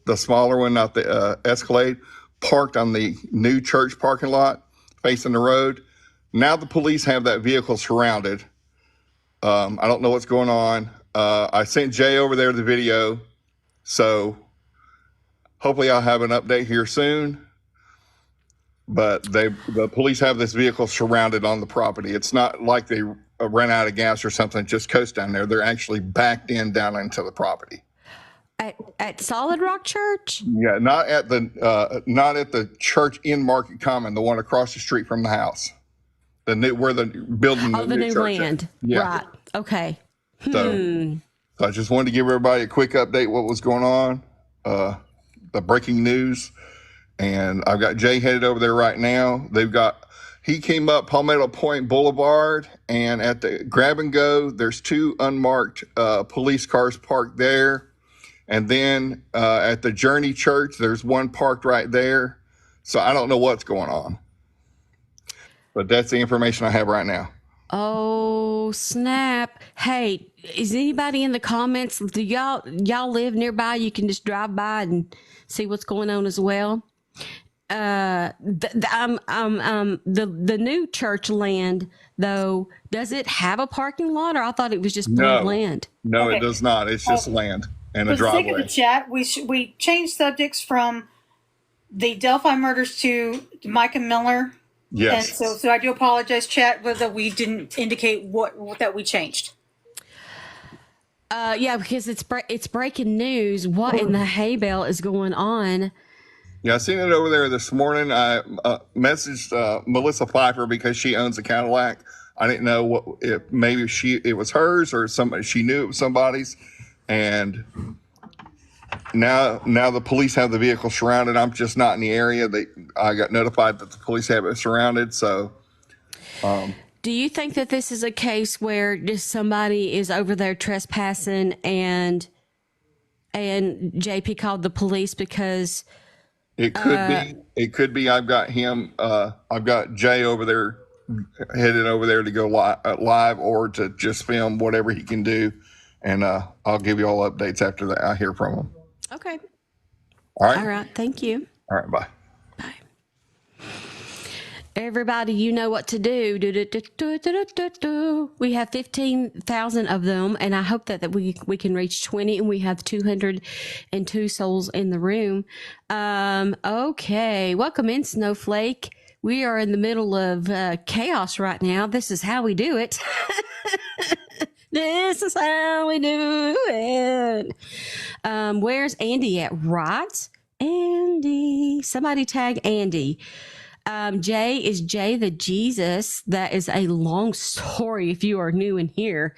the smaller one, not the Escalade, parked on the new church parking lot facing the road. Now the police have that vehicle surrounded. I don't know what's going on. I sent Jay over there the video, so hopefully I'll have an update here soon. But the police have this vehicle surrounded on the property. It's not like they ran out of gas or something, just coast down there. They're actually backed in down into the property. At Solid Rock Church? Yeah, not at the church in Market Common, the one across the street from the house. Where the building. Oh, the new land. Yeah. Right. Okay. So I just wanted to give everybody a quick update what was going on, the breaking news. And I've got Jay headed over there right now. He came up Palmetto Point Boulevard, and at the grab and go, there's 2 unmarked police cars parked there. And then at the Journey Church, there's 1 parked right there. So I don't know what's going on. But that's the information I have right now. Oh, snap. Hey, is anybody in the comments? Do y'all live nearby? You can just drive by and see what's going on as well. The new church land, though, does it have a parking lot, or I thought it was just plain land? No, okay. It does not. It's just land and a driveway. For the sake of the chat, we changed subjects from the Delphi murders to Micah Miller. Yes. And so I do apologize, chat, whether we didn't indicate what that we changed. Yeah, because it's breaking news. What in the hay bale is going on? Yeah, I seen it over there this morning. I messaged Melissa Pfeiffer because she owns a Cadillac. I didn't know maybe it was hers or somebody. She knew it was somebody's, and now the police have the vehicle surrounded. I'm just not in the area. I got notified that the police have it surrounded. So, do you think that this is a case where just somebody is over there trespassing and JP called the police because? It could be. It could be. I've got him. I've got Jay over there, headed over there to go live or to just film whatever he can do, and I'll give you all updates after that. I hear from him. Okay. All right. All right. Thank you. All right. Bye. Bye. Everybody, you know what to do. We have 15,000 of them, and I hope that we can reach 20, and we have 202 souls in the room. Okay. Welcome in, Snowflake. We are in the middle of chaos right now. This is how we do it. This is how we do it. Where's Andy at? Right? Andy. Somebody tag Andy. Jay is Jay the Jesus. That is a long story if you are new in here.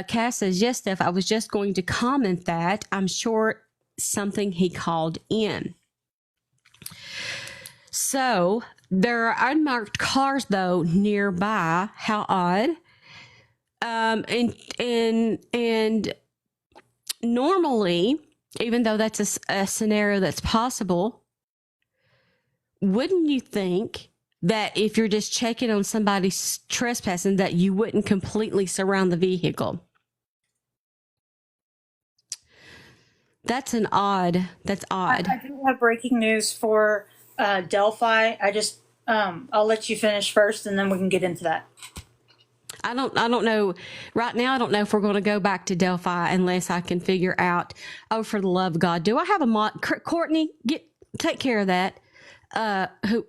Cass says, yes, Steph, I was just going to comment that. I'm sure something he called in. So there are unmarked cars, though, nearby. How odd. And normally, even though that's a scenario that's possible, wouldn't you think that if you're just checking on somebody's trespassing, that you wouldn't completely surround the vehicle? That's odd. I do have breaking news for Delphi. I'll let you finish first, and then we can get into that. I don't know right now. I don't know if we're going to go back to Delphi unless I can figure out. Oh, for the love of God, do I have a mod? Courtney, take care of that.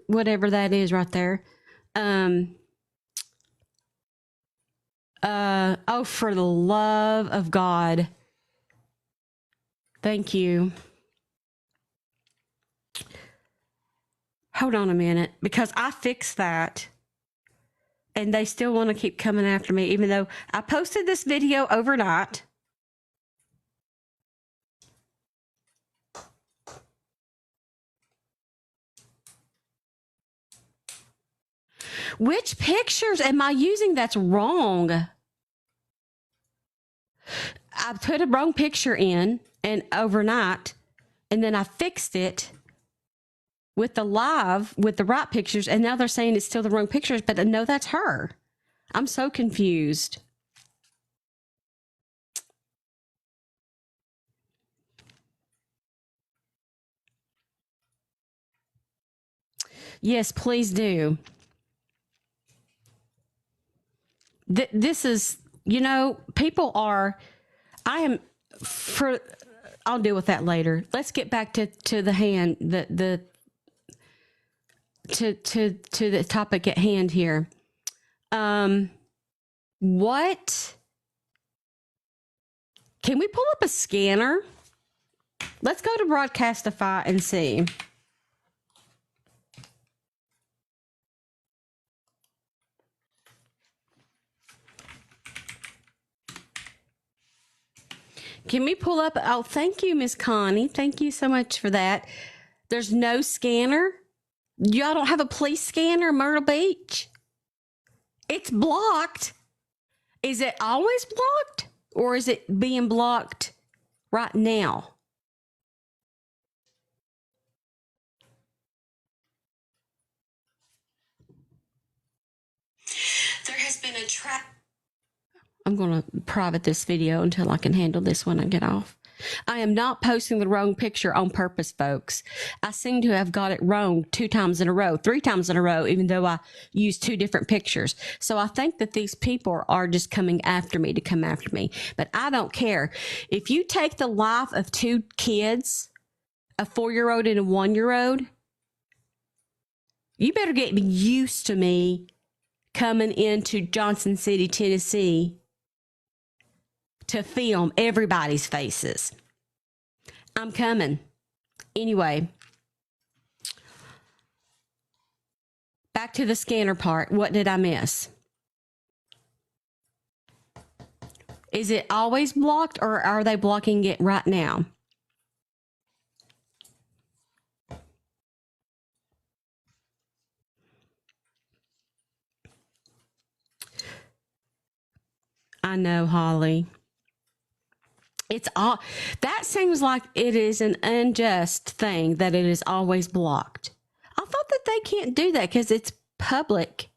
Whatever that is right there. Oh, for the love of God. Thank you. Hold on a minute, because I fixed that. And they still want to keep coming after me, even though I posted this video overnight. Which pictures am I using that's wrong? I put a wrong picture in and overnight, and then I fixed it with the right pictures, and now they're saying it's still the wrong pictures, but no, that's her. I'm so confused. Yes, please do. This is, people are, I am for, I'll deal with that later. Let's get back to the hand, to the topic at hand here. What, can we pull up a scanner? Let's go to Broadcastify and see. Can we pull up? Oh, thank you, Miss Connie. Thank you so much for that. There's no scanner. Y'all don't have a police scanner, Myrtle Beach? It's blocked. Is it always blocked, or is it being blocked right now? There has been a trap. I'm going to private this video until I can handle this when I get off. I am not posting the wrong picture on purpose, folks. I seem to have got it wrong 2 times in a row, 3 times in a row, even though I used 2 different pictures. So I think that these people are just coming after me to come after me. But I don't care. If you take the life of 2 kids, a 4-year-old and a 1-year-old, you better get used to me coming into Johnson City, Tennessee, to film everybody's faces. I'm coming. Anyway, back to the scanner part. What did I miss? Is it always blocked, or are they blocking it right now? I know, Holly. It's all, that seems like it is an unjust thing that it is always blocked. I thought that they can't do that because it's public.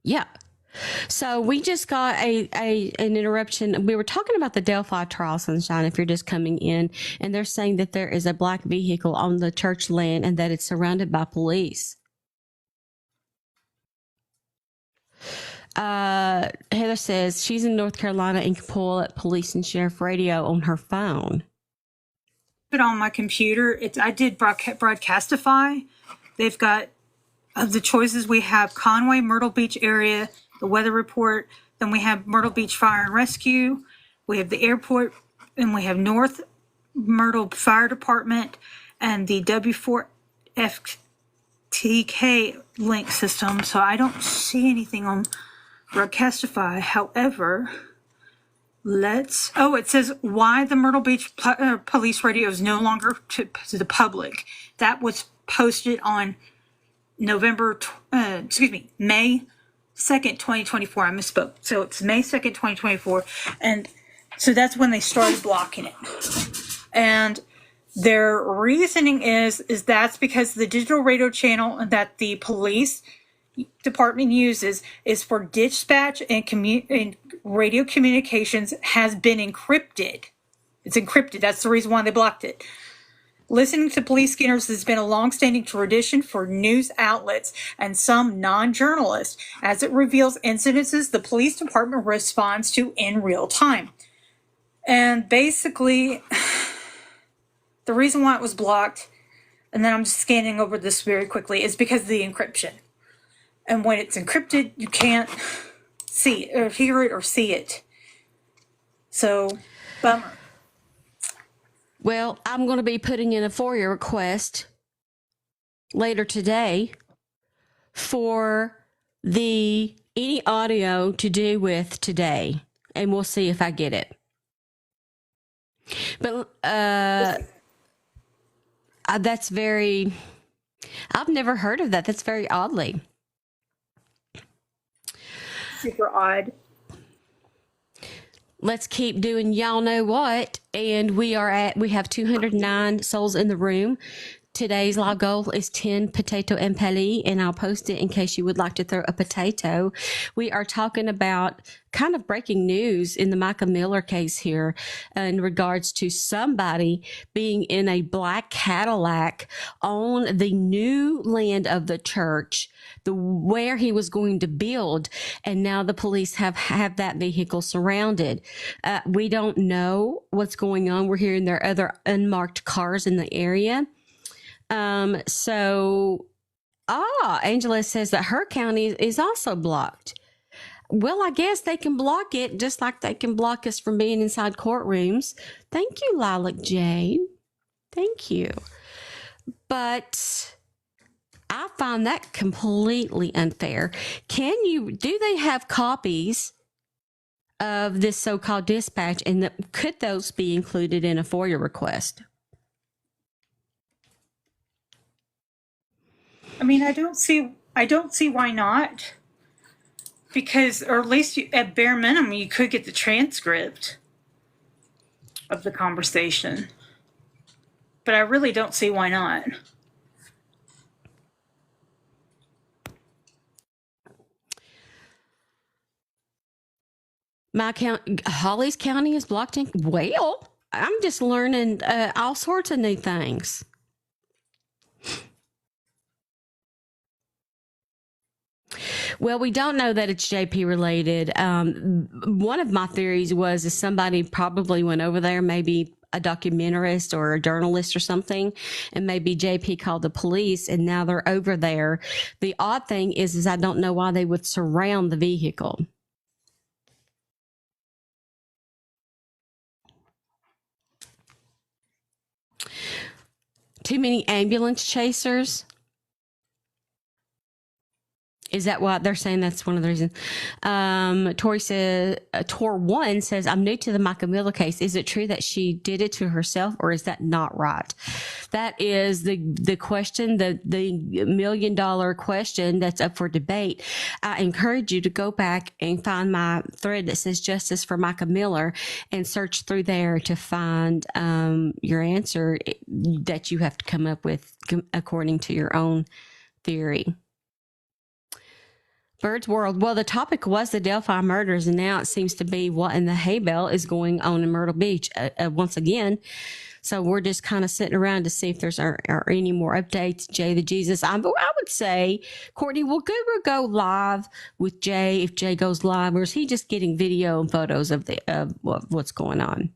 Yeah. So we just got an interruption. We were talking about the Delphi trial, Sunshine, if you're just coming in, and they're saying that there is a black vehicle on the church land and that it's surrounded by police. Heather says she's in North Carolina and can pull up police and sheriff radio on her phone. But on my computer, I did Broadcastify. They've got, of the choices, we have Conway, Myrtle Beach area, the weather report. Then we have Myrtle Beach Fire and Rescue. We have the airport, and we have North Myrtle Fire Department and the W4FTK link system. So I don't see anything on Broadcastify. However, it says why the Myrtle Beach police radio is no longer to the public. That was posted on May 2nd, 2024. I misspoke. So it's May 2nd, 2024. And so that's when they started blocking it. And their reasoning is that's because the digital radio channel that the police department uses is for dispatch and radio communications has been encrypted. It's encrypted. That's the reason why they blocked it. Listening to police scanners has been a long-standing tradition for news outlets and some non-journalists, as it reveals incidences the police department responds to in real time. And basically, the reason why it was blocked, and then I'm just scanning over this very quickly, is because of the encryption. And when it's encrypted, you can't see or hear it or see it. So, bummer. Well, I'm going to be putting in a FOIA request later today for any audio to do with today, and we'll see if I get it. But that's very, I've never heard of that. That's very oddly. Super odd. Let's keep doing y'all know what, and we have 209 souls in the room. Today's live goal is 10 potato empali, and I'll post it in case you would like to throw a potato. We are talking about kind of breaking news in the Micah Miller case here in regards to somebody being in a black Cadillac on the new land of the church, where he was going to build, and now the police have that vehicle surrounded. We don't know what's going on. We're hearing there are other unmarked cars in the area. Angela says that her county is also blocked. Well, I guess they can block it just like they can block us from being inside courtrooms. Thank you, Lilac Jade. Thank you. But I find that completely unfair. Do they have copies of this so-called dispatch, and could those be included in a FOIA request? I mean, I don't see why not. Because, or at least at bare minimum, you could get the transcript of the conversation. But I really don't see why not. Hollis County is blocked in. Well, I'm just learning all sorts of new things. Well, we don't know that it's JP related. One of my theories was somebody probably went over there, maybe a documentarist or a journalist or something, and maybe JP called the police, and now they're over there. The odd thing is I don't know why they would surround the vehicle. Too many ambulance chasers. Is that what they're saying? That's one of the reasons. Tori says, Tor1 says, I'm new to the Micah Miller case. Is it true that she did it to herself, or is that not right? That is the question, the $1 million question that's up for debate. I encourage you to go back and find my thread that says Justice for Micah Miller and search through there to find your answer that you have to come up with according to your own theory. Bird's World. Well, the topic was the Delphi murders, and now it seems to be what in the hay bale is going on in Myrtle Beach once again. So we're just kind of sitting around to see if there's are any more updates. Jay the Jesus. I would say, Courtney, will Goober go live with Jay if Jay goes live, or is he just getting video and photos of what's going on?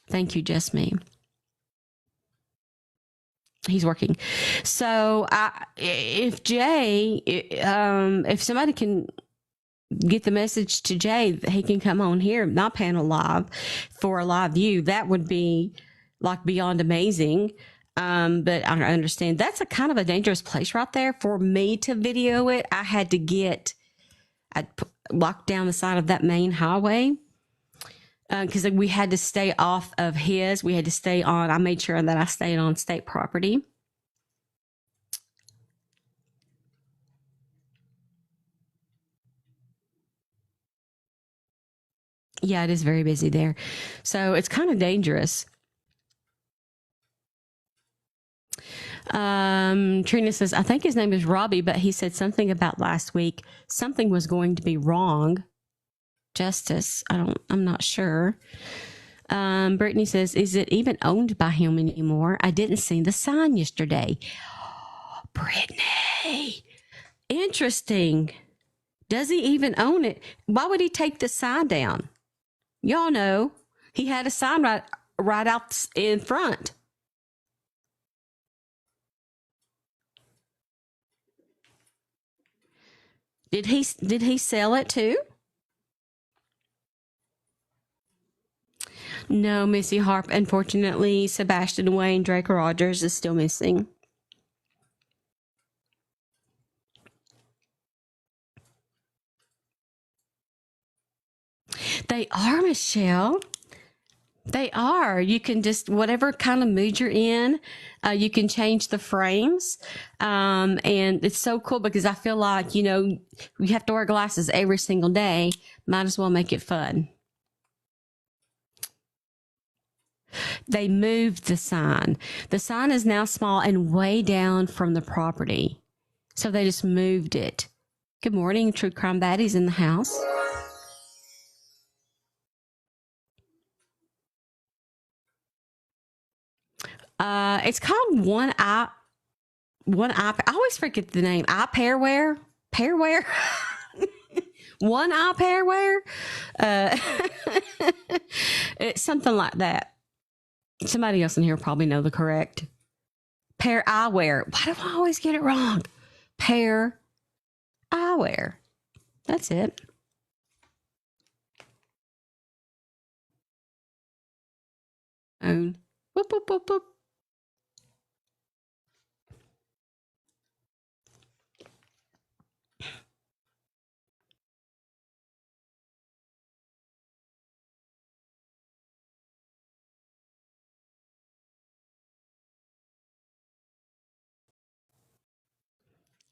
Thank you, Just Me. He's working. So if Jay, if somebody can get the message to Jay, he can come on here, my panel live for a live view. That would be like beyond amazing. But I understand that's a kind of a dangerous place right there for me to video it. I'd lock down the side of that main highway. Because we had to stay off of his. We had to stay on. I made sure that I stayed on state property. Yeah, it is very busy there. So it's kind of dangerous. Trina says, I think his name is Robbie, but he said something about last week. Something was going to be wrong. Justice. I'm not sure. Brittany says, is it even owned by him anymore? I didn't see the sign yesterday. Brittany. Interesting. Does he even own it? Why would he take the sign down? Y'all know he had a sign right out in front. Did he sell it too? No, Missy Harp. Unfortunately, Sebastian Wayne Drake Rogers is still missing. They are, Michelle. They are. You can just, whatever kind of mood you're in, you can change the frames. And it's so cool because I feel like, you have to wear glasses every single day. Might as well make it fun. They moved the sign. The sign is now small and way down from the property. So they just moved it. Good morning, True Crime Baddies in the house. It's called One Eye. I always forget the name. Eye Pairwear. Pairwear. One Eye Pairwear. It's something like that. Somebody else in here probably know the correct. Pair eyewear. Why do I always get it wrong? Pair eyewear. That's it. Own. Whoop, whoop, whoop, whoop.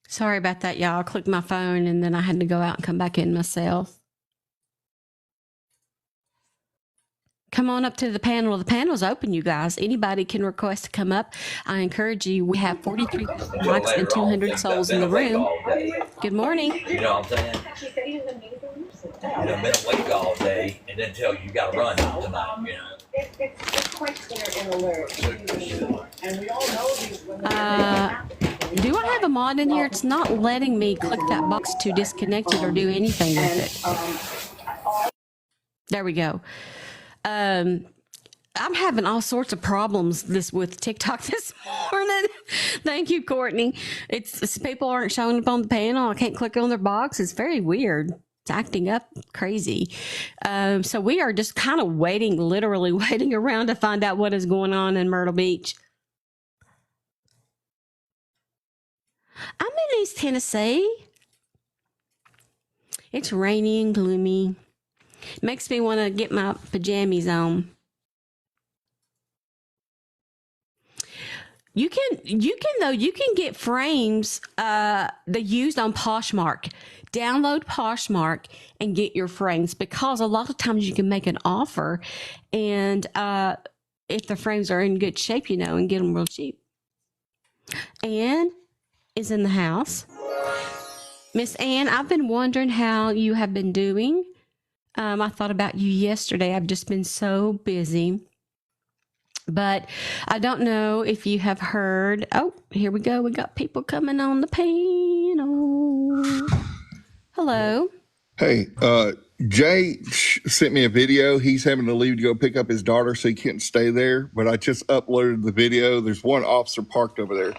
Sorry about that, y'all. I clicked my phone and then I had to go out and come back in myself. Come on up to the panel. The panel's open, you guys. Anybody can request to come up. I encourage you. We have 43 mics and 200 souls in the room. Good morning. You know what I'm saying? You know, been awake all day and then tell you got to run tonight, you know. It's quite clear in alert. And we all know these women. Do I have a mod in here? It's not letting me click that box to disconnect it or do anything with it. There we go. I'm having all sorts of problems with TikTok this morning. Thank you, Courtney. It's people aren't showing up on the panel. I can't click on their box. It's very weird. It's acting up crazy. So we are just kind of literally waiting around to find out what is going on in Myrtle Beach. I'm in East Tennessee. It's rainy and gloomy. Makes me want to get my pajamas on. You can get frames they used on Poshmark. Download Poshmark and get your frames, because a lot of times you can make an offer, and if the frames are in good shape, and get them real cheap. Anne is in the house. Miss Anne, I've been wondering how you have been doing. I thought about you yesterday. I've just been so busy. But I don't know if you have heard. Oh, here we go. We got people coming on the panel. Hello. Hey, Jay sent me a video. He's having to leave to go pick up his daughter, so he can't stay there. But I just uploaded the video. There's one officer parked over there.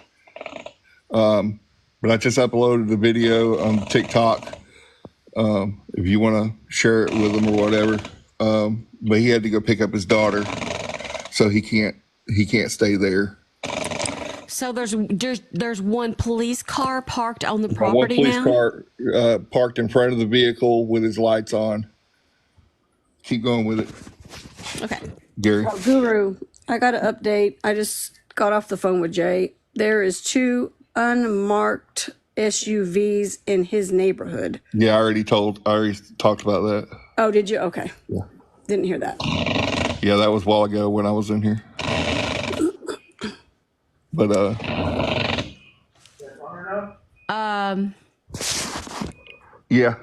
But I just uploaded the video on TikTok. If you want to share it with him or whatever. But he had to go pick up his daughter, so he can't stay there. So there's one police car parked on the property one now? police car parked in front of the vehicle with his lights on. Keep going with it. Okay. Gary. Oh, Guru, I got an update. I just got off the phone with Jay. There is 2 unmarked SUVs in his neighborhood. Yeah, I already talked about that. Oh, did you? Okay. Yeah. Didn't hear that. Yeah, that was a while ago when I was in here. But yeah.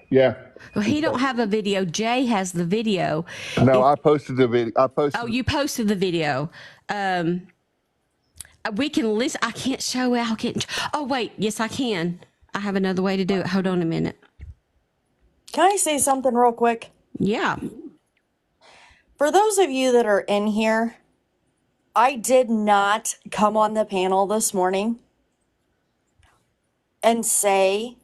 Yeah. Well, he don't have a video. Jay has the video. No, I posted the video. Oh, you posted the video. We can listen. I can't show it. Oh, wait. Yes, I can. I have another way to do it. Hold on a minute. Can I say something real quick? Yeah. For those of you that are in here, I did not come on the panel this morning and say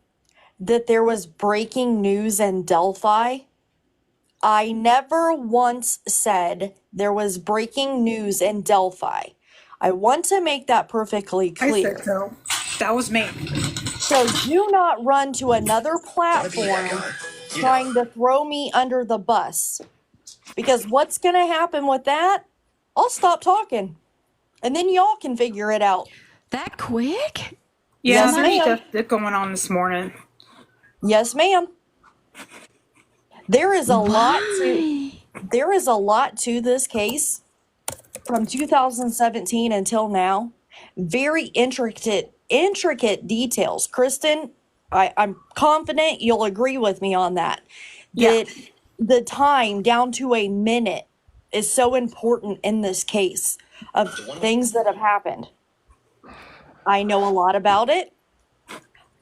that there was breaking news in Delphi. I never once said there was breaking news in Delphi. I want to make that perfectly clear. I said so. That was me. So do not run to another platform trying to throw me under the bus. Because what's going to happen with that? I'll stop talking. And then y'all can figure it out. That quick? Yeah, Yes, there's ma'am. stuff going on this morning. Yes, ma'am. There is a lot to... There is a lot to this case from 2017 until now. Very intricate details. Kristen, I'm confident you'll agree with me on that. Yeah. That the time down to a minute is so important in this case of things that have happened. I know a lot about it.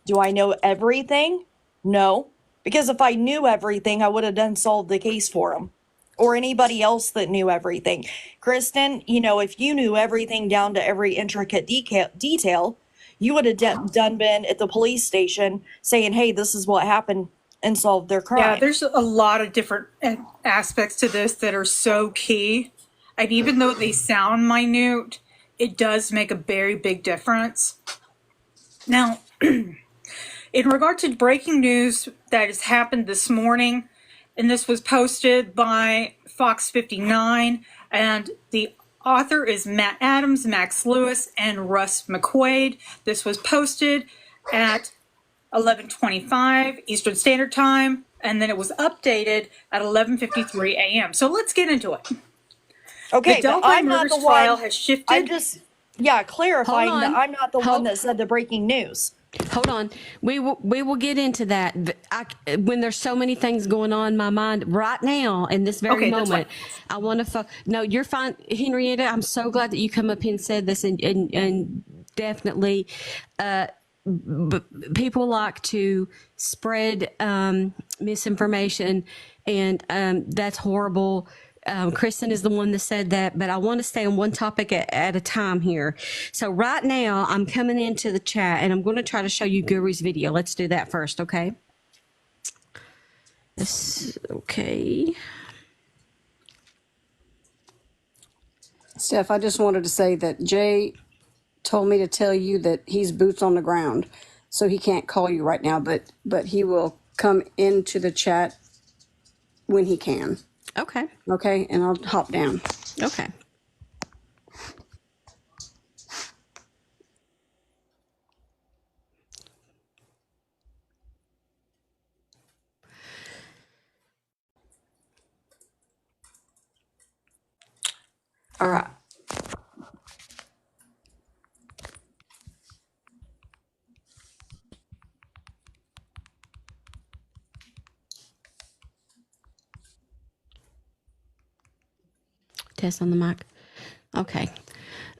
Do I know everything? No. Because if I knew everything, I would have done solved the case for him. Or anybody else that knew everything. Kristen, you know, if you knew everything down to every intricate detail, you would have done been at the police station saying, hey, this is what happened, and solved their crime. Yeah, there's a lot of different aspects to this that are so key. And even though they sound minute, it does make a very big difference. Now, in regard to breaking news that has happened this morning, and this was posted by Fox 59, and the author is Matt Adams, Max Lewis, and Russ McQuaid. This was posted at 11:25 Eastern Standard Time, and then it was updated at 11:53 a.m. So let's get into it. Okay, The but Delphi I'm not murders the one. trial has shifted. I'm just, clarifying Hold that on. I'm not the one that said the breaking news. Hold on. We will get into that. When there's so many things going on in my mind right now in this very Okay, that's moment, I want to. No, you're fine, Henrietta. I'm so glad that you come up here and said this, and definitely, people like to spread misinformation, and that's horrible. Kristen is the one that said that, but I want to stay on one topic at a time here. So right now I'm coming into the chat and I'm going to try to show you Guru's video. Let's do that first. Okay. Okay. Steph, I just wanted to say that Jay told me to tell you that he's boots on the ground, so he can't call you right now, but he will come into the chat when he can. Okay. Okay, and I'll hop down. Okay. All right. Test on the mic. Okay.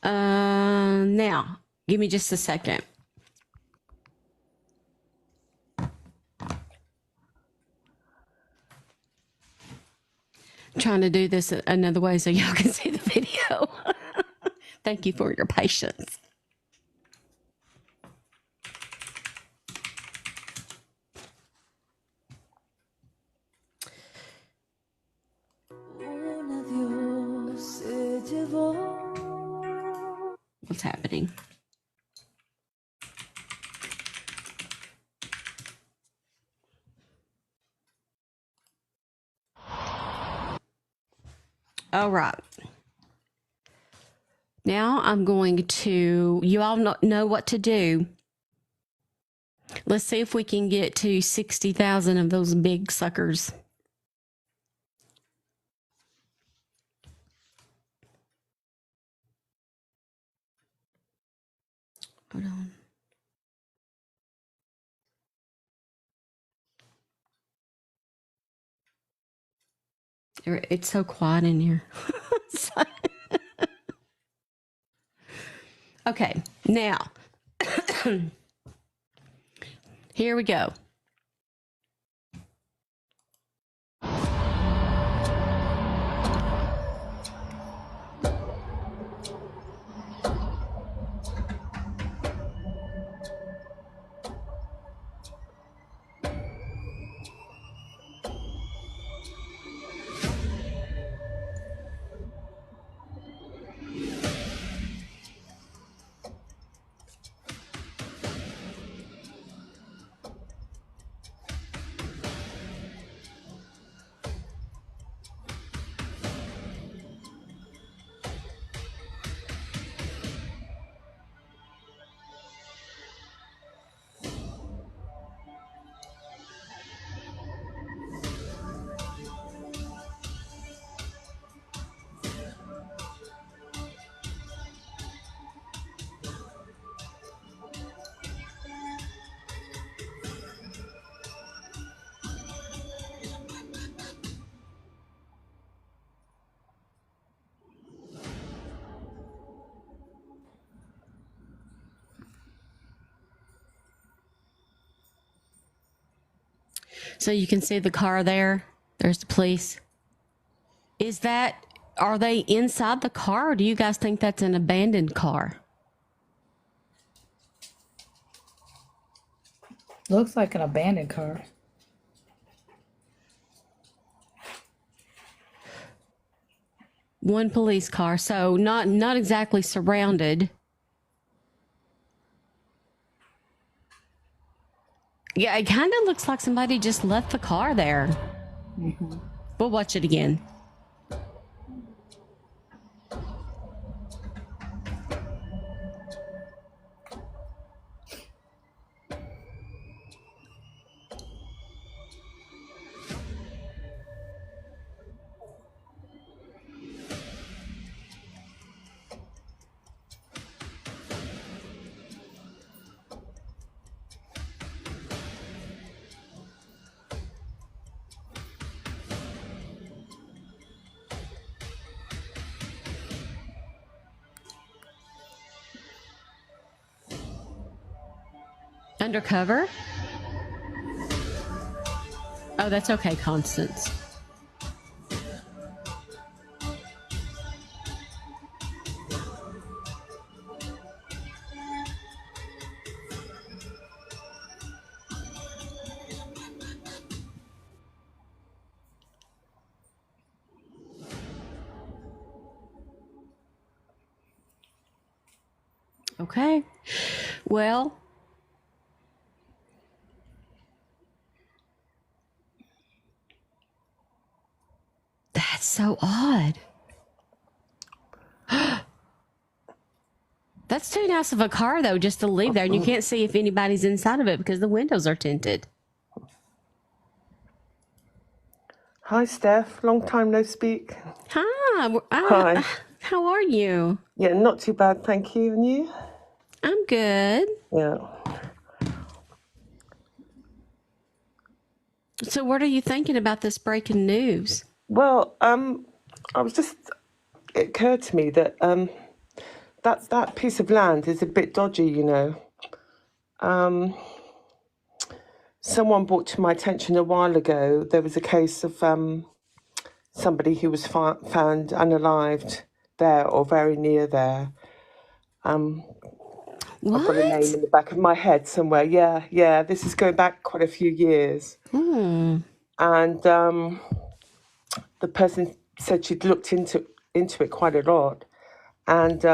Now give me just a second. I'm trying to do this another way so y'all can see the video. Thank you for your patience. What's happening? All right. Now I'm going to, you all know what to do. Let's see if we can get to 60,000 of those big suckers. Hold on. It's so quiet in here. Okay, now, here we go. So you can see the car there. There's the police. Are they inside the car, or do you guys think that's an abandoned car? Looks like an abandoned car. One police car, so not exactly surrounded. Yeah, it kind of looks like somebody just left the car there. Mm-hmm. We'll watch it again. Undercover? Oh, that's okay, Constance. Okay. Well, that's so odd. That's too nice of a car, though, just to leave there. And you can't see if anybody's inside of it because the windows are tinted. Hi, Steph. Long time no speak. Hi. Hi. How are you? Yeah, not too bad, thank you. And you? I'm good. Yeah. So what are you thinking about this breaking news? Well, it occurred to me that that piece of land is a bit dodgy, you know. Someone brought to my attention a while ago, there was a case of somebody who was found unalived there or very near there. What? I've got a name in the back of my head somewhere. Yeah. This is going back quite a few years. Hmm. And the person said she'd looked into it quite a lot. And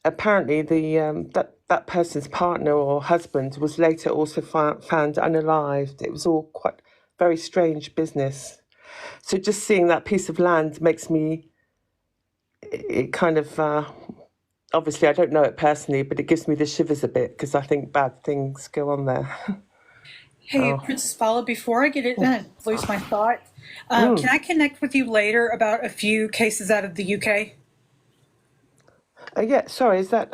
apparently that person's partner or husband was later also found unalived. It was all quite very strange business. So just seeing that piece of land makes me, it kind of, obviously I don't know it personally, but it gives me the shivers a bit because I think bad things go on there. Hey, Princess Paula, before I get it, lose my thought, can I connect with you later about a few cases out of the UK? Yeah, sorry, is that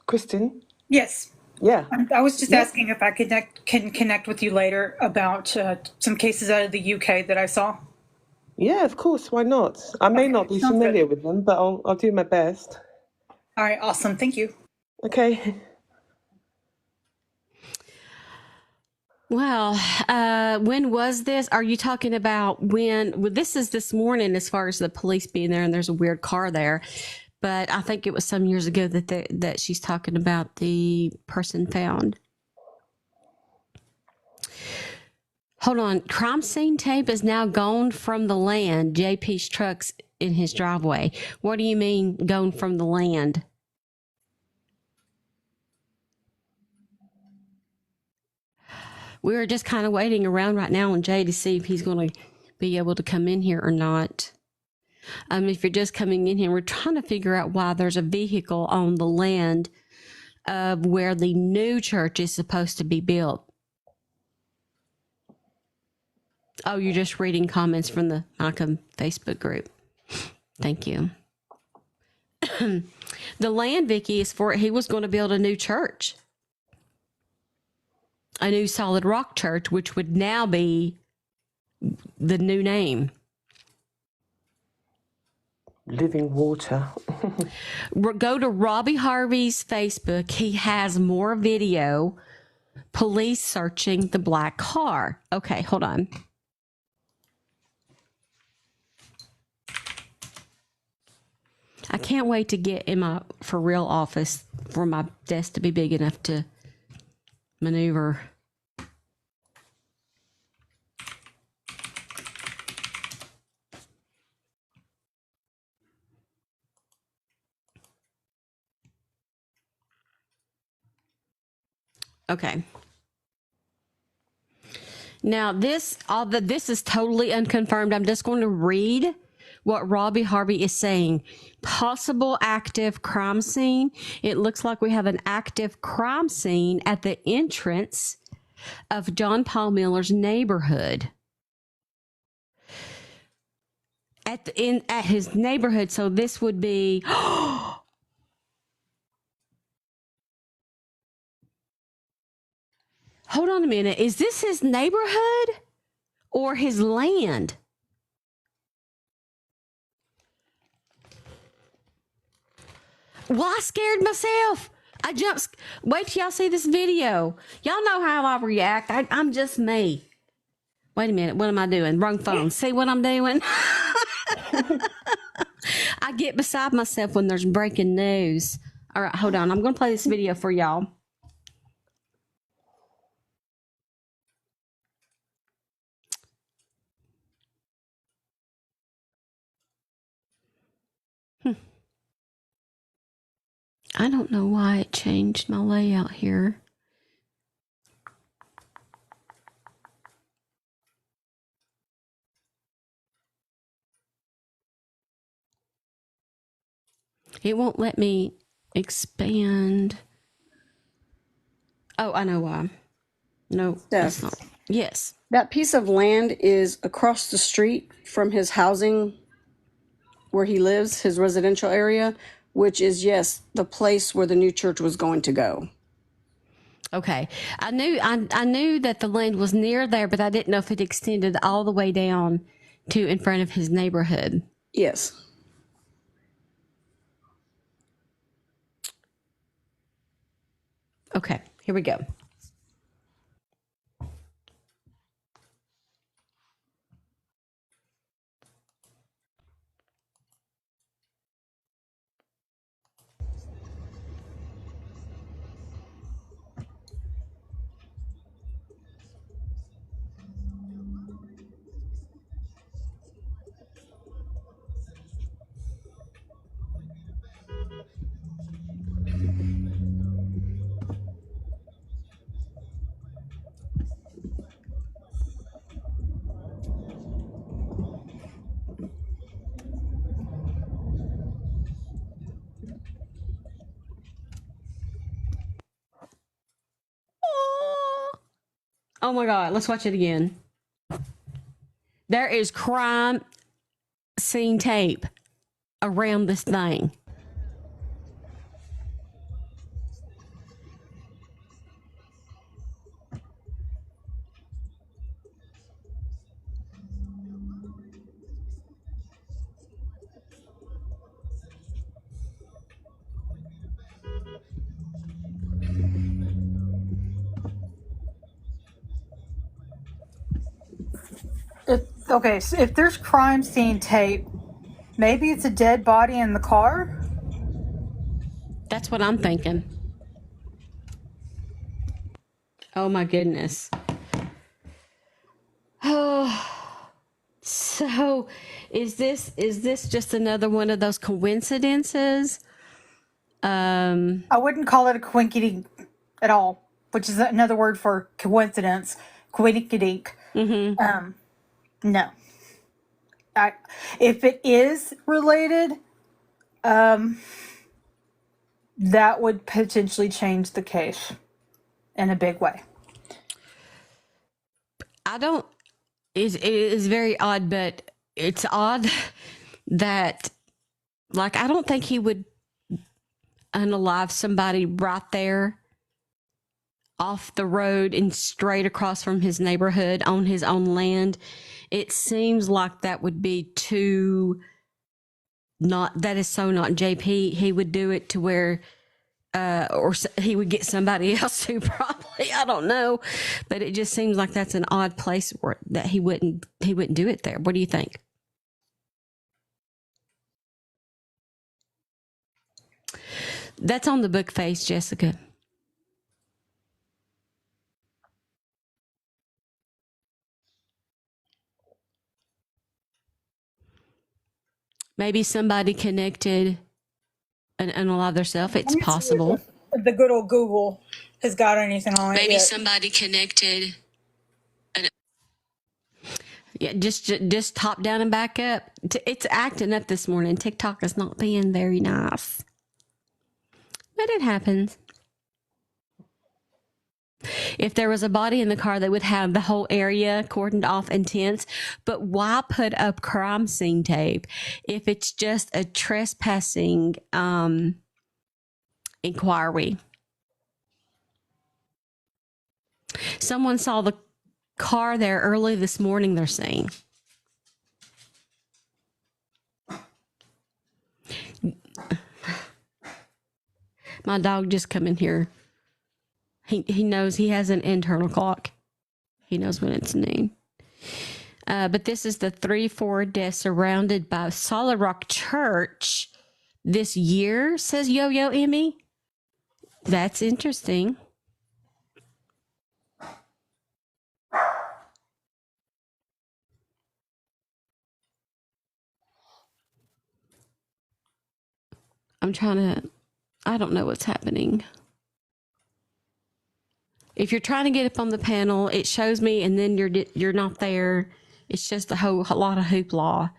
Kristen? Yes. Yeah. I was just Yeah. asking if I can connect with you later about some cases out of the UK that I saw. Yeah, of course. Why not? I may not be sounds familiar good. with them, but I'll do my best. All right, awesome. Thank you. Okay. Well, when was this? Are you talking about when? Well, this is this morning as far as the police being there, and there's a weird car there. But I think it was some years ago that she's talking about the person found. Hold on. Crime scene tape is now gone from the land. JP's truck's in his driveway. What do you mean gone from the land? We're just kind of waiting around right now on Jay to see if he's going to be able to come in here or not. If you're just coming in here, we're trying to figure out why there's a vehicle on the land of where the new church is supposed to be built. Oh, you're just reading comments from the Micah Facebook group. Thank you. The land, Vicky, is for he was going to build a new church. A new solid rock church, which would now be the new name. Living water. Go to Robbie Harvey's Facebook. He has more video police searching the black car. Okay, hold on. I can't wait to get in my for real office for my desk to be big enough to maneuver. Okay. Now this is totally unconfirmed. I'm just going to read what Robbie Harvey is saying. Possible active crime scene. It looks like we have an active crime scene at the entrance of John Paul Miller's neighborhood. At his neighborhood. So this would be hold on a minute. Is this his neighborhood or his land? Well, I scared myself. I jumped. Wait till y'all see this video. Y'all know how I react. I'm just me. Wait a minute. What am I doing? Wrong phone. See what I'm doing? I get beside myself when there's breaking news. All right, hold on. I'm going to play this video for y'all. I don't know why it changed my layout here. It won't let me expand. Oh, I know why. No, that's not. Yes. That piece of land is across the street from his housing where he lives, his residential area, which is, yes, the place where the new church was going to go. Okay. I knew that the land was near there, but I didn't know if it extended all the way down to in front of his neighborhood. Yes. Okay, here we go. Oh my God, let's watch it again. There is crime scene tape around this thing. Okay, so if there's crime scene tape, maybe it's a dead body in the car? That's what I'm thinking. Oh my goodness. Oh, so is this just another one of those coincidences? I wouldn't call it a quinkydink at all, which is another word for coincidence. Quinkydink. No. If it is related, that would potentially change the case in a big way. It is very odd, but it's odd that, like, I don't think he would unalive somebody right there off the road and straight across from his neighborhood on his own land. It seems like that would be that is so not JP. He would do it to where he would get somebody else to probably, I don't know, but it just seems like that's an odd place where that he wouldn't do it there. What do you think? That's on the book face, Jessica. Maybe somebody connected and unalive themselves. It's Let me see possible. if the good old Google has got anything on it Maybe yet. somebody connected. Yeah, just top down and back up. It's acting up this morning. TikTok is not being very nice, but it happens. If there was a body in the car, they would have the whole area cordoned off and tents. But why put up crime scene tape if it's just a trespassing inquiry? Someone saw the car there early this morning, they're saying. My dog just come in here. He knows he has an internal clock. He knows when it's noon. But this is the 3-4 death surrounded by Solid Rock Church this year, says Yo-Yo Emmy. That's interesting. I don't know what's happening. If you're trying to get up on the panel, it shows me, and then you're not there. It's just a lot of hoopla.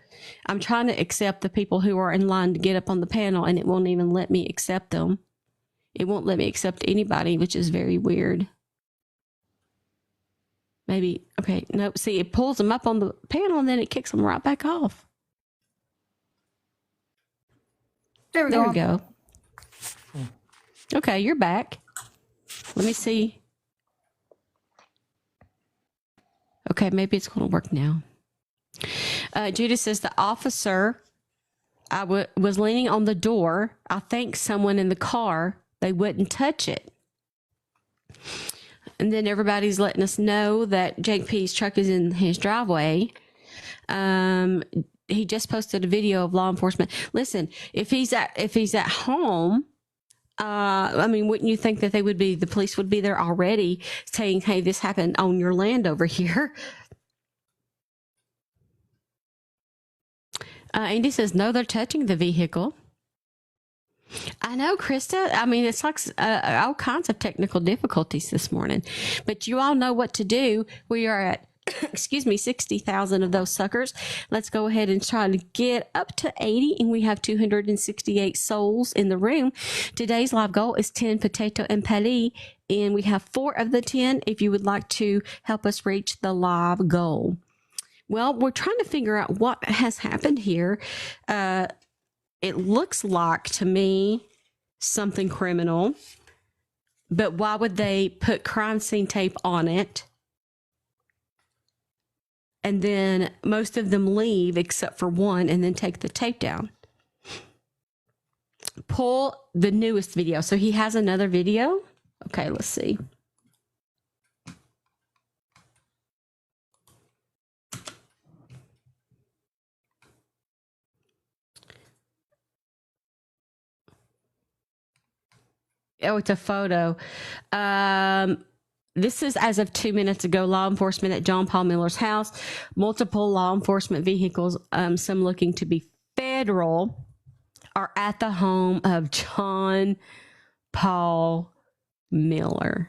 I'm trying to accept the people who are in line to get up on the panel, and it won't even let me accept them. It won't let me accept anybody, which is very weird. Maybe, okay, no, see, it pulls them up on the panel, and then it kicks them right back off. There we go. Okay, you're back. Let me see. Okay, maybe it's going to work now. Judah says the officer was leaning on the door. I think someone in the car, they wouldn't touch it. And then everybody's letting us know that Jake P's truck is in his driveway. He just posted a video of law enforcement. Listen, if he's at home, I mean, wouldn't you think that the police would be there already saying, hey, this happened on your land over here? Andy says, no, they're touching the vehicle. I know, Krista. I mean, it's like all kinds of technical difficulties this morning, but you all know what to do. We are at, 60,000 of those suckers. Let's go ahead and try to get up to 80, and we have 268 souls in the room. Today's live goal is 10 potato and pâté, and we have 4 of the 10 if you would like to help us reach the live goal. Well, we're trying to figure out what has happened here. It looks like to me something criminal, but why would they put crime scene tape on it? And then most of them leave except for one and then take the tape down. Pull the newest video. So he has another video. Okay, let's see. Oh, it's a photo. This is as of 2 minutes ago. Law enforcement at John Paul Miller's house. Multiple law enforcement vehicles, some looking to be federal, are at the home of John Paul Miller.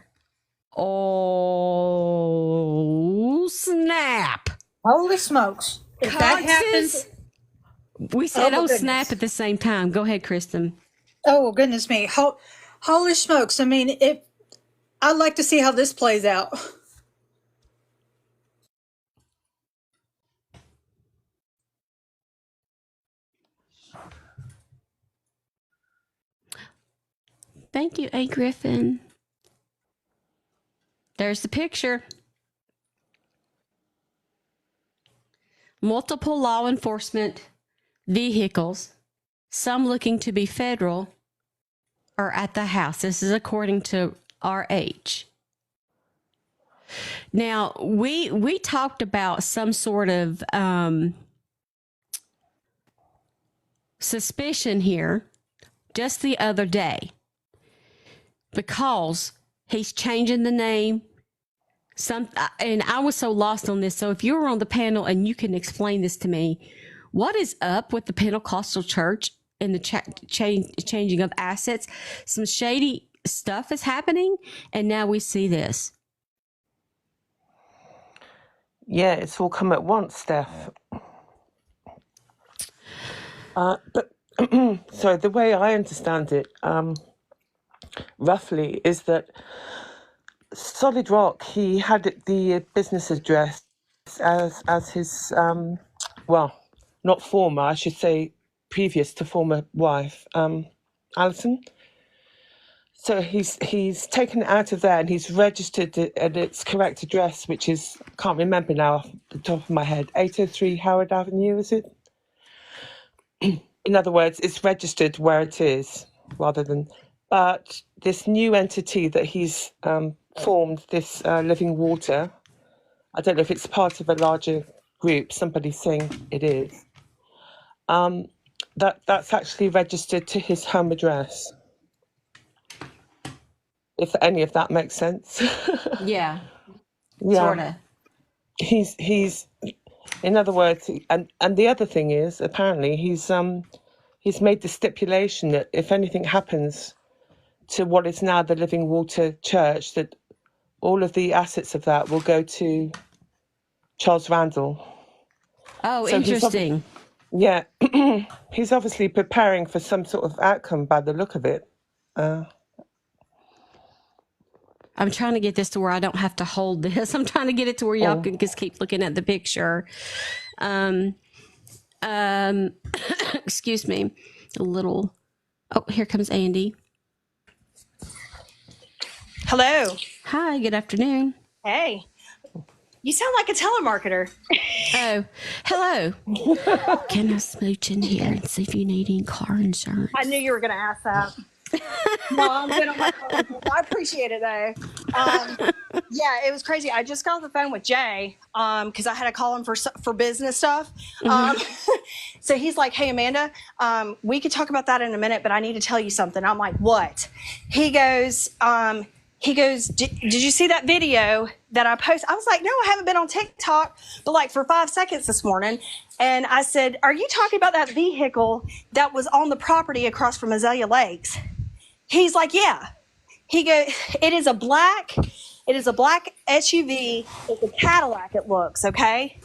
Oh, snap. Holy smokes. If that happens. We said, Oh, oh goodness. snap at the same time. Go ahead, Kristen. Oh, goodness me. Holy smokes. I mean, I'd like to see how this plays out. Thank you, A. Griffin. There's the picture. Multiple law enforcement vehicles, some looking to be federal, are at the house. This is according to RH. Now, we talked about some sort of suspicion here just the other day because he's changing the name. And I was so lost on this. So if you were on the panel and you can explain this to me, what is up with the Pentecostal church and the changing of assets? Some shady stuff is happening, and now we see this. Yeah, it's all come at once, Steph. But so the way I understand it, roughly, is that Solid Rock, he had the business address as his well, not former, I should say, previous to former wife, Alison. So he's taken it out of there and he's registered it at its correct address, which is, I can't remember now off the top of my head, 803 Howard Avenue, is it? In other words, it's registered where it is rather than. But this new entity that he's formed, this Living Water, I don't know if it's part of a larger group, somebody's saying it is, that's actually registered to his home address. If any of that makes sense. Yeah. Yeah. Sort of. He's in other words, and the other thing is, apparently he's made the stipulation that if anything happens to what is now the Living Water Church, that all of the assets of that will go to Charles Randall. Oh, So interesting. Yeah, he's obviously preparing for some sort of outcome by the look of it. I'm trying to get this to where I don't have to hold this. I'm trying to get it to where y'all can just keep looking at the picture. Excuse me. A little. Oh, here comes Andy. Hello. Hi, good afternoon. Hey. You sound like a telemarketer. Oh, hello. Can I smooch in here and see if you need any car insurance? I knew you were going to ask that. No, I'm good on my car. I appreciate it, though. Yeah, it was crazy. I just got off the phone with Jay because I had to call him for business stuff. So he's like, hey, Amanda, we could talk about that in a minute, but I need to tell you something. I'm like, what? He goes, did you see that video that I posted? I was like, no, I haven't been on TikTok, but like for 5 seconds this morning. And I said, are you talking about that vehicle that was on the property across from Azalea Lakes? He's like, yeah. He goes, it is a black SUV. It's a Cadillac, it looks, okay?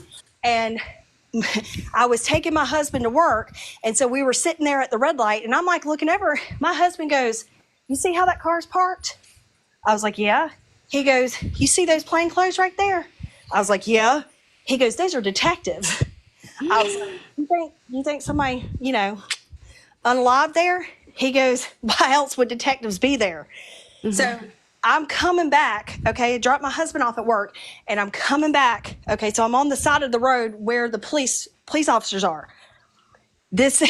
And I was taking my husband to work, and so we were sitting there at the red light, and I'm like looking over. My husband goes, you see how that car's parked? I was like, yeah. He goes, you see those plain clothes right there? I was like, yeah. He goes, those are detectives. I was like, you think somebody, unalive there? He goes, why else would detectives be there? Mm-hmm. So I'm coming back, okay, dropped my husband off at work, and I'm coming back, okay, so I'm on the side of the road where the police officers are. This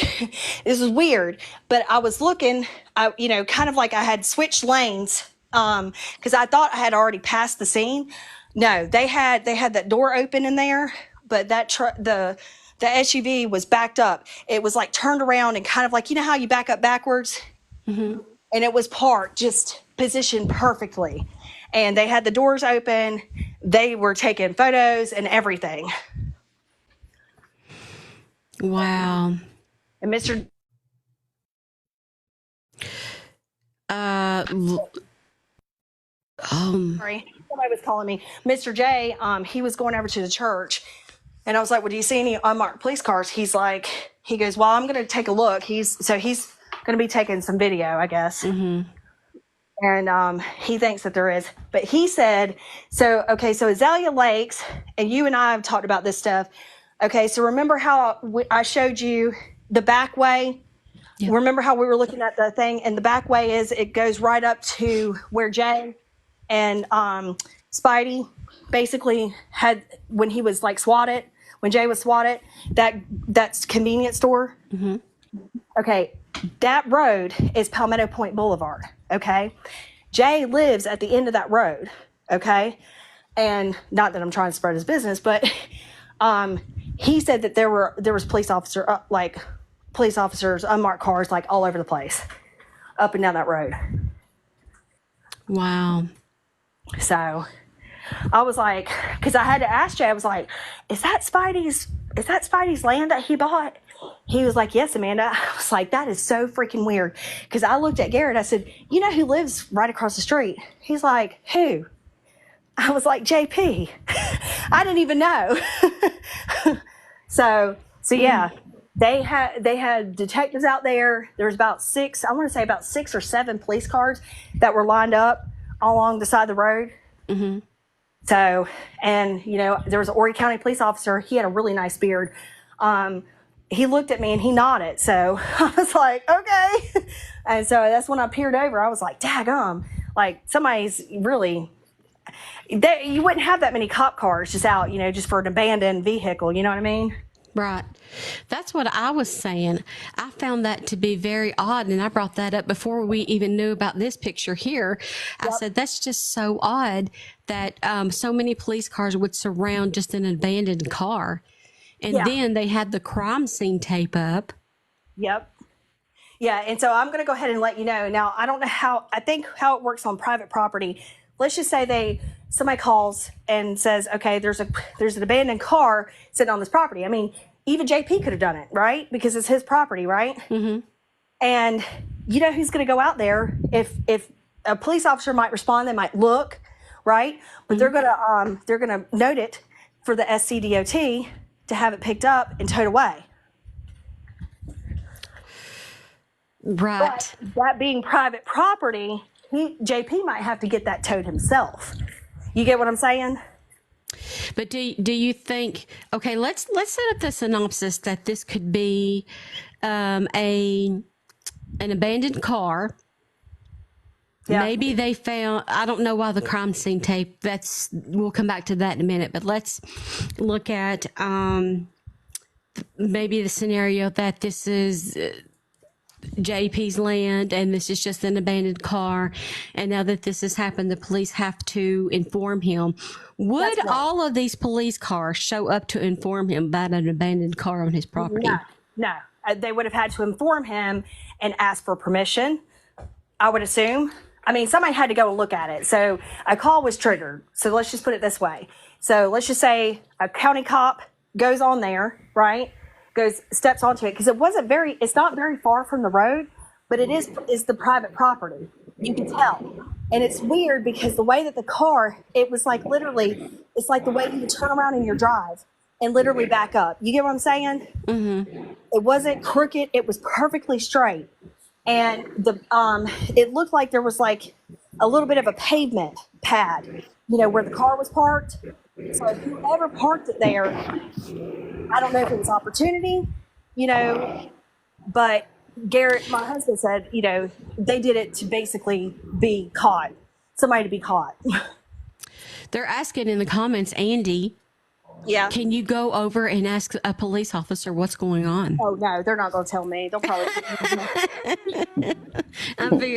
is weird, but I was looking, kind of like I had switched lanes because I thought I had already passed the scene. No, they had that door open in there, but that the SUV was backed up. It was like turned around and kind of like, how you back up backwards? Mm-hmm. And it was parked, just positioned perfectly. And they had the doors open. They were taking photos and everything. Wow. And Mr. Sorry, somebody was calling me. Mr. J, he was going over to the church. And I was like, well, do you see any unmarked police cars? He goes, well, I'm going to take a look. He's going to be taking some video, I guess. Mm-hmm. And he thinks that there is. But he said, so Azalea Lakes, and you and I have talked about this stuff. Okay, so remember how I showed you the back way? Yep. Remember how we were looking at the thing? And the back way it goes right up to where Jay and Spidey basically had, when he was like when Jay was swatted, that's convenience store. Mm-hmm. Okay, That road is Palmetto Point Boulevard, okay? Jay lives at the end of that road, okay? And not that I'm trying to spread his business, but he said that there was police officers, unmarked cars, like all over the place, up and down that road. Wow. So I was like, because I had to ask Jay, I was like, is that Spidey's land that he bought? He was like, yes, Amanda. I was like, that is so freaking weird. Because I looked at Garrett, I said, you know who lives right across the street? He's like, who? I was like, JP. I didn't even know. So yeah, they had detectives out there. There was about 6 or 7 police cars that were lined up along the side of the road. Mm-hmm. So, and there was an Horry County police officer. He had a really nice beard. He looked at me and he nodded. So I was like, okay. And so that's when I peered over. I was like, daggum, like somebody's really. You wouldn't have that many cop cars just out, just for an abandoned vehicle. You know what I mean? Right. That's what I was saying. I found that to be very odd, and I brought that up before we even knew about this picture here. I said, that's just so odd that so many police cars would surround just an abandoned car. And then they had the crime scene tape up. Yep. Yeah, and so I'm going to go ahead and let you know. Now, I don't know how it works on private property. Let's just say somebody calls and says, okay, there's an abandoned car sitting on this property. I mean, even JP could have done it, right? Because it's his property, right? Mm-hmm. And you know who's going to go out there? If a police officer might respond, they might look, right? But they're gonna note it for the SCDOT to have it picked up and towed away. Right. But that being private property, JP might have to get that towed himself. You get what I'm saying? But do you think? Okay, let's set up the synopsis that this could be an abandoned car. Yeah. Maybe they found. I don't know why the crime scene tape. We'll come back to that in a minute. But let's look at maybe the scenario that this is JP's land and this is just an abandoned car, and now that this has happened, the police have to inform him. Would all of these police cars show up to inform him about an abandoned car on his property? No. They would have had to inform him and ask for permission, I would assume. I mean, somebody had to go and look at it. So a call was triggered. So let's just put it this way. So let's just say a county cop goes on there, right? Steps onto it, because it's not very far from the road, but it's the private property. You can tell. And it's weird because the way that the car, it was like literally, it's like the way you turn around in your drive and literally back up. You get what I'm saying? Mm-hmm. It wasn't crooked. It was perfectly straight. And it looked like there was like a little bit of a pavement pad, where the car was parked. So whoever parked it there, I don't know if it was opportunity, but Garrett, my husband, said, they did it to basically be caught, somebody to be caught. They're asking in the comments, Andy, can you go over and ask a police officer what's going on? Oh, no, they're not going to tell me. They'll probably.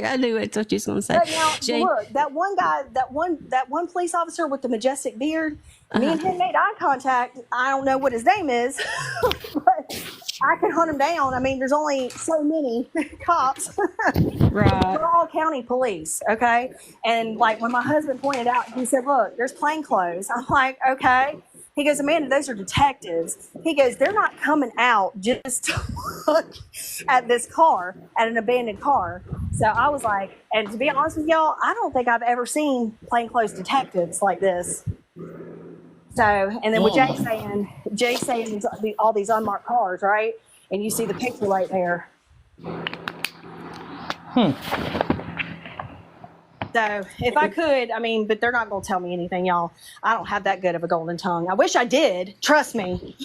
I knew it's what you was going to say. But now, look, that one guy, that one police officer with the majestic beard, me and him made eye contact. I don't know what his name is, but I can hunt him down. I mean, there's only so many cops. Right. They're all county police, okay? And like when my husband pointed out, he said, look, there's plainclothes. I'm like, okay. He goes, Amanda, those are detectives. He goes, they're not coming out just to look at this car, at an abandoned car. So I was like, and to be honest with y'all, I don't think I've ever seen plainclothes detectives like this. So, and then with Jay saying all these unmarked cars, right? And you see the picture right there. So if I could, but they're not going to tell me anything, y'all. I don't have that good of a golden tongue. I wish I did. Trust me.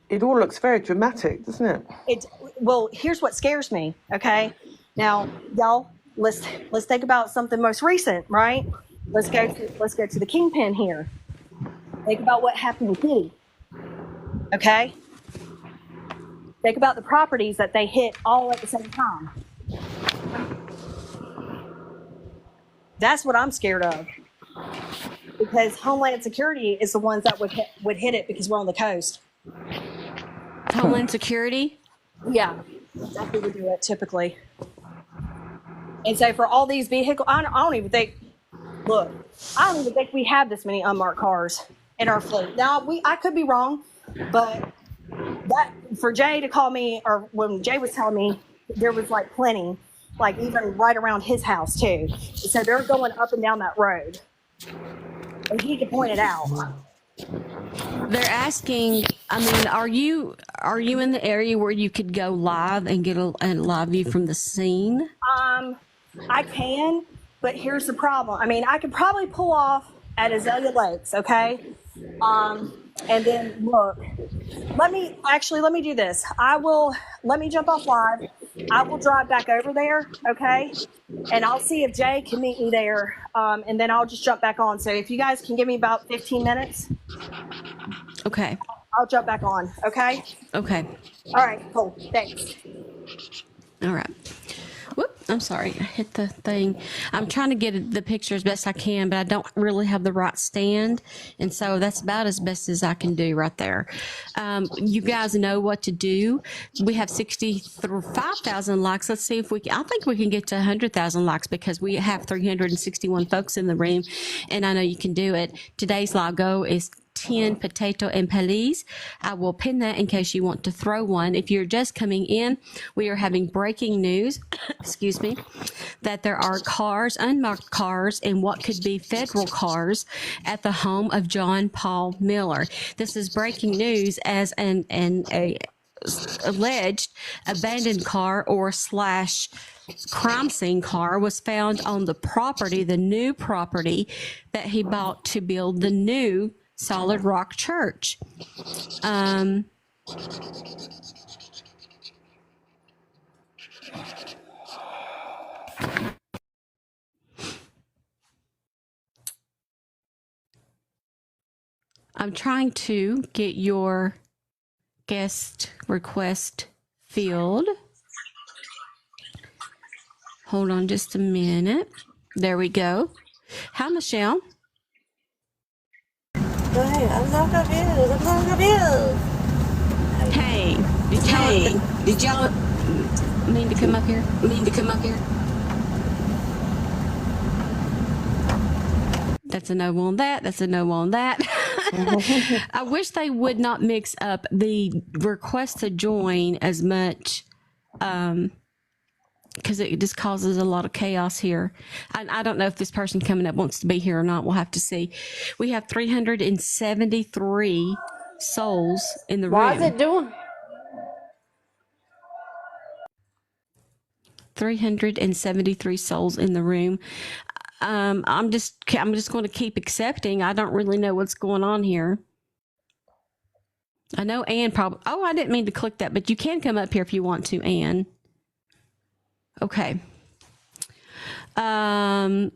It all looks very dramatic, doesn't it? Well, here's what scares me. Okay. Now, y'all, let's think about something most recent, right? Let's go to the kingpin here. Think about what happened with Diddy. Okay. Think about the properties that they hit all at the same time. That's what I'm scared of. Because Homeland Security is the ones that would hit it because we're on the coast. Homeland Security? Yeah, that's who would do it typically. And so for all these vehicles, I don't even think we have this many unmarked cars in our fleet. Now, I could be wrong, but that for Jay to call me, or when Jay was telling me, there was like plenty, like even right around his house too. So they're going up and down that road. And he could point it out. They're asking, I mean, are you in the area where you could go live and get a live view from the scene? I can, but here's the problem. I mean, I could probably pull off at Azalea Lakes, okay? And then look, let me do this. Let me jump off live. I will drive back over there, okay? And I'll see if Jay can meet me there. And then I'll just jump back on. So if you guys can give me about 15 minutes. Okay. I'll jump back on, okay? Okay. All right, cool. Thanks. All right. Whoop, I'm sorry. I hit the thing. I'm trying to get the picture as best I can, but I don't really have the right stand. And so that's about as best as I can do right there. You guys know what to do. We have 65,000 likes. Let's see if I think we can get to 100,000 likes because we have 361 folks in the room. And I know you can do it. Today's logo is 10 potato and pelis. I will pin that in case you want to throw one. If you're just coming in, we are having breaking news, excuse me, that there are cars, unmarked cars, and what could be federal cars at the home of John Paul Miller. This is breaking news as a alleged abandoned car or / crime scene car was found on the property, the new property that he bought to build the new Solid Rock Church. I'm trying to get your guest request filled. Hold on just a minute. There we go. Hi, Michelle. I'm so confused. Hey, did y'all mean to come up here? That's a no on that. That's a no on that. I wish they would not mix up the request to join as much, because it just causes a lot of chaos here. I don't know if this person coming up wants to be here or not. We'll have to see. We have 373 souls in the room. Why is it doing? 373 souls in the room. I'm just going to keep accepting. I don't really know what's going on here. I know Ann probably. Oh, I didn't mean to click that, but you can come up here if you want to, Ann. Okay. No,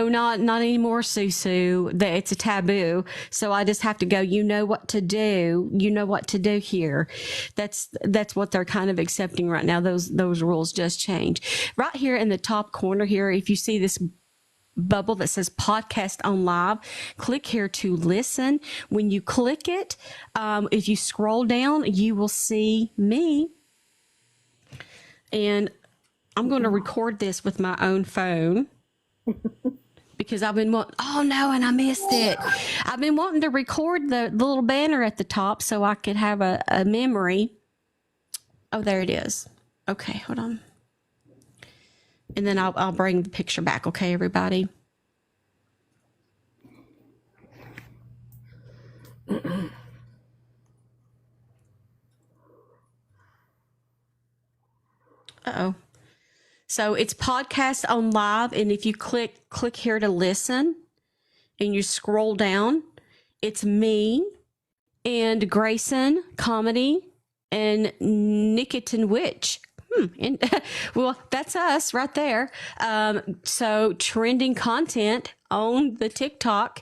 not anymore, Susu. It's a taboo. So I just have to go, you know what to do. You know what to do here. That's what they're kind of accepting right now. Those rules just change. Right here in the top corner here, if you see this bubble that says podcast on live, click here to listen. When you click it, if you scroll down, you will see me. And I'm going to record this with my own phone because I've been oh no, and I missed it. I've been wanting to record the little banner at the top so I could have a memory. Oh, there it is. Okay, hold on. And then I'll bring the picture back. Okay, everybody. Uh-oh. So it's podcast on live, and if you click here to listen, and you scroll down, it's me and Grayson Comedy and Nicotine Witch. And, well, that's us right there. So trending content on the TikTok.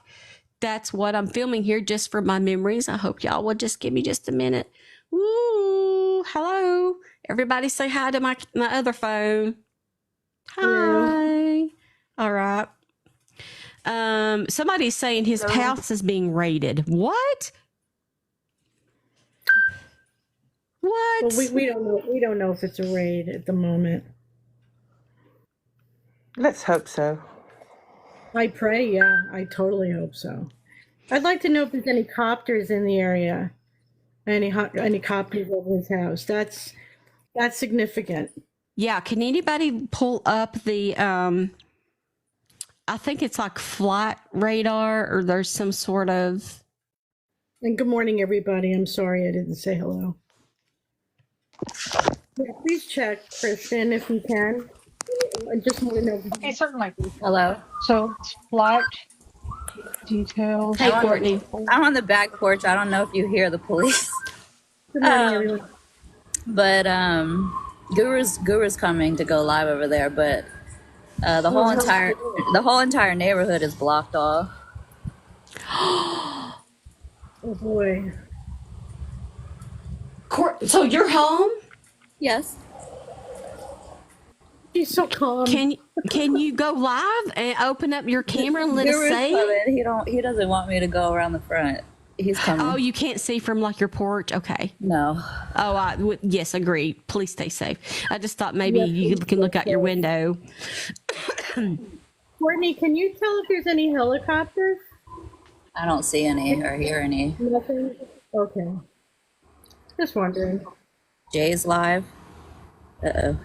That's what I'm filming here just for my memories. I hope y'all will just give me just a minute. Woo! Hello. Everybody say hi to my other phone. Hi. All right. Somebody's saying his house is being raided. What? What? Well, we don't know. We don't know if it's a raid at the moment. Let's hope so. I pray, yeah. I totally hope so. I'd like to know if there's any copters in the area. Any copters over his house. That's significant. Yeah, can anybody pull up the I think it's like flight radar, or there's some sort of. And good morning, everybody. I'm sorry I didn't say hello. Yeah, please check, Kristen, if you can. I just want to know. Okay, certainly. Hello. So flight details. Hey, Courtney. I'm on the back porch. I don't know if you hear the police. Good morning, everyone. But Guru's coming to go live over there, but the whole entire neighborhood is blocked off. Oh boy. So you're home? Yes. She's so calm. Can you go live and open up your camera and let us Guru's see? coming. He doesn't want me to go around the front. He's coming. Oh, you can't see from like your porch? Okay. No. Oh, yes, agree. Please stay safe. I just thought maybe you can look out your window. Courtney, can you tell if there's any helicopters? I don't see any or hear any. Nothing? Okay. Just wondering. Jay's live. Uh-oh.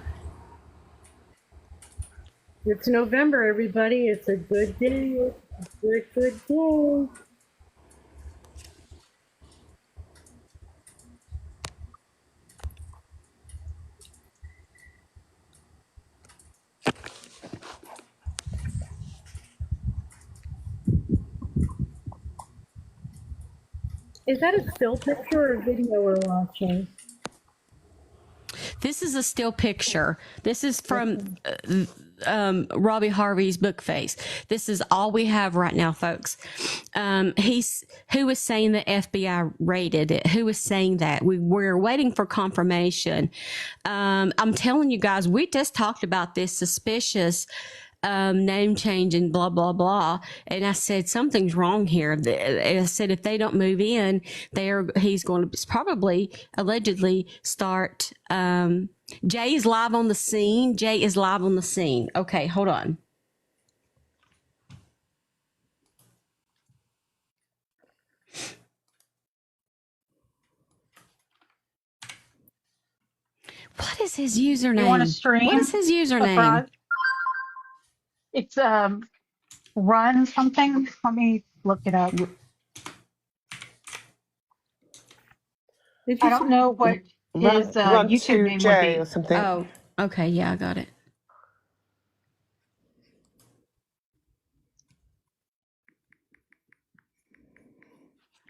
It's November, everybody. It's a good day. It's a good day. Is that a still picture or video we're watching? This is a still picture. This is from Robbie Harvey's book face. This is all we have right now, folks. Who was saying the FBI raided it? Who was saying that? We're waiting for confirmation. I'm telling you guys, we just talked about this suspicious name change and blah blah blah, and I said something's wrong here. I said if they don't move in, he's going to probably allegedly start. Jay is live on the scene. Jay is live on the scene. Okay, hold on. What is his username? You want to stream? What is his username? It's run something. Let me look it up. I don't know what his Run YouTube to name Jay would be. or something. Oh, okay. Yeah, I got it.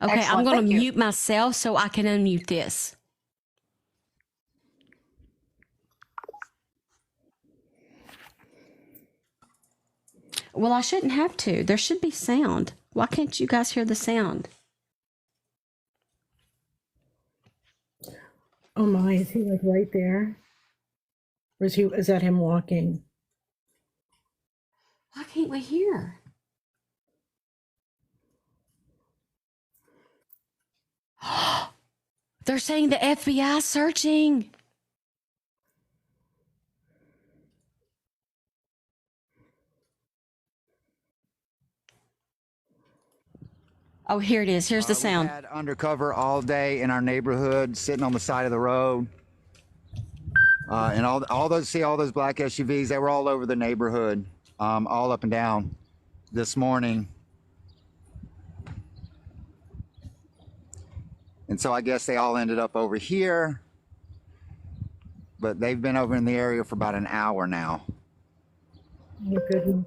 Okay, Excellent, I'm going thank to you. mute myself so I can unmute this. Well, I shouldn't have to. There should be sound. Why can't you guys hear the sound? Oh my, is he like right there? Or is that him walking? Why can't we hear? They're saying the FBI searching. Oh, here it is. Here's the sound. We had undercover all day in our neighborhood, sitting on the side of the road. And all those black SUVs, they were all over the neighborhood, all up and down this morning. And so I guess they all ended up over here, but they've been over in the area for about an hour now. Oh, goodness.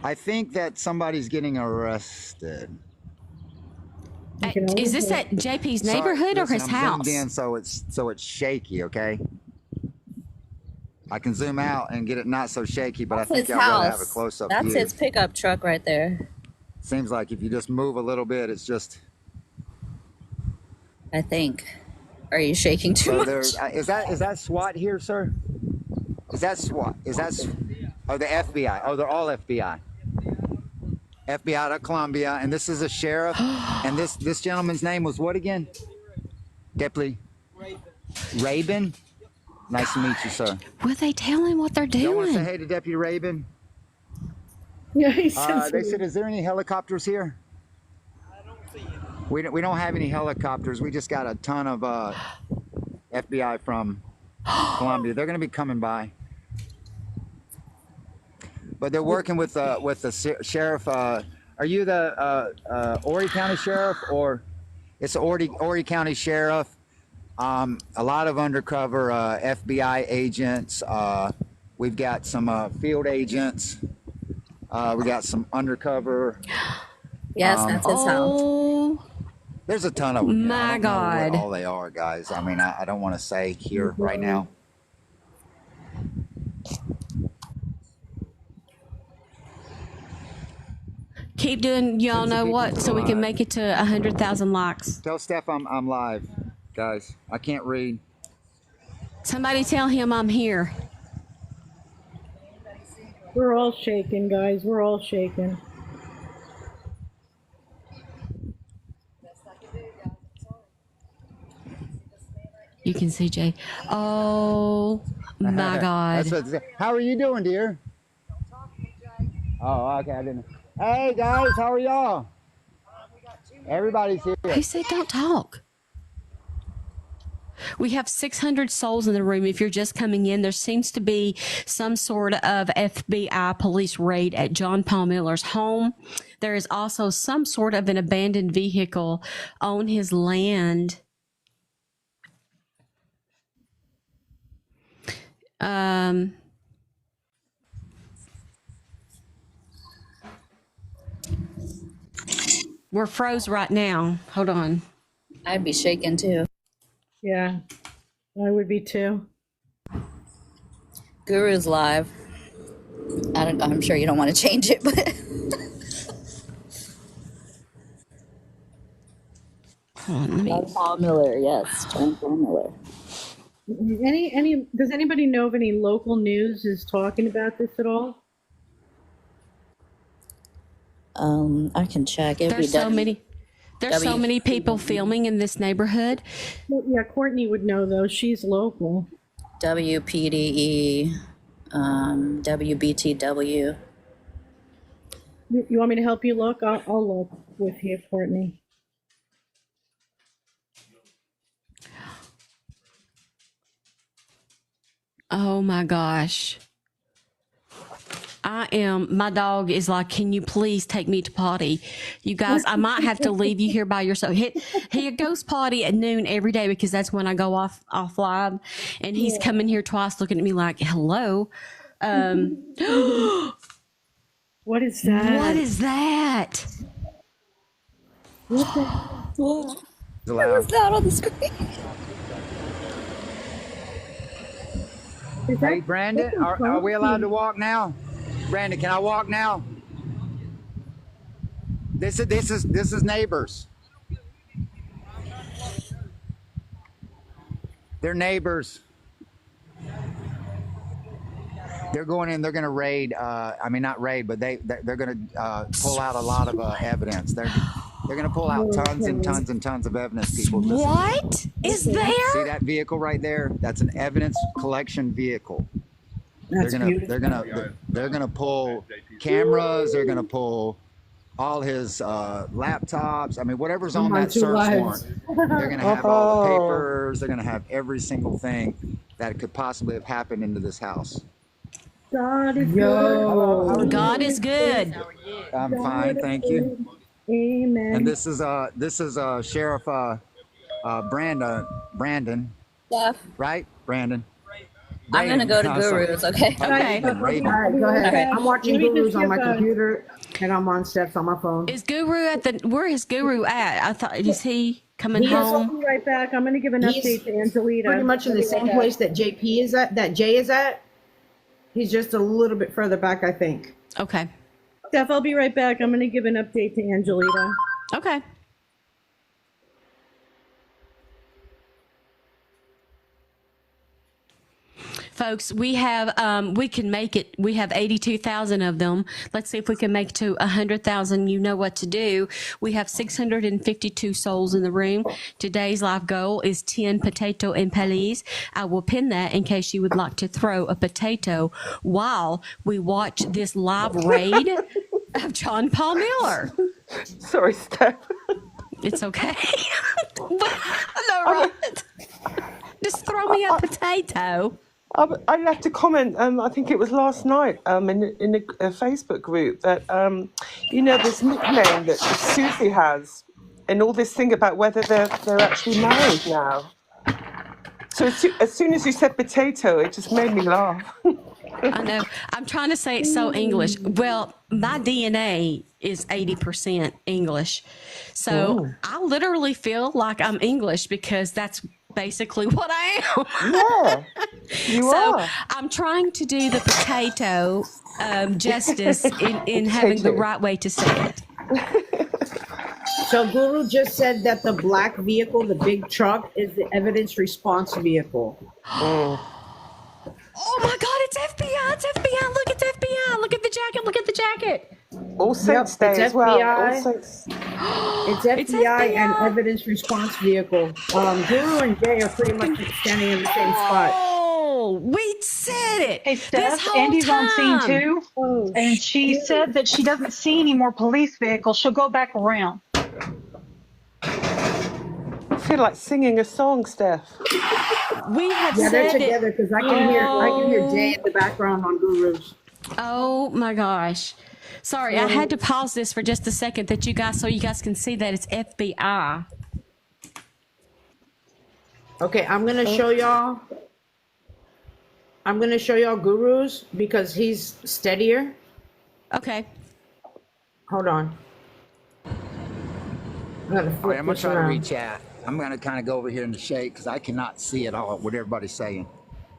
I think that somebody's getting arrested. Is this at JP's neighborhood or his I'm house? zoomed in so it's shaky, okay? I can zoom out and get it not so shaky, but That's I think his y'all gotta have a house. close-up That's view. his pickup truck right there. Seems like if you just move a little bit, it's just... I think. Are you shaking too So much? there's is that SWAT here, sir? Is that SWAT? Oh, the FBI? Oh, they're all FBI. FBI out of Columbia, and this is a sheriff. And this gentleman's name was what again? Deputy Rabin. Nice to meet you, sir. Will they tell him what they're Y'all want to say doing? hey to Deputy Rabin? Yeah, he said They said, is there any helicopters here? We don't have any helicopters. We just got a ton of FBI from Columbia. They're going to be coming by. But they're working with the sheriff. Are you the Horry County Sheriff, or it's the Horry County Sheriff? A lot of undercover FBI agents. We've got some field agents. We got some undercover. Yes, that's his house. Oh There's a ton of them. my I don't know God. what all they are, guys. I mean, I don't want to say here right now. Keep doing y'all know what so we can make it to 100,000 likes. Tell Steph I'm live, guys. I can't read. Somebody tell him I'm here. We're all shaking, guys. We're all shaking. You can see Jay. Oh my God. That's what. How are you doing, dear? Oh, okay. I didn't. Hey guys, how are y'all? Everybody's here. Who said don't talk? We have 600 souls in the room. If you're just coming in, there seems to be some sort of FBI police raid at John Paul Miller's home. There is also some sort of an abandoned vehicle on his land. We're froze right now. Hold on. I'd be shaking too. Yeah, I would be too. Guru's live. I'm sure you don't want to change it, but Hold on, let me. John Paul Miller, yes, John Paul Miller. Does anybody know if any local news is talking about this at all? I can check. It'd be There's so many people filming in this neighborhood. Well, yeah, Courtney would know though. She's local. WPDE, WBTW. You want me to help you look? I'll look with you, Courtney. Oh my gosh. My dog is like, can you please take me to potty? You guys, I might have to leave you here by yourself. He goes potty at noon every day because that's when I go off live. And he's coming here twice looking at me like, hello. What is that? What is that? What was that on the screen? Hey, Brandon, are we allowed to walk now? Brandon, can I walk now? This is neighbors. They're neighbors. They're going in. They're going to raid. I mean, not raid, but they're going to pull out a lot of evidence. They're going to pull out tons and tons and tons of evidence. People, listen. What is there? See that vehicle right there? That's an evidence collection vehicle. They're gonna pull cameras. They're gonna pull all his laptops. I mean, whatever's on that search warrant. They're gonna have all the papers. They're gonna have every single thing that could possibly have happened into this house. God is good. God is good. I'm fine, thank you. Amen. And this is Sheriff Brandon. Yeah. Right, Brandon. I'm gonna go to sorry. Guru's. Okay. Okay. Raven. All right, go ahead. Okay. I'm watching Gurus on my computer, and I'm on Stephs on my phone. Is Guru where is Guru at? I thought, is he coming I'll home? be right back. I'm going to give an He's update to Angelita. Pretty much in the same place that JP is at, that Jay is at. He's just a little bit further back, I think. Okay. Steph, I'll be right back. I'm going to give an update to Angelita. Okay. folks, we have we can make it. We have 82,000 of them. Let's see if we can make it to 100,000. You know what to do. We have 652 souls in the room. Today's live goal is 10 potato empanadas. I will pin that in case you would like to throw a potato while we watch this live raid of John Paul Miller. Sorry, Steph. It's okay. No, right. Just throw me a potato. I left a comment. I think it was last night. In a Facebook group that this nickname that Susie has, and all this thing about whether they're actually married now. So as soon as you said potato, it just made me laugh. I know. I'm trying to say it so English. Well, my DNA is 80% English. So I literally feel like I'm English because that's basically what I am. Yeah, you are. I'm trying to do the potato justice in having the right way to say it. So Guru just said that the black vehicle, the big truck, is the evidence response vehicle. Oh my God, it's FBI. It's FBI. Look, it's FBI. Look at the jacket. Look at the jacket. All Saints Day as well. It's FBI and evidence response vehicle. Guru and Jay are pretty much standing in the same spot. Oh, we said it. Hey, This Steph, whole Andy's on scene time. too, and she said that she doesn't see any more police vehicles. She'll go back around. I feel like singing a song, Steph. We have Yeah, they're said together it. because I can hear Jay in the background on Guru's. Oh my gosh. Sorry, I had to pause this for just a second so you guys can see that it's FBI. Okay, I'm gonna show y'all. Guru's because he's steadier. Okay. Hold on. I'm gonna All flip right, I'm going this to try to around. reach out. I'm going to kind of go over here in the shade because I cannot see at all what everybody's saying.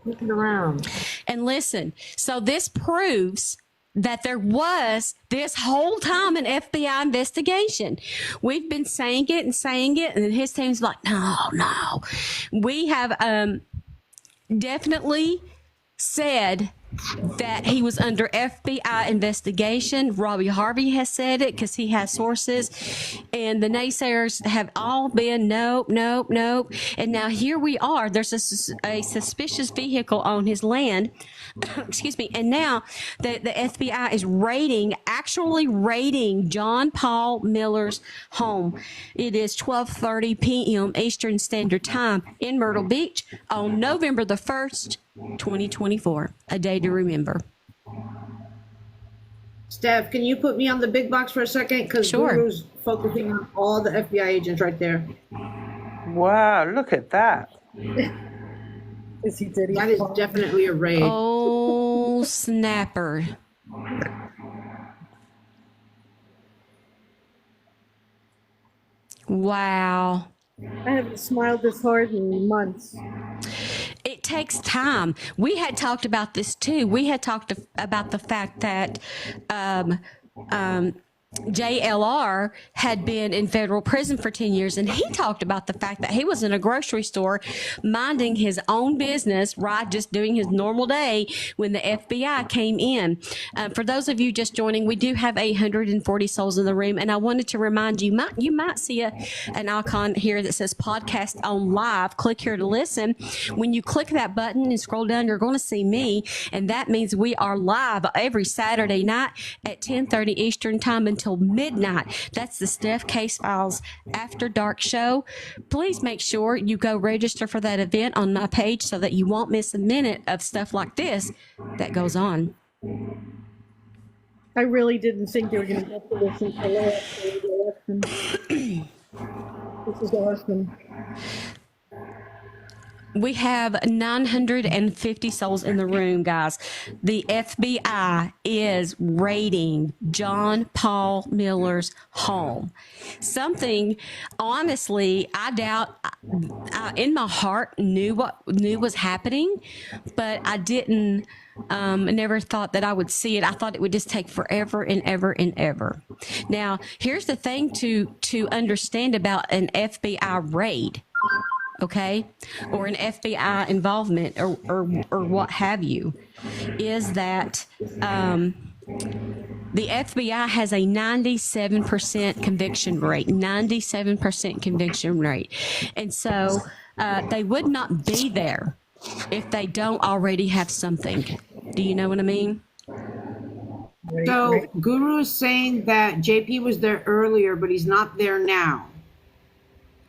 Flip it around. And listen, so this proves that there was this whole time an FBI investigation. We've been saying it, and his team's like, no. We have definitely said that he was under FBI investigation. Robbie Harvey has said it because he has sources, and the naysayers have all been nope. And now here we are. There's a suspicious vehicle on his land. Excuse me. And now the FBI is actually raiding John Paul Miller's home. It is 12:30 p.m. Eastern Standard Time in Myrtle Beach on November the 1st, 2024. A day to remember. Steph, can you put me on the big box for a second? Because Sure. Guru's focusing on all the FBI agents right there. Wow, look at that. That is definitely a raid. Oh, snapper. Wow. I haven't smiled this hard in months. It takes time. We had talked about this too. We had talked about the fact that JLR had been in federal prison for 10 years, and he talked about the fact that he was in a grocery store minding his own business, right, just doing his normal day when the FBI came in. For those of you just joining, we do have 840 souls in the room, and I wanted to remind you, you might see an icon here that says podcast on live. Click here to listen. When you click that button and scroll down, you're going to see me, and that means we are live every Saturday night at 10:30 Eastern Time until midnight. That's the Steph Case Files After Dark show. Please make sure you go register for that event on my page so that you won't miss a minute of stuff like this that goes on. I really didn't think they were going to get to this until after the election. This is awesome. We have 950 souls in the room, guys. The FBI is raiding John Paul Miller's home. Something, honestly, I doubt. I in my heart knew was happening, but I didn't. Never thought that I would see it. I thought it would just take forever and ever and ever. Now, here's the thing to understand about an FBI raid. okay, or an FBI involvement or what have you, is that the FBI has a 97% conviction rate, 97% conviction rate. And so they would not be there if they don't already have something. Do you know what I mean? So Guru is saying that JP was there earlier, but he's not there now.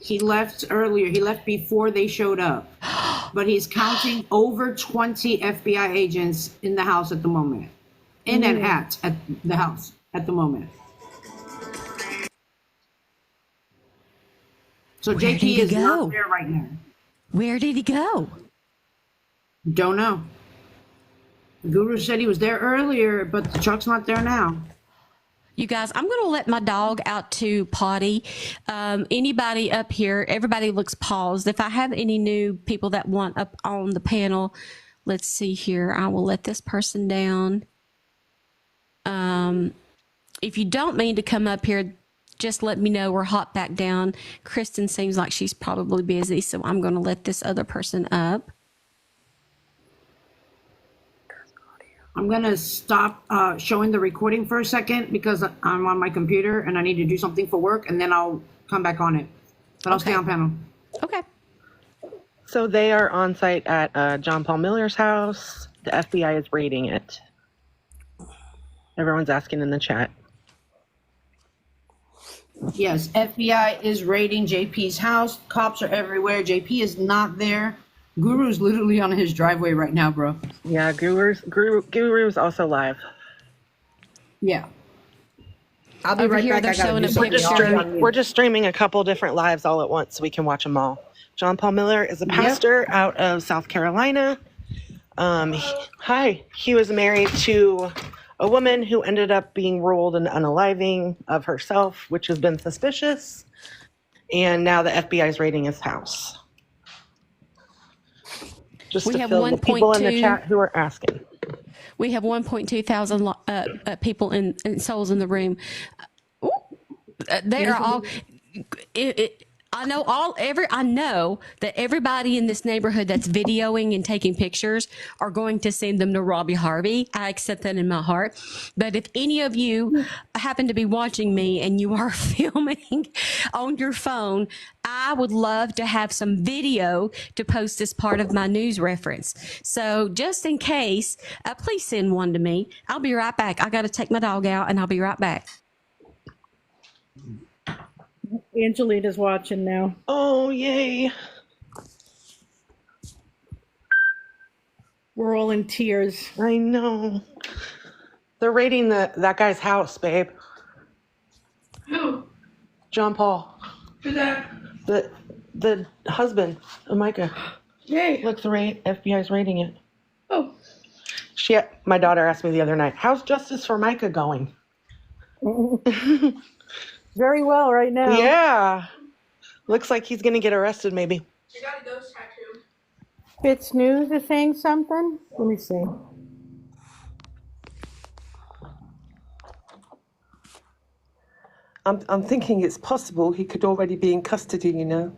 He left earlier. He left before they showed up. But he's counting over 20 FBI agents in the house at the moment. In and at the house at the moment. So Where JP did he is go? not there right now. Where did he go? Don't know. Guru said he was there earlier, but the truck's not there now. You guys, I'm going to let my dog out to potty. Anybody up here, everybody looks paused. If I have any new people that want up on the panel, let's see here. I will let this person down. If you don't mean to come up here, just let me know or hop back down. Kristen seems like she's probably busy, so I'm going to let this other person up. I'm going to stop showing the recording for a second because I'm on my computer and I need to do something for work, and then I'll come back on it. But I'll stay on panel. Okay. So they are on site at John Paul Miller's house. The FBI is raiding it. Everyone's asking in the chat. Yes, FBI is raiding JP's house. Cops are everywhere. JP is not there. Guru's literally on his driveway right now, bro. Yeah, Guru's also live. Yeah. I'll be Over right here, back. they're I gotta showing do a something. picture. We're just streaming a couple different lives all at once so we can watch them all. John Paul Miller is a pastor out of South Carolina. He was married to a woman who ended up being ruled an unaliving of herself, which has been suspicious. And now the FBI is raiding his house. Just We to have fill the people in the 1.2 chat who are asking. We have 1.2 thousand people and souls in the room. They are all. I know that everybody in this neighborhood that's videoing and taking pictures are going to send them to Robbie Harvey. I accept that in my heart. But if any of you happen to be watching me and you are filming on your phone, I would love to have some video to post as part of my news reference. So just in case, please send one to me. I'll be right back. I got to take my dog out and I'll be right back. Angelina's watching now. Oh, yay. We're all in tears. I know. They're raiding that guy's house, babe. Who? John Paul. Who's that? The husband of Mica. Yay. Look, the FBI's raiding it. Oh. My daughter asked me the other night, how's justice for Mica going? Very well right now. Yeah. Looks like he's going to get arrested, maybe. She got a ghost tattoo. Fitz News is saying something. Let me see. I'm thinking it's possible he could already be in custody, you know.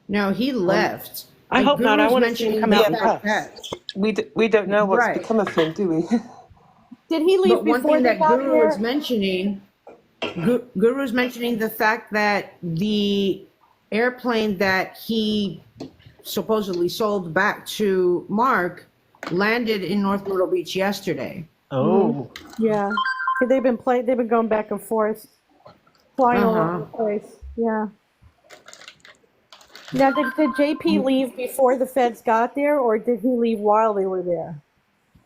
No, he left. I hope not. I want to see him come out in that- cuffs. We don't know what's Right. become of him, do we? Did he leave But one before thing they that got Guru here? was mentioning, Guru's mentioning the fact that the airplane that he supposedly sold back to Mark landed in North Myrtle Beach yesterday. Oh. Yeah. They've been going back and forth, flying all over the place. Yeah. Now, did JP leave before the feds got there, or did he leave while they were there?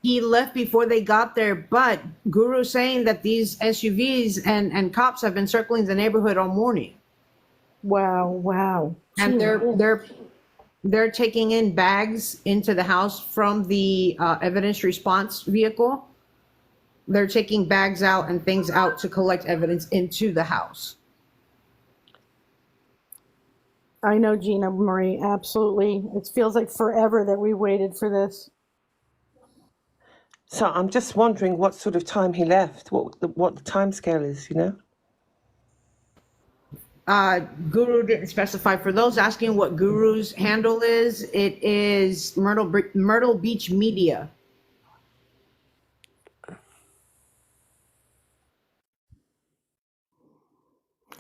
He left before they got there, but Guru's saying that these SUVs and cops have been circling the neighborhood all morning. Wow. And they're taking in bags into the house from the evidence response vehicle. They're taking bags out and things out to collect evidence into the house. I know, Gina Marie, absolutely. It feels like forever that we waited for this. So I'm just wondering what sort of time he left, what the time scale is, you know? Guru didn't specify. For those asking what Guru's handle is, it is Myrtle Beach Media.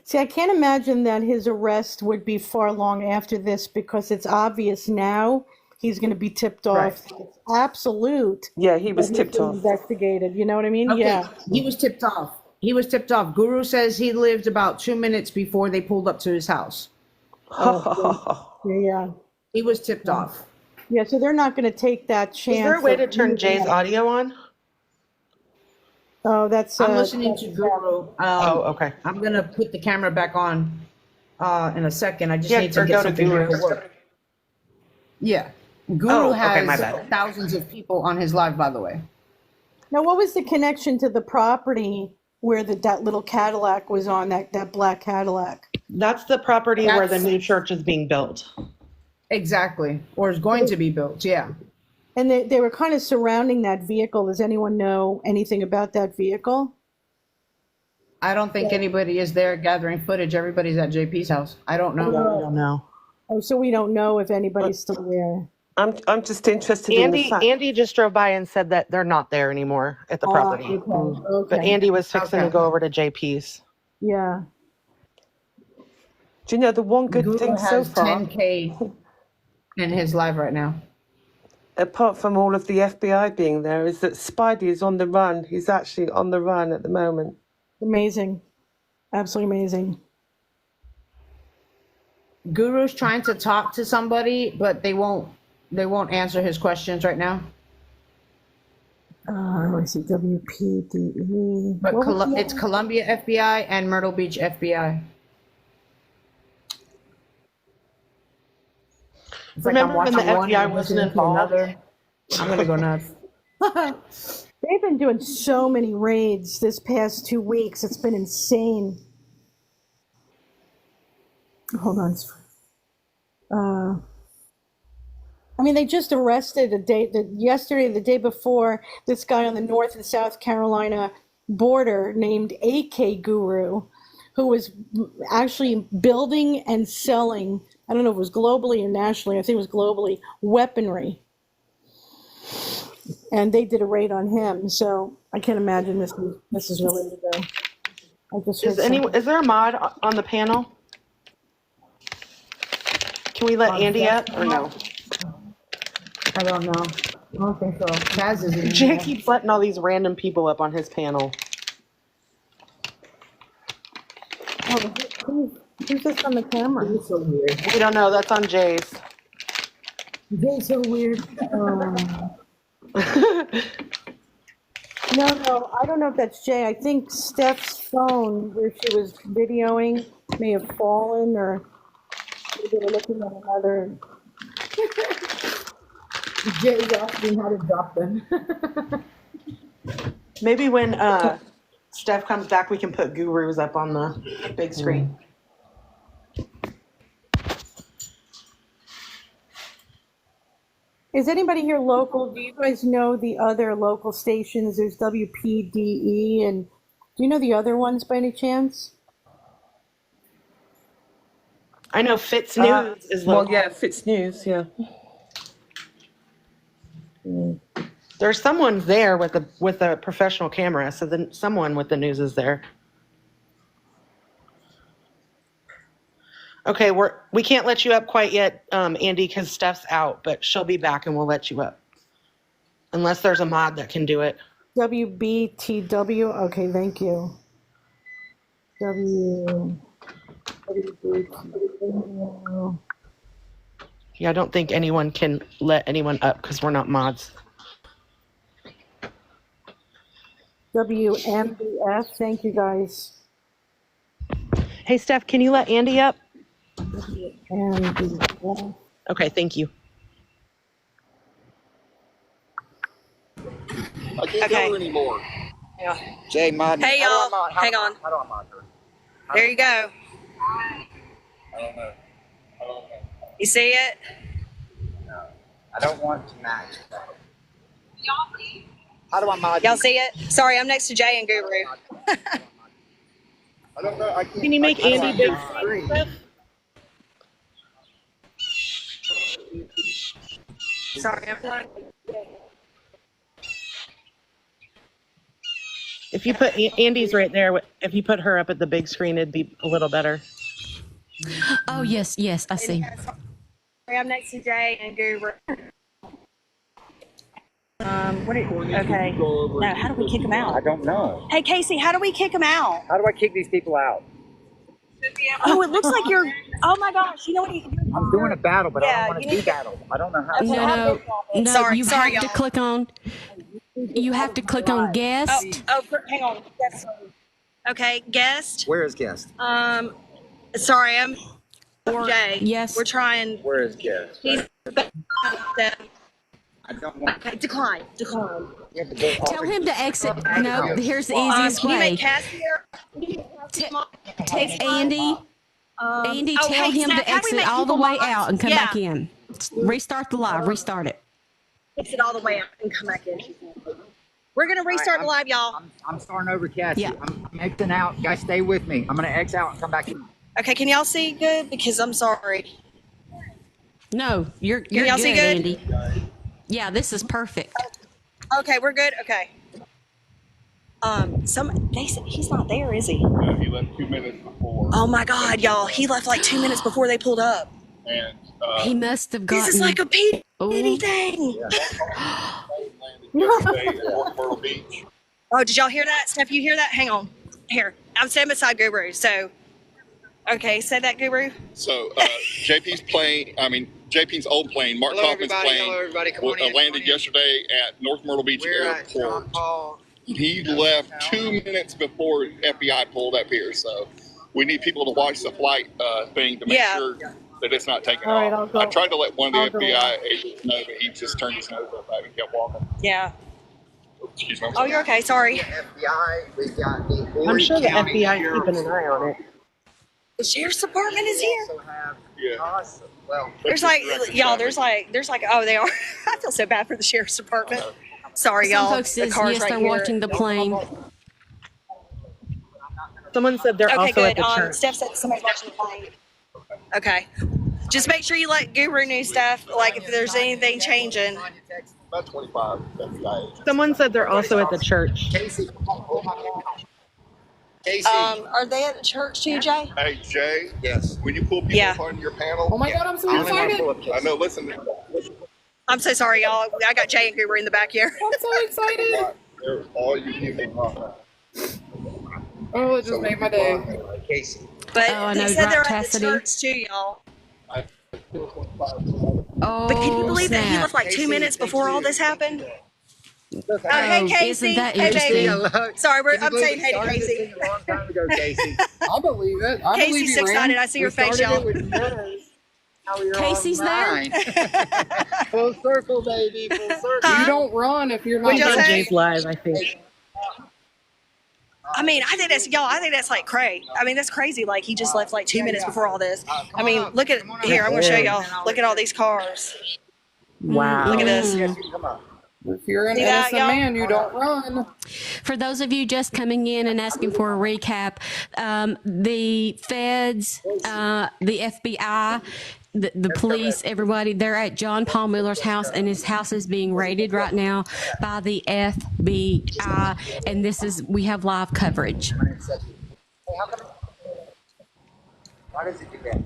See, I can't imagine that his arrest would be far long after this because it's obvious now he's going to be tipped off. Right. It's absolute. Yeah, he was that he's tipped being off. Investigated. You know what I mean? Okay, Yeah. he was tipped off. He was tipped off. Guru says he lived about 2 minutes before they pulled up to his house. Yeah. He was tipped off. Yeah. So they're not going to take that chance. Is there a way to of turn using Jay's that. audio on? Oh, that's. I'm listening to Guru. Okay. I'm gonna put the camera back on in a second. I just Yeah, need to or get go to something here Guru. to work. Yeah, Guru Oh, okay, has my bad. thousands of people on his live, by the way. Now, what was the connection to the property where that little Cadillac was on, that black Cadillac? That's the property where the That's- new church is being built. Exactly, or is going to be built. Yeah. And they were kind of surrounding that vehicle. Does anyone know anything about that vehicle? I don't think anybody is there gathering footage. Everybody's at JP's house. I don't know. I don't know. Oh, so we don't know if anybody's still there. I'm just interested in the fact. Andy just drove by and said that they're not there anymore at the property. Okay. But Andy was fixing to Okay. go over to JP's. Yeah. Do you know the one good Guru thing so has far, 10K in his live right now. apart from all of the FBI being there, is that Spidey is on the run. He's actually on the run at the moment. Amazing. Absolutely amazing. Guru's trying to talk to somebody, but they won't answer his questions right now. Let me see. WPDE. But What was the it's Columbia FBI and Myrtle Beach FBI. It's Remember when the watching one FBI and wasn't listening to involved? another. I'm gonna go nuts. They've been doing so many raids this past 2 weeks. It's been insane. Hold on. I mean, they just arrested yesterday, the day before, this guy on the North and South Carolina border named AK Guru, who was actually building and selling, I don't know if it was globally or nationally, I think it was globally, weaponry. And they did a raid on him, so I can't imagine this is really to go. I just heard Is there a mod on the panel? Can we let Andy up or no? I don't know. I don't think so. Kaz is in Jay there. keeps letting all these random people up on his panel. Who's this on the camera? He's so weird. We don't know. That's on Jay's. Jay's so weird. No, I don't know if that's Jay. I think Steph's phone, where she was videoing, may have fallen, or maybe they're looking at another. Jay's asking how to drop them. Maybe when Steph comes back, we can put gurus up on the big screen. Is anybody here local? Do you guys know the other local stations? There's WPDE, and do you know the other ones by any chance? I know Fitz News is local. Well, yeah, Fitz News, yeah. There's someone there with a professional camera, so then someone with the news is there. Okay, we can't let you up quite yet, Andy, because Steph's out, but she'll be back and we'll let you up. Unless there's a mod that can do it. WBTW. Okay, thank you. WBTW. Yeah, I don't think anyone can let anyone up because we're not mods. WMBF. Thank you, guys. Hey, Steph, can you let Andy up? WMBF. Okay, thank you. I can't go anymore. Yeah. Jay, mod. Hey y'all, hang on. How do I mod her? There you go. I don't know. You see it? No, I don't want to match. How do I mod? Y'all see it? Sorry, I'm next to Jay and Guru. I don't know. I can't. Can you make Andy big Screen. screen? Sorry, I'm not. If you put Andy's right there, if you put her up at the big screen, it'd be a little better. Oh, yes, I see. I'm next to Jay and Guru. Okay. No, how do we kick him out? I don't know. Hey, Casey, how do we kick him out? How do I kick these people out? Oh, it looks like you're. Oh my gosh! You know what? I'm doing a battle, but I Yeah, don't want you to need- do battle. I don't know how. Okay, No, Sorry, you sorry, have to y'all. click on. You have to click on guest. Hang on. Yes. Okay, guest. Where is guest? Sorry, I'm Or Jay. yes. We're trying. Where is guest? He's. I don't want. Okay, decline. Tell him to exit. No, here's the easiest Can you way. make Cassie here? Take Andy. Andy, oh, tell hey, him Steph, to how do we exit make all the people way mods? out and come Yeah. back in. Restart the live. Restart it. Fix it all the way out and come back in. We're gonna restart the live, y'all. I'm starting over, Cassie. Yeah. I'm exiting out. Guys, stay with me. I'm gonna X out and come back in. Okay, can y'all see good? Because I'm sorry. No, you're y'all good, see good? Andy. Yeah, this is perfect. Okay, we're good. Okay. They said he's not there, is he? Yeah, he left 2 minutes before. Oh my God, y'all! He left like 2 minutes before they pulled up. And He must have gotten. This is like a P. Oh. Anything. yesterday at North Myrtle Beach. Oh, did y'all hear that? Steph, you hear that? Hang on. Here, I'm standing beside Guru. So, okay, say that, Guru. So JP's old plane, Mark Kaufman's plane, landed yesterday at North Myrtle Beach Airport. He left 2 minutes before FBI pulled up here. So we need people to watch the flight thing to make sure that it's not taking All right, off. I tried to let one of the FBI agents know, but he just turned his nose up at me and kept walking. Yeah. Excuse me. I'm Oh, sorry. you're okay. Sorry. FBI, we've got the I'm sure the County FBI is Sheriff's keeping an eye on it. The sheriff's department is here. also have Yeah. well, There's like, y'all. There's like. Oh, they are. I feel so bad for the sheriff's department. Sorry, Some y'all. folks The says car's yes, right they're here. watching the plane. Someone said they're Okay, also at good. the church. Steph said somebody's watching the plane. Okay. Just make sure you let Guru know stuff. Like if there's anything changing. About 25 FBI agents. Someone said they're also at the church. Casey. Are they at the church too, Jay? Hey, Jay. Yes. When you pull people Yeah. apart in your panel. Oh my God, I'm so I only want to excited. pull up Casey. I know, listen. I'm so sorry, y'all. I got Jay and Guru in the back here. I'm so excited. There's all you people. Oh, it just made my day. Casey. But Oh, I they know, said they're right, at Chastity? the church too, y'all. Oh, But can you believe that he snap. left like 2 minutes before all this happened? Oh, Oh, hey, Casey. isn't that Hey, baby. interesting? Sorry, Can you I'm believe saying we hey to started this Casey. thing a long time ago, Casey. I believe it. I Casey's believe you, excited. Ram. I see your We face, started y'all. it with Meadows. Now we're Casey's on there? mine. Full circle, baby. Full circle. You don't run if you're not. What'd y'all On say? Jay's live, I think. I mean, I think that's like cray. I mean, that's crazy. Like he just left like 2 minutes before all this. I mean, look at here. I'm gonna show y'all. Look at all these cars. Wow. Look at this. Come on. If you're an See that, innocent y'all? man, you don't run. For those of you just coming in and asking for a recap, the feds, the FBI, the police, everybody, they're at John Paul Miller's house, and his house is being raided right now by the FBI. And we have live coverage. Why does it do that?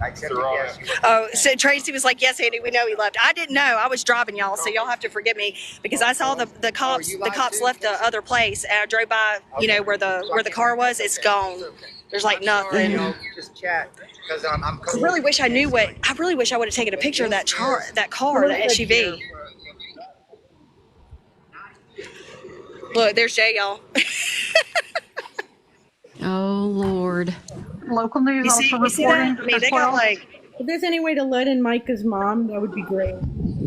I accepted yes. Oh, so Tracy was like, "Yes, Andy, we know he left." I didn't know. I was driving, y'all, so y'all have to forgive me because I saw the cops. The cops left the other place, and I drove by. You know where the car was. It's gone. There's like nothing. You just chat because I'm I really wish I knew what. I really wish I would have taken a picture of that car, that SUV. Look, there's Jay, y'all. Oh, Lord. Local news You see also that? reporting I mean, as they well. got like. If there's any way to let in Micah's mom, that would be great.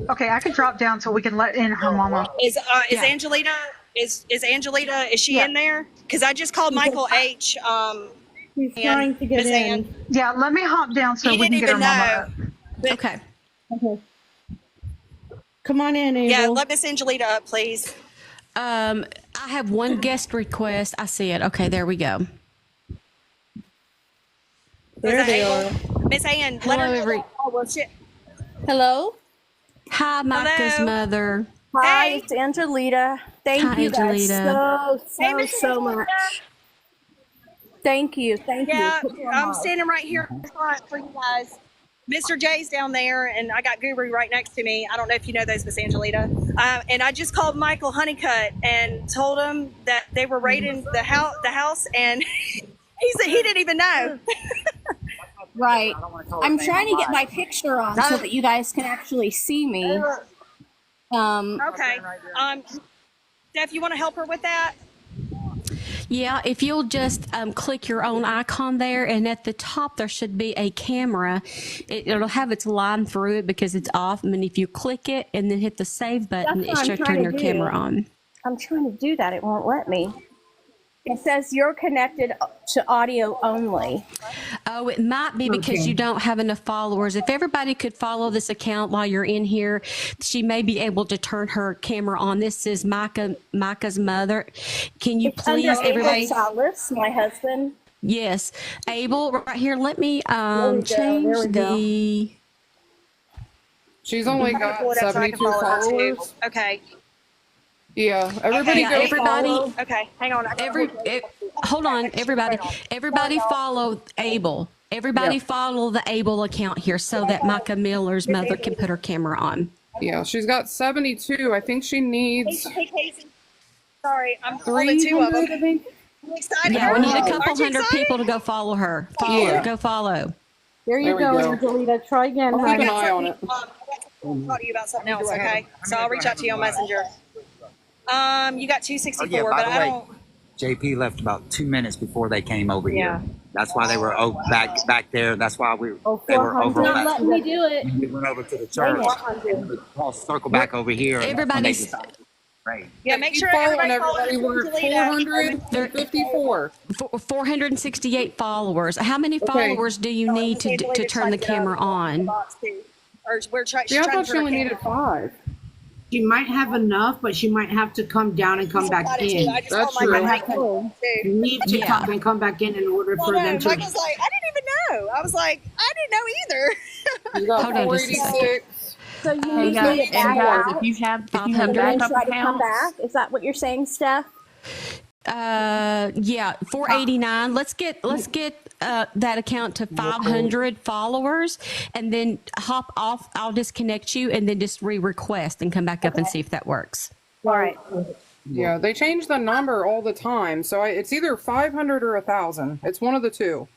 Okay, I could drop down so we can let in her mama. Is Yeah. Angelita? Is Angelita? Is she Yeah. in there? Because I just called Michael H. He's And trying to get Miss in. Ann. Yeah, let me hop down so He we can didn't get her even mama know. up. Okay. Okay. Come on in, Abel. Yeah, let Miss Angelita up, please. I have one guest request. I see it. Okay, there we go. There they are. Miss Ann, let her know. Oh, well, shit. Hello. Hi, Micah's Hello. mother. Hi, Hey. it's Angelita. Thank Hi, you guys Angelita. so much. Thank you. Yeah, Put me on I'm hold. standing right here in front for you guys. Mr. J's down there, and I got Guru right next to me. I don't know if you know those, Miss Angelita. And I just called Michael Honeycutt and told him that they were raiding the house, and he didn't even know. Right. I'm trying to get my picture on so that you guys can actually see me. Okay. Steph, you want to help her with that? Yeah, if you'll just click your own icon there, and at the top there should be a camera. It'll have its line through it because it's off. And if you click it and then hit the save button, it should turn your camera on. I'm trying to do that. It won't let me. It says you're connected to audio only. Oh, it might be because you don't have enough followers. If everybody could follow this account while you're in here, she may be able to turn her camera on. This is Micah's mother. Can you please, everybody? Salas, my husband. Yes, Abel, right here. Let me change the. She's only got 72 followers. Okay. Yeah, everybody go follow. Okay, hang on. Hold on, everybody. Everybody follow Abel. Everybody follow the Abel account here so that Micah Miller's mother can put her camera on. Yeah, she's got 72. I think she needs. Hey, Casey. Sorry, I'm only 2 of them. I think. I'm excited. Yeah, we need a couple hundred people to go follow her. Go follow. There you go, Angelita. Try again. I'll keep an eye on it. I'll talk to you about something else, okay? So I'll reach out to you on Messenger. You got 264, by but the I way, don't. JP left about 2 minutes before they came over here. That's why they were back there. That's why they were over. Not letting me do it. We went over to the church. We'll circle back over here. Everybody's. Right. Yeah, make sure following everybody We're at 454. 468 followers. How many followers do you need to turn the camera on? Or we're trying. Yeah, I thought she only needed 5. She might have enough, but she might have to come down and come back in. That's true. Need to come back in order for them to. Michael's like, I didn't even know. I was like, I didn't know either. You got 486. So you Hey need guys, to and guys, if you have backup try to come accounts, back. Is that what you're saying, Steph? Yeah, 489. Let's get that account to 500 followers, and then hop off. I'll disconnect you, and then just re-request and come back up and see if that works. All right. Yeah, they change the number all the time, so it's either 500 or 1,000. It's one of the two.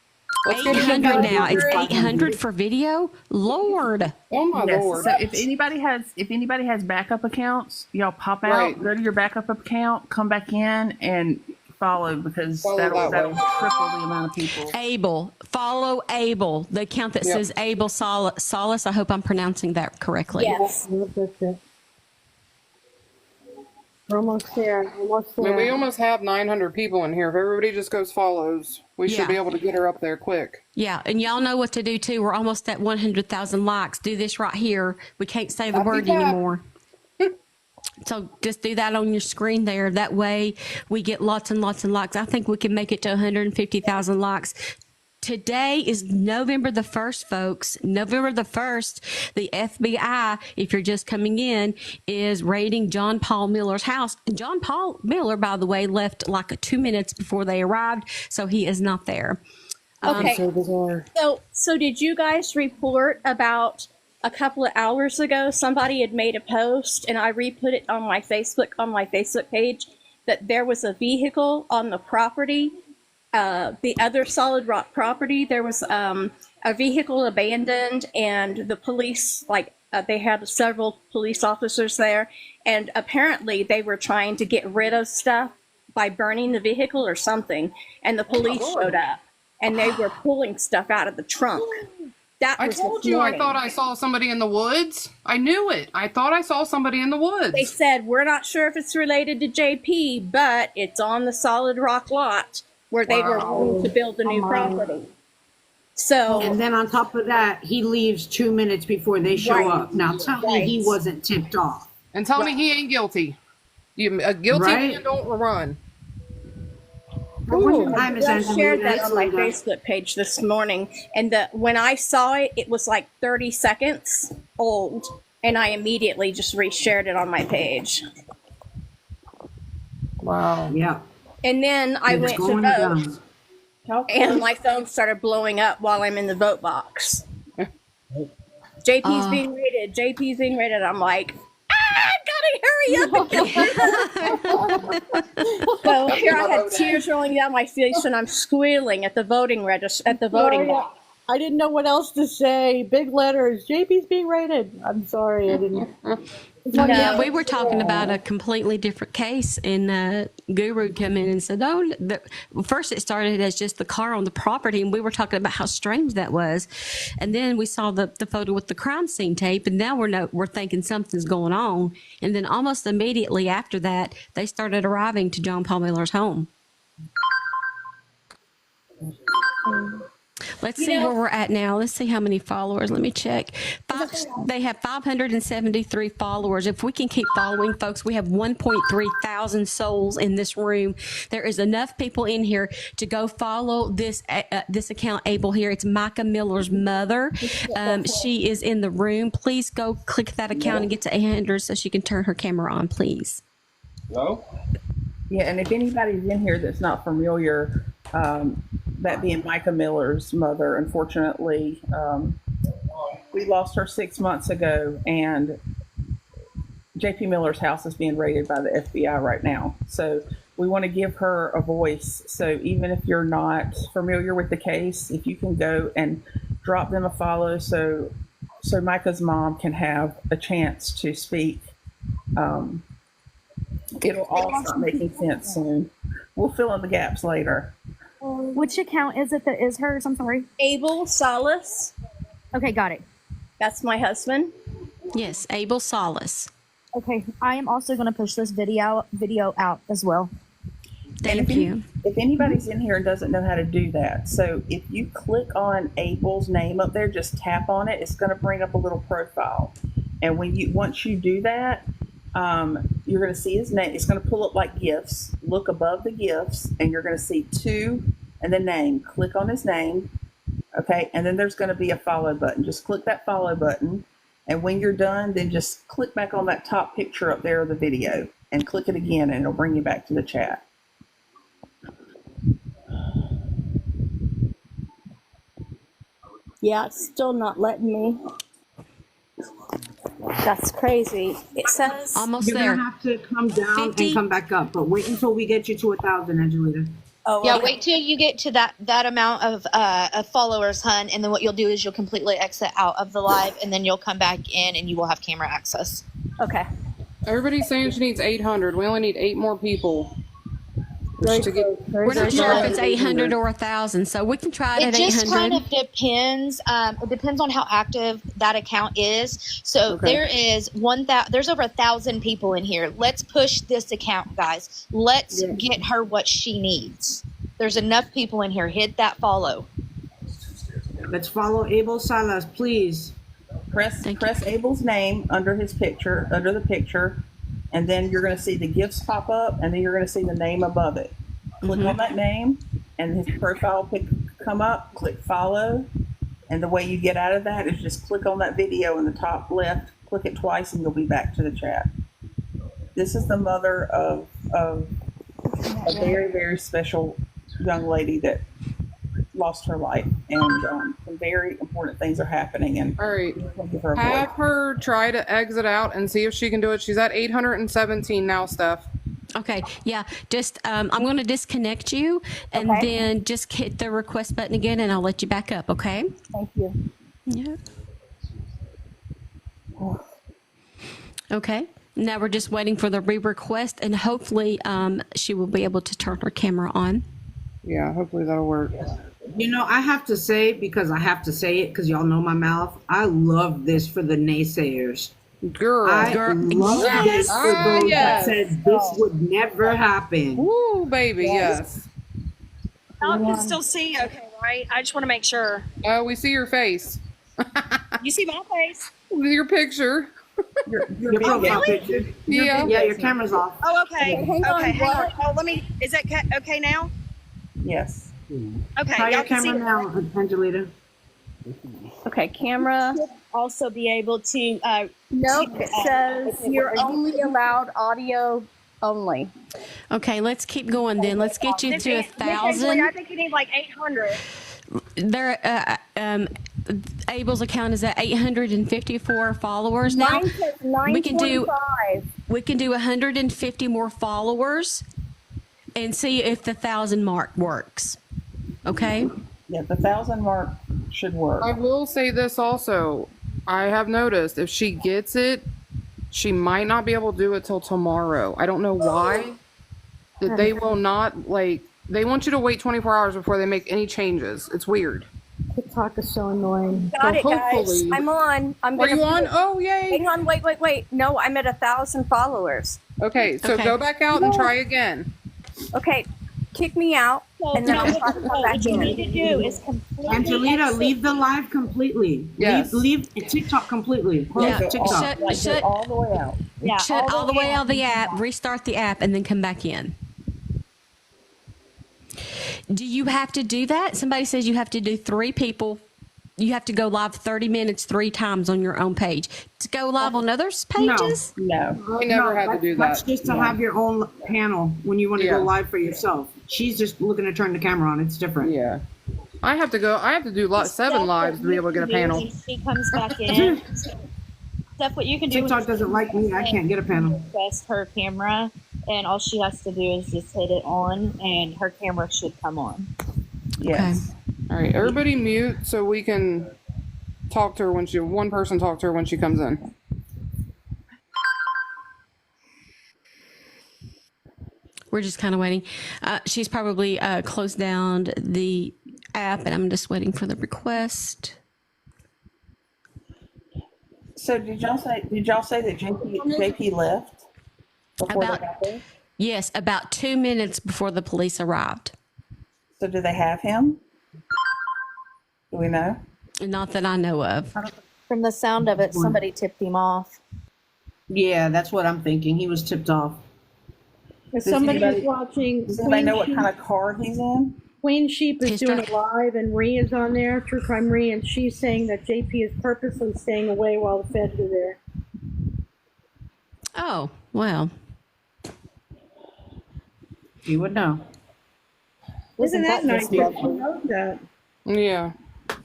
Let's get it 800 to now. It's 500. 800 for video. Lord. Oh my yes. lord! So if anybody has backup accounts, y'all pop out, go to your backup account, come back in, and follow because that'll triple the amount of people. Abel, follow Abel, the account that says Abel Solace. I hope I'm pronouncing that correctly. Yes. Almost there. Almost there. I mean, we almost have 900 people in here. If everybody just goes follows, we should be able to get her up there quick. Yeah, and y'all know what to do too. We're almost at 100,000 likes. Do this right here. We can't say the word anymore. So just do that on your screen there. That way we get lots and lots of likes. I think we can make it to 150,000 likes. Today is November the 1st, folks. November the 1st, the FBI, if you're just coming in, is raiding John Paul Miller's house. John Paul Miller, by the way, left like 2 minutes before they arrived, so he is not there. Okay. So did you guys report about a couple of hours ago, somebody had made a post, and I re-put it on my Facebook page, that there was a vehicle on the property. The other Solid Rock property, there was a vehicle abandoned, and the police, they had several police officers there, and apparently they were trying to get rid of stuff by burning the vehicle or something, and the police showed up, and they were pulling stuff out of the trunk. I told you I thought I saw somebody in the woods. I knew it. I thought I saw somebody in the woods. They said, we're not sure if it's related to JP, but it's on the Solid Rock lot where they were going to build a new property. So, and then on top of that, he leaves 2 minutes before they show up. Now tell me he wasn't tipped off. And tell me he ain't guilty. A guilty man don't run. Hi, Miss I shared Angelina. that It's on my Linda. Facebook page this morning, and when I saw it, it was like 30 seconds old, and I immediately just reshared it on my page. Wow. Yeah. And then I It's went to going vote, down. and my phone started blowing up while I'm in the vote box. JP's being rated. JP's being rated. I'm like, gotta hurry up and get this. So here I had tears rolling down my face, and I'm squealing at the voting at the voting box. I didn't know what else to say. Big letters. JP's being rated. I'm sorry, I didn't. Yeah, we were talking about a completely different case, and Guru come in and said, "Oh, first it started as just the car on the property, and we were talking about how strange that was, and then we saw the photo with the crime scene tape, and now we're thinking something's going on, and then almost immediately after that, they started arriving to John Paul Miller's home." Let's see where we're at now. Let's see how many followers. Let me check. They have 573 followers. If we can keep following folks, we have 1.3 thousand souls in this room. There is enough people in here to go follow this account. Abel here. It's Micah Miller's mother. She is in the room. Please go click that account and get to 800 so she can turn her camera on, please. Hello? Yeah, and if anybody's in here that's not familiar, that being Micah Miller's mother, unfortunately, we lost her 6 months ago, and JP Miller's house is being raided by the FBI right now. So we want to give her a voice. So even if you're not familiar with the case, if you can go and drop them a follow so Micah's mom can have a chance to speak. It'll all start making sense soon. We'll fill in the gaps later. Which account is it that is hers? I'm sorry. Abel Salas. Okay, got it. That's my husband. Yes, Abel Salas. Okay, I am also going to push this video out as well. Thank you. If anybody's in here and doesn't know how to do that, so if you click on Abel's name up there, just tap on it. It's going to bring up a little profile, and once you do that, you're going to see his name. It's going to pull up like gifts. Look above the gifts, and you're going to see 2 and the name. Click on his name, okay? And then there's going to be a follow button. Just click that follow button, and when you're done, then just click back on that top picture up there of the video, and click it again, and it'll bring you back to the chat. Yeah, it's still not letting me. That's crazy. It says almost You're there. Gonna have to come down 50. and come back up, but wait until we get you to 1,000, Angelita. Oh, Yeah, wait till you get to that amount of followers, hun, and then what you'll do is you'll completely exit out of the live, and then you'll come back in, and you will have camera access. Okay. Everybody's saying she needs 800. We only need 8 more people. We're not sure if it's 800 or 1,000, so we can try it It at just 800. kind of depends. It depends on how active that account is. So Okay. there's over 1,000 people in here. Let's push this account, guys. Let's get her what she needs. There's enough people in here. Hit that follow. Let's follow Abel Salas, please. Press Abel's name under the picture, and then you're going to see the gifts pop up, and then you're going to see the name above it. Click on that name, and his profile come up. Click follow, and the way you get out of that is just click on that video in the top left. Click it twice, and you'll be back to the chat. This is the mother of a very, very special young lady that lost her life, and some very important things are happening. And all right, have her try to exit out and see if she can do it. She's at 817 now, Steph. Okay, yeah, just I'm going to disconnect you, and then just hit the request button again, and I'll let you back up, okay? Thank you. Yeah. Okay, now we're just waiting for the re-request, and hopefully she will be able to turn her camera on. Yeah, hopefully that'll work. You know, I have to say, because I have to say it, because y'all know my mouth, I love this for the naysayers. Girl. I love this for those that said this would never happen. Woo, baby, yes. Y'all can still see, okay, right? I just want to make sure. Oh, we see your face. You see my face? Your picture. Your profile picture. Yeah. Yeah, your camera's off. Oh, okay. Hang on, Hang on. what? Oh, is that okay now? Yes. Okay, Try y'all your can see camera it. now, Angelita. Okay, camera. Also be able to. Nope, to, it says you're whatever you- only allowed audio only. Okay, let's keep going then. Let's get you to Miss Angelina, 1,000. I think you need like 800. Abel's account is at 854 followers now. Mine says We can do 925. 150 more followers and see if the 1,000 mark works. Okay. Yeah, the 1,000 mark should work. I will say this also. I have noticed if she gets it, she might not be able to do it till tomorrow. I don't know why. That they will not, like, they want you to wait 24 hours before they make any changes. It's weird. TikTok is so annoying. Got So it, guys. hopefully- I'm on. I'm Are gonna you on? Oh, yay. Hang on, wait. No, I'm at 1,000 followers. Okay, so go back out and try again. Okay, kick me out, and then I'll try to come back What you need to in. do is completely Angelita, exit. leave the live completely. Yes. Leave TikTok completely. Close Yeah. TikTok. Shut all the way out. Yeah, Shut all the way out of the app, restart the app, and then come back in. Do you have to do that? Somebody says you have to do 3 people. You have to go live 30 minutes 3 times on your own page. To go live on others' pages? No. I never had to do That's that. just to have your own panel when you want to Yeah. go live for yourself. She's just looking to turn the camera on. It's different. Yeah. I have to do 7 lives to be able to get a panel. When she comes back in. Steph, what you can do TikTok is doesn't like me. I can't get a panel. request her camera, and all she has to do is just hit it on, and her camera should come on. Yes. All right, everybody mute so we can talk to her when one person talk to her when she comes in. We're just kind of waiting. She's probably closed down the app, and I'm just waiting for the request. So did y'all say that JP left before About- they got there? Yes, about 2 minutes before the police arrived. So do they have him? Do we know? Not that I know of. From the sound of it, somebody tipped him off. Yeah, that's what I'm thinking. He was tipped off. If Does somebody anybody- is watching, Does anybody know what kind of car he's in? Queen Sheep is He's doing trying- a live, and Rhea's on there, True Crime Rhea, and she's saying that JP is purposely staying away while the feds are there. Oh, well. You would know. Isn't that nice? just She knows that. Yeah.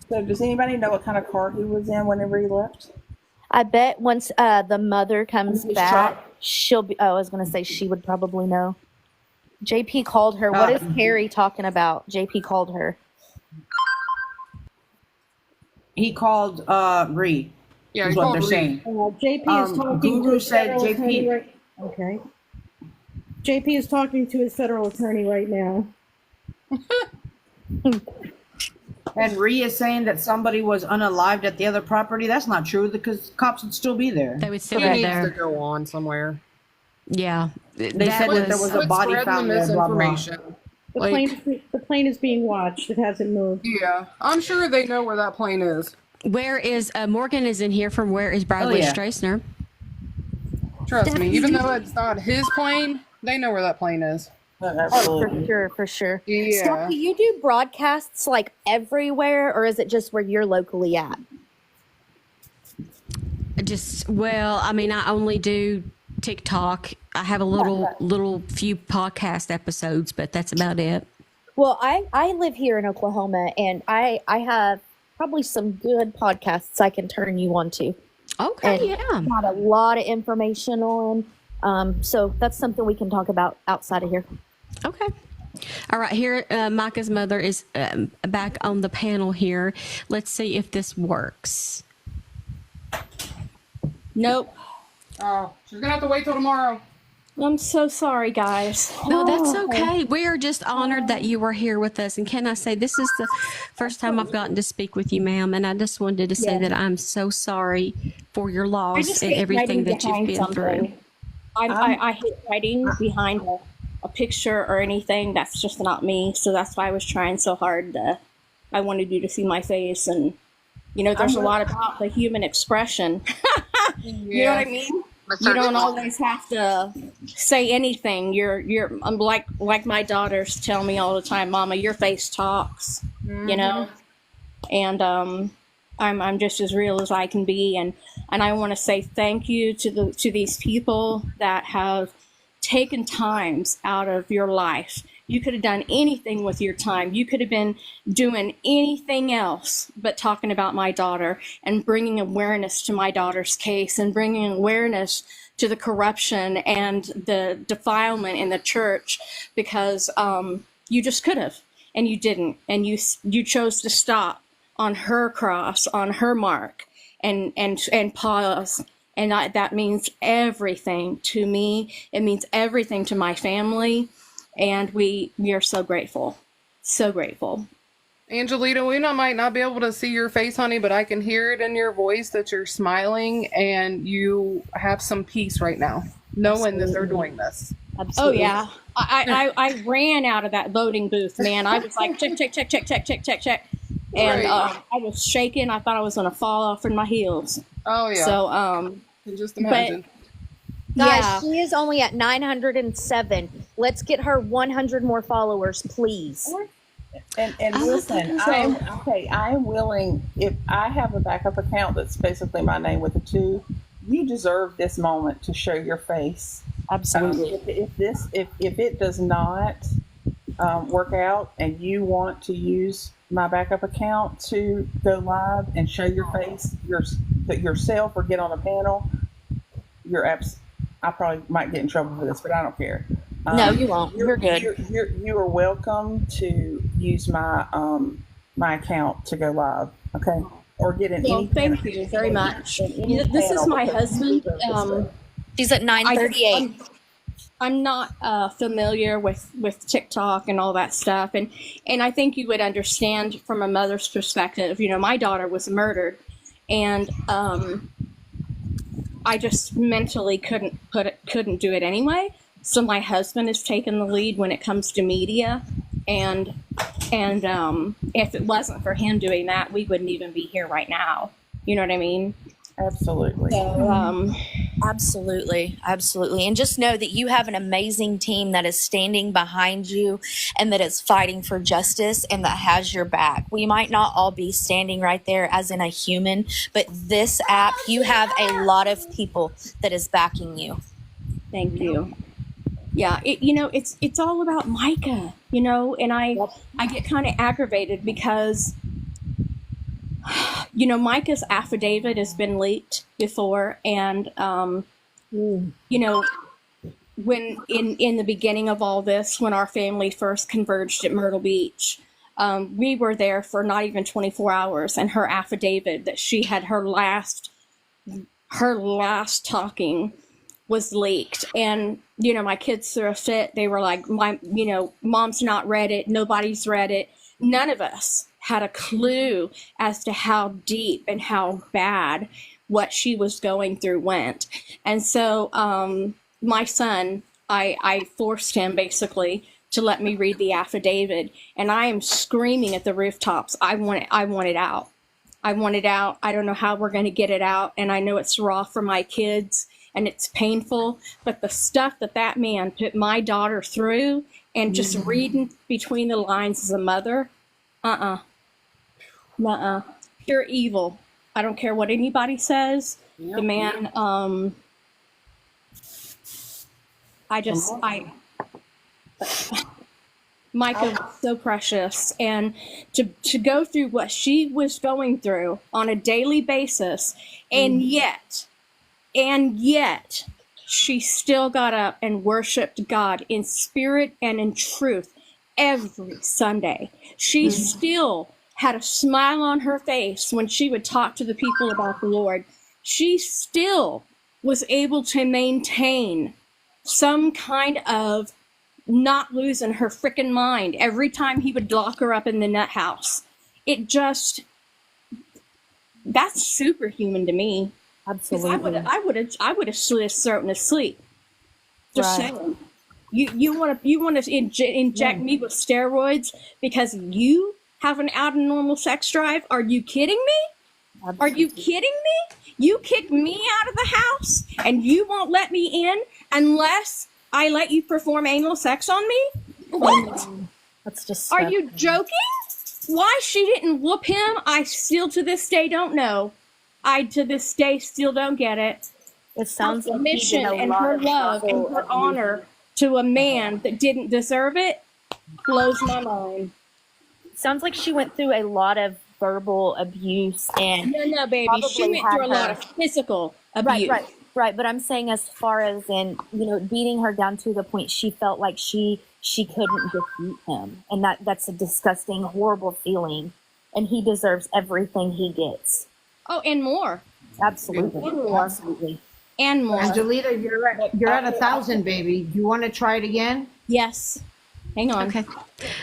So does anybody know what kind of car he was in whenever he left? I bet once the mother comes His back, truck? she'll be. Oh, I was going to say she would probably know. JP called her. What is Harry talking about? JP called her. He called Rhea. Yeah, is he what called they're Rhea. saying. JP is talking Guru to his said federal JP attorney right. Okay. JP is talking to his federal attorney right now. And Rhea is saying that somebody was unalived at the other property. That's not true because cops would still be there. They would still He be needs to there. go on somewhere. Yeah. They said that there was a Quit body spreading found the there. Blah, blah. misinformation. The plane is being watched. It hasn't moved. Yeah, I'm sure they know where that plane is. Where is Morgan is in here from Where is Bradley yeah. Strassner? Trust me, even though it's not his plane, they know where that plane is. Oh, for sure. Yeah. Steph, do you do broadcasts like everywhere, or is it just where you're locally at? I mean, I only do TikTok. I have a little few podcast episodes, but that's about it. Well, I live here in Oklahoma, and I have probably some good podcasts I can turn you on to. Okay, And yeah. got a lot of information on. So that's something we can talk about outside of here. Okay. All right. Here, Micah's mother is back on the panel here. Let's see if this works. Nope. Oh, she's gonna have to wait till tomorrow. I'm so sorry, guys. No, that's okay. We are just honored that you were here with us. And can I say, this is the first time I've gotten to speak with you, ma'am. And I just wanted to say that I'm so sorry for your I loss just and hate everything hiding that you've behind been something. through. I hate hiding behind a picture or anything. That's just not me. So that's why I was trying so hard. I wanted you to see my face. And, there's a lot about the human expression. You know what I mean? You don't always have to say anything. I'm like my daughters tell me all the time, Mama, your face talks, you know? And I'm just as real as I can be, and I want to say thank you to these people that have taken times out of your life. You could have done anything with your time. You could have been doing anything else but talking about my daughter and bringing awareness to my daughter's case and bringing awareness to the corruption and the defilement in the church, because you just could have, and you didn't, and you chose to stop on her cross, on her mark, and pause. And that means everything to me. It means everything to my family. And we are so grateful. So grateful. Angelita, we might not be able to see your face, honey, but I can hear it in your voice that you're smiling and you have some peace right now, knowing that they're doing this. Absolutely. Oh, yeah. I ran out of that voting booth, man. I was like, check, check, check, check, check, check, check, check. And I was shaking. I thought I was going to fall off in my heels. Oh, yeah. So, can just imagine. Guys, Yeah. she is only at 907. Let's get her 100 more followers, please. And listen, I am willing, if I have a backup account that's basically my name with a 2, you deserve this moment to show your face. Absolutely. If it does not work out and you want to use my backup account to go live and show your face yourself or get on a panel, I probably might get in trouble for this, but I don't care. No, you won't. You're good. You are welcome to use my my account to go live, okay? Or get in any. Thank you very much. This is my husband. She's at 938. I'm not familiar with TikTok and all that stuff, and I think you would understand from a mother's perspective. You know, my daughter was murdered, and I just mentally couldn't do it anyway. So my husband has taken the lead when it comes to media, and if it wasn't for him doing that, we wouldn't even be here right now. You know what I mean? Absolutely. So, Absolutely. And just know that you have an amazing team that is standing behind you and that is fighting for justice and that has your back. We might not all be standing right there as in a human, but this app, you have a lot of people that is backing you. Thank you. Yeah, it's all about Micah, and I get kind of aggravated because, Micah's affidavit has been leaked before, and, when in the beginning of all this, when our family first converged at Myrtle Beach, we were there for not even 24 hours, and her affidavit that she had her last talking was leaked. And, my kids threw a fit. They were like, Mom's not read it. Nobody's read it. None of us had a clue as to how deep and how bad what she was going through went. And so my son, I forced him basically to let me read the affidavit. And I am screaming at the rooftops. I want it out. I want it out. I don't know how we're going to get it out. And I know it's raw for my kids and it's painful, but the stuff that man put my daughter through, and just reading between the lines as a mother, pure evil. I don't care what anybody says. Yep. The man, Micah was so precious, and to go through what she was going through on a daily basis, and yet she still got up and worshiped God in spirit and in truth every Sunday. She still had a smile on her face when she would talk to the people about the Lord. She still was able to maintain some kind of not losing her freaking mind every time he would lock her up in the nut house. That's superhuman to me. Absolutely. I would have just thrown asleep. Just saying. You want to inject me with steroids because you have an abnormal sex drive? Are you kidding me? Absolutely. Are you kidding me? You kicked me out of the house and you won't let me in unless I let you perform anal sex on me? What? That's just. Are you joking? Why she didn't whoop him, I still to this day don't know. I to this day still don't get it. It sounds Her like he submission did a and lot her of love and verbal her abuse. honor to a man that didn't deserve it blows my mind. Sounds like she went through a lot of verbal abuse and No, baby. She probably went had through a lot her. of physical Right, abuse. right. But I'm saying, as far as in, beating her down to the point she felt like she couldn't defeat him, and that's a disgusting, horrible feeling, and he deserves everything he gets. Oh, and more. Absolutely, And more. absolutely. And more. Angelita, you're at 1,000, baby. Do you want to try it again? Yes. Hang on. Okay.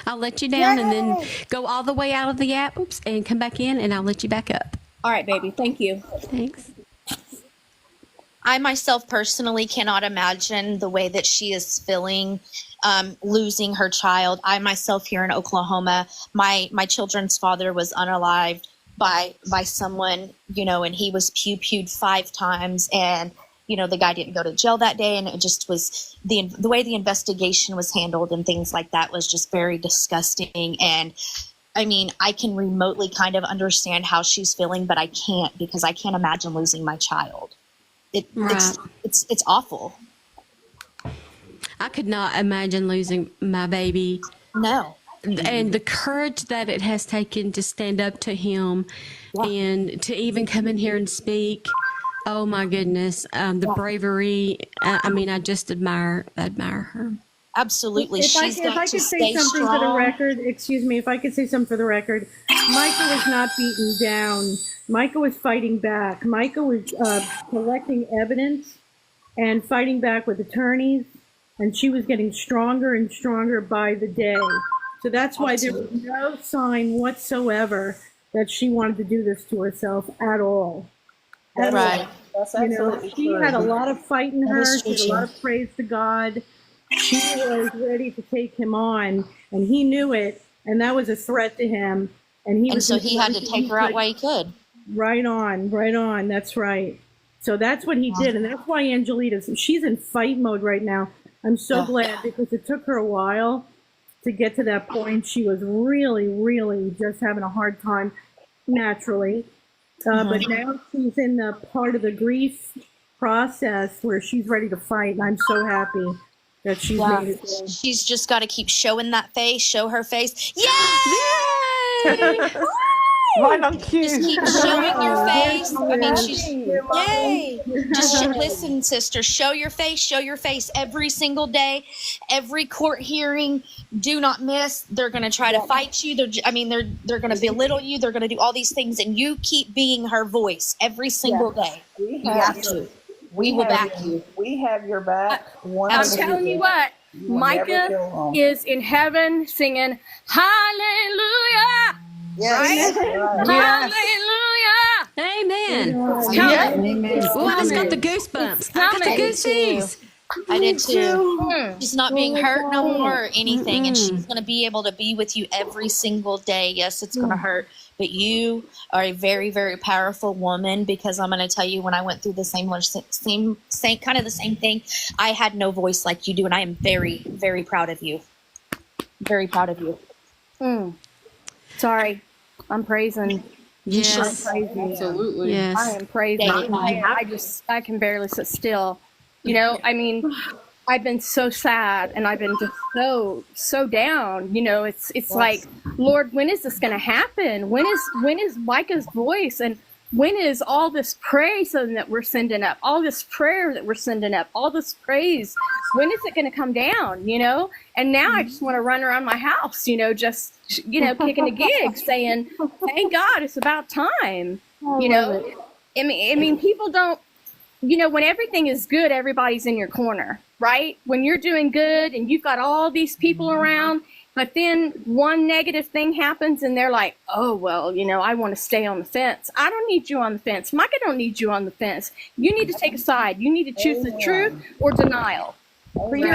I'll let you down and then go all the way out of the app, and come back in, and I'll let you back up. All right, baby. Thank you. Thanks. I myself personally cannot imagine the way that she is feeling, losing her child. I myself here in Oklahoma, my children's father was unalived by someone, and he was pew-pewed 5 times, and the guy didn't go to jail that day, and it just was the way the investigation was handled and things like that was just very disgusting. And I mean, I can remotely kind of understand how she's feeling, but I can't, because I can't imagine losing my child. It's awful. I could not imagine losing my baby. No. And the courage that it has taken to stand up to him and to even come in here and speak. Oh my goodness. The bravery. I mean, I just admire her. Absolutely. If I could say something for the record, excuse me, if I could say something for the record, Micah was not beaten down. Micah was fighting back. Micah was collecting evidence and fighting back with attorneys, and she was getting stronger and stronger by the day. So that's why there was no sign whatsoever that she wanted to do this to herself at all. Right. That's absolutely she true. had a lot of fight in her. is She had a lot of praise to God. She was ready to take him on, and he knew it, and that was a threat to him. And so he had to take her out while he could. Right on. That's right. So that's what he did, and that's why she's in fight mode right now. I'm so glad, because it took her a while to get to that point. She was really, really just having a hard time naturally. But now she's in the part of the grief process where she's ready to fight, and I'm so happy that she's made it there. She's just got to keep showing that face, show her face. Yay! Right on cue. Just keep showing your face. I mean, she's yay. Listen, sister, show your face every single day, every court hearing. Do not miss. They're going to try to fight you. They're going to belittle you. They're going to do all these things, and you keep being her voice every single day. You have to. We will back you. We have your back. I'm telling you what, Micah is in heaven singing hallelujah. Yes. Right? Yes. Hallelujah. Amen. Yeah. Amen. Oh, I just got the goosebumps. I got the goosies. I did too. She's not being hurt no more or anything, and she's going to be able to be with you every single day. Yes, it's going to hurt, but you are a very, very powerful woman, because I'm going to tell you, when I went through the same kind of the same thing, I had no voice like you do, and I am very, very proud of you. Very proud of you. Sorry, I'm praising. Yes, I'm praising. Absolutely. Yes. I am praising. I can barely sit still. I mean, I've been so sad, and I've been just so down. It's like, Lord, when is this going to happen? When is Micah's voice, and when is all this praise that we're sending up, all this prayer that we're sending up, all this praise? When is it going to come down? And now I just want to run around my house, just kicking a gig, saying, "Thank God, it's about time." I mean, people don't. When everything is good, everybody's in your corner, right? When you're doing good and you've got all these people around, but then one negative thing happens and they're like, oh, well, I want to stay on the fence. I don't need you on the fence. Micah don't need you on the fence. You need to take a side. You need to choose the truth or denial. For you,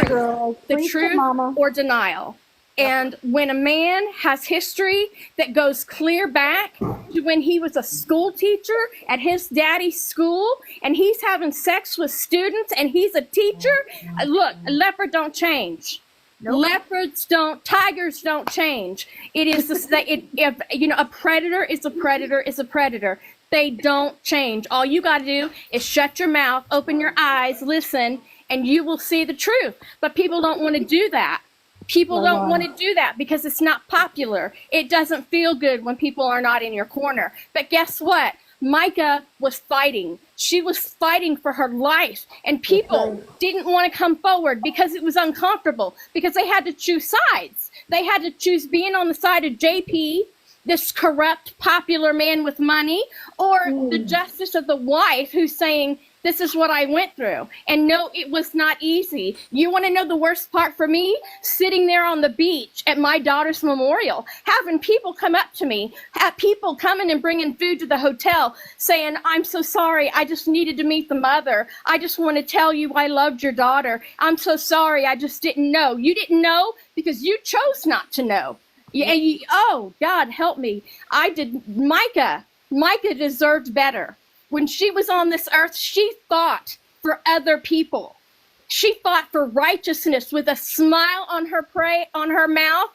the truth or denial. And when a man has history that goes clear back to when he was a school teacher at his daddy's school, and he's having sex with students, and he's a teacher, look, a leopard don't change. Leopards don't, tigers don't change. It is if you know, a predator is a predator is a predator. They don't change. All you got to do is shut your mouth, open your eyes, listen, and you will see the truth. But people don't want to do that. People don't want to do that because it's not popular. It doesn't feel good when people are not in your corner. But guess what? Micah was fighting. She was fighting for her life. And people didn't want to come forward because it was uncomfortable, because they had to choose sides. They had to choose being on the side of JP, this corrupt, popular man with money, or the justice of the wife who's saying, this is what I went through. And no, it was not easy. You want to know the worst part for me? Sitting there on the beach at my daughter's memorial, having people come up to me, have people coming and bringing food to the hotel, saying, I'm so sorry, I just needed to meet the mother. I just want to tell you I loved your daughter. I'm so sorry, I just didn't know. You didn't know because you chose not to know. Oh, God, help me. Micah deserved better. When she was on this earth, she fought for other people. She fought for righteousness with a smile on her mouth,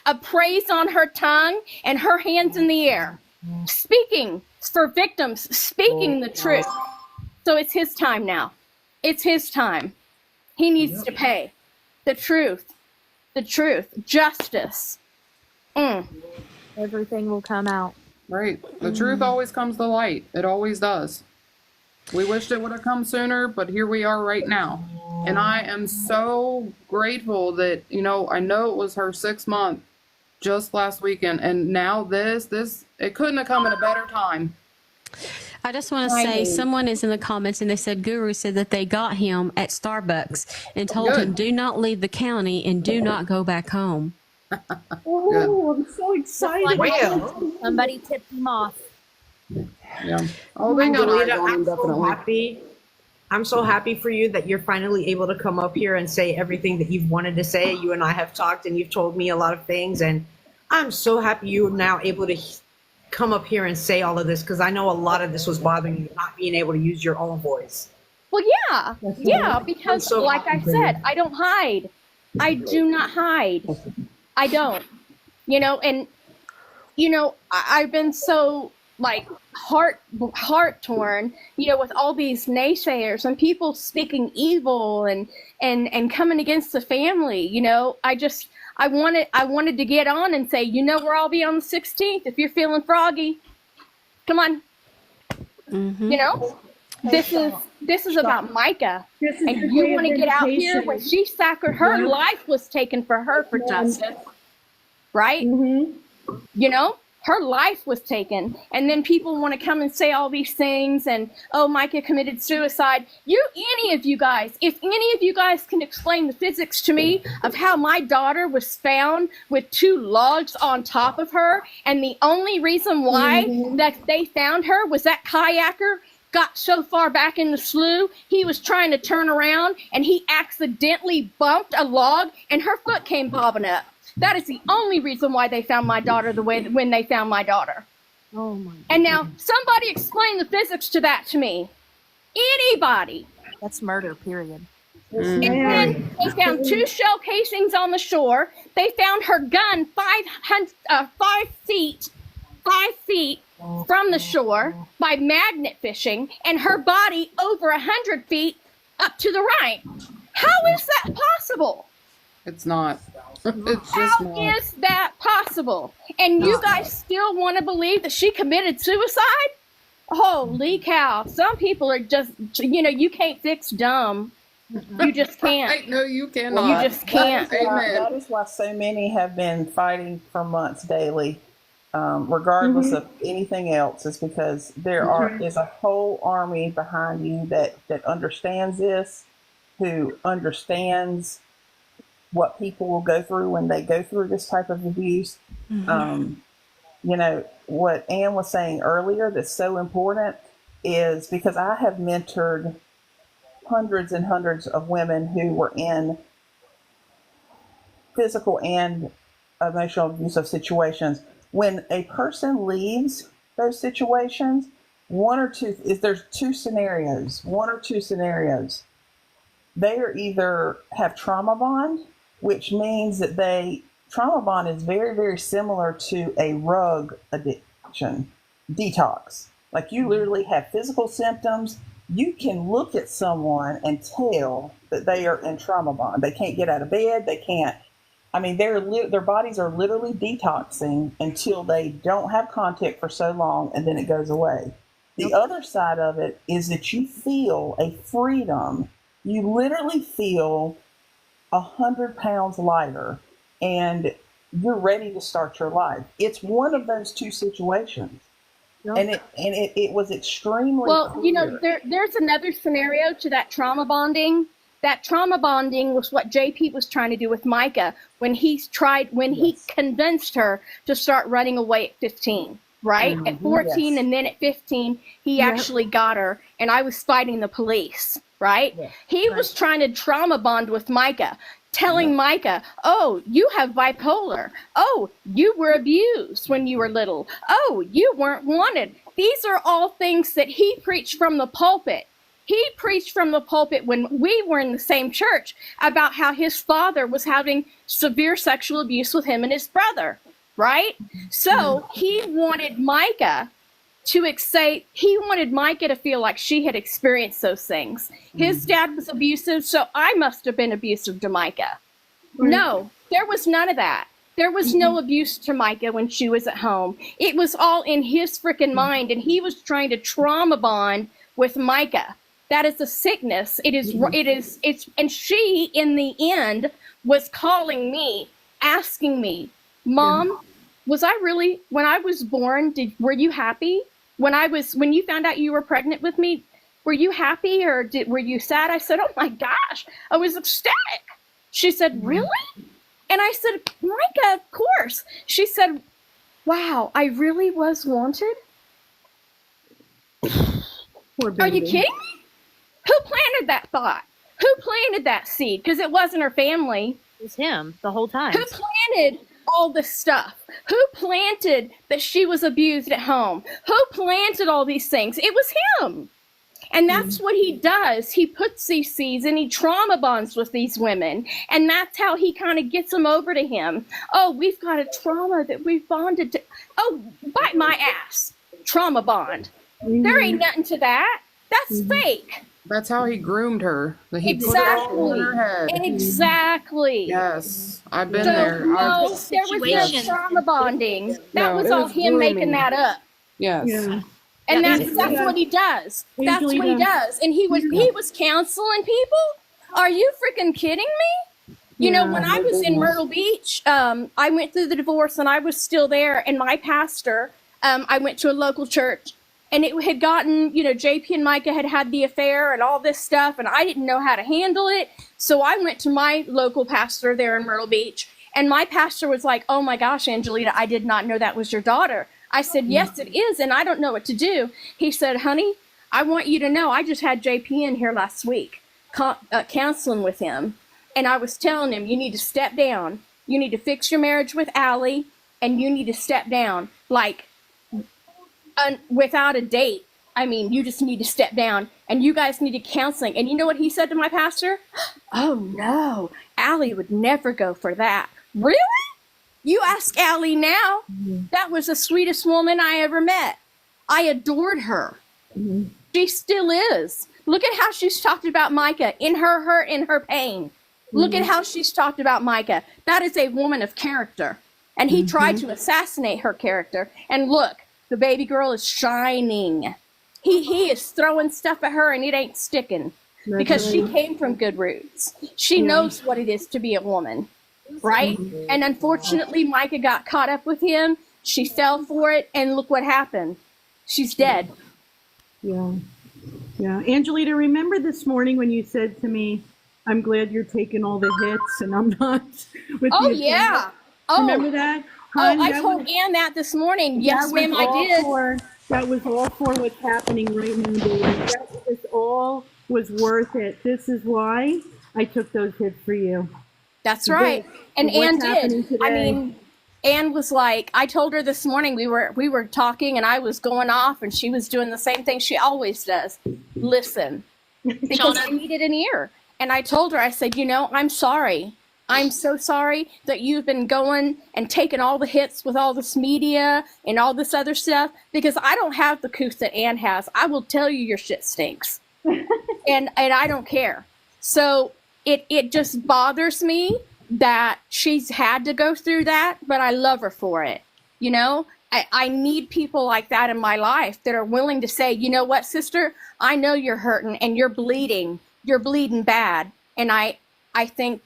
a praise on her tongue, and her hands in the air, speaking for victims, speaking the truth. So it's his time now. It's his time. He needs to pay. The truth, justice. Everything will come out. Right. The truth always comes to light. It always does. We wished it would have come sooner, but here we are right now. And I am so grateful that, you know, I know it was her 6th month just last weekend. And now this, it couldn't have come at a better time. I just want to say, someone is in the comments and they said Guru said that they got him at Starbucks and told him, do not leave the county and do not go back home. Oh, I'm so excited. Somebody tipped him off. Yeah. Oh, they got eyes on him, definitely. I'm so happy for you that you're finally able to come up here and say everything that you've wanted to say. You and I have talked and you've told me a lot of things, and I'm so happy you're now able to come up here and say all of this, because I know a lot of this was bothering you, not being able to use your own voice. Well, yeah, because so like I said, I don't hide. I do not hide. I don't, you know, and, you know, I've been so like heart torn, you know, with all these naysayers and people speaking evil and coming against the family, you know. I wanted to get on and say, you know, where I'll be on the 16th if you're feeling froggy. Come on. You know, this is about Micah, and you want to get out here when she her life was taken for her for justice, right? You know, her life was taken, and then people want to come and say all these things, and oh, Micah committed suicide. Any of you guys can explain the physics to me of how my daughter was found with 2 logs on top of her, and the only reason why that they found her was that kayaker got so far back in the slough, he was trying to turn around and he accidentally bumped a log and her foot came bobbing up. That is the only reason why they found my daughter when they found my daughter. Oh my God. And now somebody explain the physics to that to me. Anybody. That's murder, period. And then they found 2 shell casings on the shore. They found her gun 5 feet from the shore by magnet fishing, and her body over 100 feet up to the right. How is that possible? It's not. It's just not. How is that possible? And you guys still want to believe that she committed suicide? Holy cow. Some people are just, you know, you can't fix dumb. You just can't. No, you cannot. You just can't. That is why so many have been fighting for months daily. Regardless of anything else, is because there is a whole army behind you that understands this, who understands what people will go through when they go through this type of abuse. You know, what Ann was saying earlier that's so important is because I have mentored hundreds and hundreds of women who were in physical and emotional abusive situations, when a person leaves those situations, there's one or two scenarios. They are either have trauma bond, which means that trauma bond is very, very similar to a rug addiction detox. Like you literally have physical symptoms. You can look at someone and tell that they are in trauma bond. They can't get out of bed. They can't. I mean, their bodies are literally detoxing until they don't have contact for so long, and then it goes away. The other side of it is that you feel a freedom. You literally feel 100 pounds lighter, and you're ready to start your life. It's one of those two situations. And it was extremely Well, you know, clear. there's another scenario to that trauma bonding. That trauma bonding was what JP was trying to do with Micah when he convinced her to start running away at 15, right? At 14 Yes. and then at 15, he actually got her, and I was fighting the police, right? He was trying to trauma bond with Micah, telling Micah, oh, you have bipolar. Oh, you were abused when you were little. Oh, you weren't wanted. These are all things that he preached from the pulpit. He preached from the pulpit when we were in the same church about how his father was having severe sexual abuse with him and his brother, right? So he wanted Micah to feel like she had experienced those things. His dad was abusive, so I must have been abusive to Micah. No, there was none of that. There was no abuse to Micah when she was at home. It was all in his freaking mind, and he was trying to trauma bond with Micah. That is a sickness. And she, in the end, was calling me, asking me, Mom, was I really, when I was born, were you happy? When you found out you were pregnant with me, were you happy or were you sad? I said, oh my gosh, I was ecstatic. She said, really? And I said, Micah, of course. She said, wow, I really was wanted? Are you kidding me? Who planted that thought? Who planted that seed? Because it wasn't her family. It was him the whole time. Who planted all this stuff? Who planted that she was abused at home? Who planted all these things? It was him. And that's what he does. He puts these seeds and he trauma bonds with these women. And that's how he kind of gets them over to him. Oh, we've got a trauma that we've bonded to. Oh, bite my ass. Trauma bond. There ain't nothing to that. That's fake. That's how he groomed her. That he put it Exactly. all in her head. Exactly. Yes, I've been So, there. no, there was no trauma bonding. That was all him making that up. Yes. Yeah. And that's what he does. That's what he does. And he was counseling people. Are you freaking kidding me? You know, when I was in Myrtle Beach, I went through the divorce and I was still there. And my pastor, I went to a local church. And it had gotten, you know, JP and Micah had the affair and all this stuff, and I didn't know how to handle it. So I went to my local pastor there in Myrtle Beach, and my pastor was like, oh my gosh, Angelita, I did not know that was your daughter. I said, yes, it is, and I don't know what to do. He said, honey, I want you to know I just had JP in here last week, counseling with him, and I was telling him, you need to step down. You need to fix your marriage with Allie, and you need to step down, like, without a date. I mean, you just need to step down and you guys need to counseling. And you know what he said to my pastor? Oh no, Allie would never go for that. Really? You ask Allie now. That was the sweetest woman I ever met. I adored her. She still is. Look at how she's talked about Micah in her hurt, in her pain. Look at how she's talked about Micah. That is a woman of character. And he tried to assassinate her character. And look, the baby girl is shining. He is throwing stuff at her and it ain't sticking because she came from good roots. She knows what it is to be a woman, right? And unfortunately, Micah got caught up with him. She fell for it, and look what happened. She's dead. Yeah. Yeah. Angelita, remember this morning when you said to me, I'm glad you're taking all the hits and I'm not with Oh, you. yeah. Oh, remember that? Hon, I told Ann that this morning. Yes, ma'am, I did. That was all for what's happening right now, David. This all was worth it. This is why I took those hits for you. That's right. And Ann did. I mean, Anne was like, I told her this morning we were talking and I was going off and she was doing the same thing she always does. Listen, because I needed an ear. And I told her, I said, I'm sorry. I'm so sorry that you've been going and taking all the hits with all this media and all this other stuff, because I don't have the couth that Anne has. I will tell you your shit stinks. and I don't care. So it just bothers me that she's had to go through that, but I love her for it. I need people like that in my life that are willing to say, you know what, sister, I know you're hurting and you're bleeding bad. And I think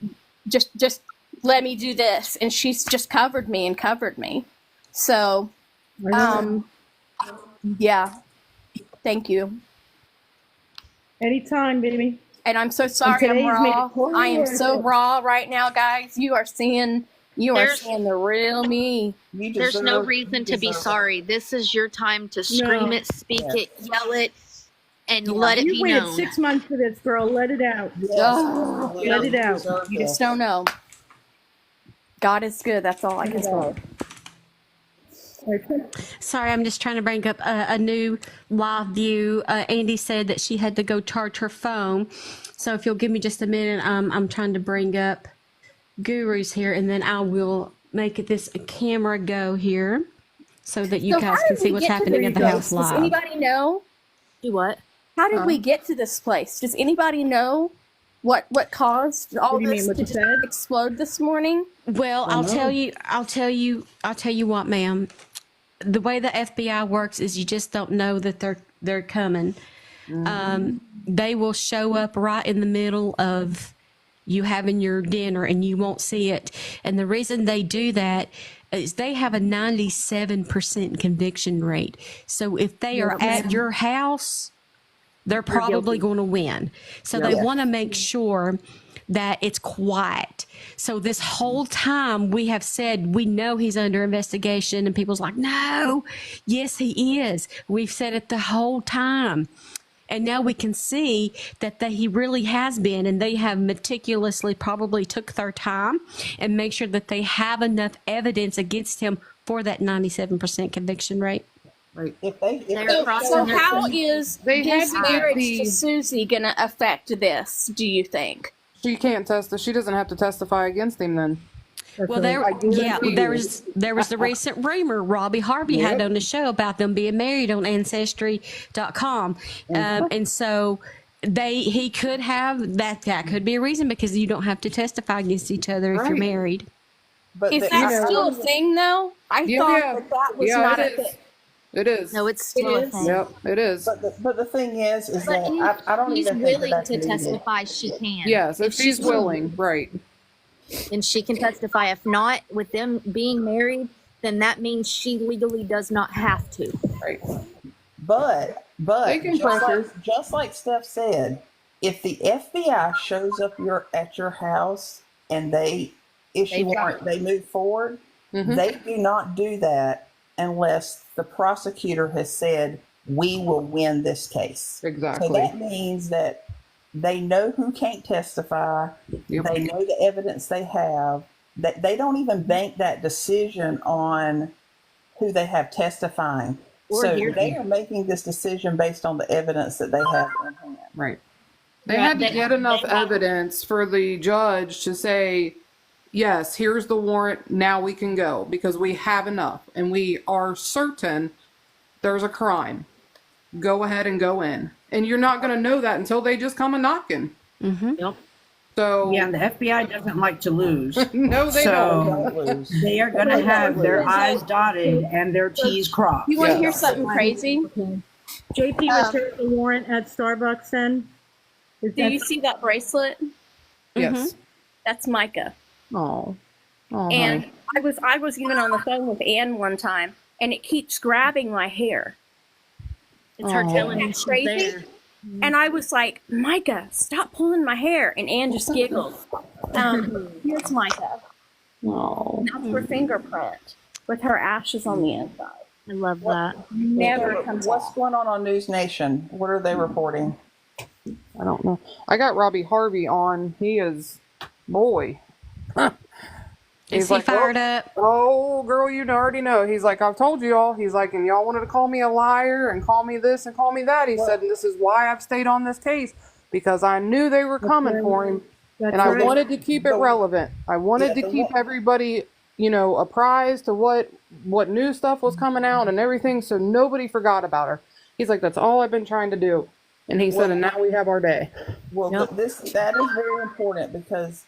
just let me do this. And she's just covered me. So, yeah, thank you. Anytime, baby. And I'm so sorry I'm raw. I am so raw right now, guys. You are seeing the real me. There's no reason to be sorry. This is your time to scream it, speak it, yell it, and let it be You waited known. 6 months for this, girl. Let it out. Oh, Let it out. You just don't know. God is good. That's all I can say. Sorry, I'm just trying to bring up a new live view. Andy said that she had to go charge her phone. So if you'll give me just a minute, I'm trying to bring up Guru's here, and then I will make this camera go here so that you guys can see what's happening at the house live. Does anybody know? Do what? How did we get to this place? Does anybody know what caused all this to just explode this morning? Well, I'll tell you what, ma'am. The way the FBI works is you just don't know that they're coming. They will show up right in the middle of you having your dinner and you won't see it. And the reason they do that is they have a 97% conviction rate. So if they are at your house, they're probably going to win. So they want to make sure that it's quiet. So this whole time we have said we know he's under investigation, and people's like, no, yes, he is. We've said it the whole time. And now we can see that he really has been, and they have meticulously probably took their time and make sure that they have enough evidence against him for that 97% conviction rate. Right. So how is his marriage to Susie going to affect this, do you think? She can't testify. She doesn't have to testify against him then. Well, there was the recent rumor Robbie Harvey had on the show about them being married on Ancestry.com, and so he could have that could be a reason, because you don't have to testify against each other if you're married. But is that still a thing, though? I thought that was not a thing. It is. No, it's still a thing. Yep, it is. But the thing is that I don't even think willing that's to needed. testify, she can. Yes, if she's willing, right. And she can testify. If not, with them being married, then that means she legally does not have to. Right. But just like Steph said, if the FBI shows up at your house and they issue warrant, they move forward, they do not do that unless the prosecutor has said, we will win this case. Exactly. So that means that they know who can't testify. Yep. They know the evidence they have. That they don't even bank that decision on who they have testifying. So they are making this decision based on the evidence that they have in hand. Right. They had to get enough evidence for the judge to say, yes, here's the warrant, now we can go, because we have enough and we are certain there's a crime. Go ahead and go in. And you're not going to know that until they just come a knocking. Yep. So yeah, the FBI doesn't like to lose. No, they don't lose. They are going to have their I's dotted and their T's crossed. You want to hear something crazy? JP returned the warrant at Starbucks then? Do you see that bracelet? Yes. That's Mica. Oh. And I was even on the phone with Ann one time, and it keeps grabbing my hair. It's her telling me she's crazy. there. And I was like, Micah, stop pulling my hair. And Ann just giggled. Here's Micah. Oh. That's her fingerprint with her ashes on the inside. I love that. Never comes What's off. going on News Nation? What are they reporting? I don't know. I got Robbie Harvey on. He is, boy. Is he fired up? Oh, girl, you already know. He's like, I've told you all. He's like, and y'all wanted to call me a liar and call me this and call me that. He said, and this is why I've stayed on this case, because I knew they were coming for him. And I wanted to keep it relevant. I wanted to keep everybody, apprised to what new stuff was coming out and everything, so nobody forgot about her. He's like, that's all I've been trying to do. And he said, and now we have our day. Well, that is very important, because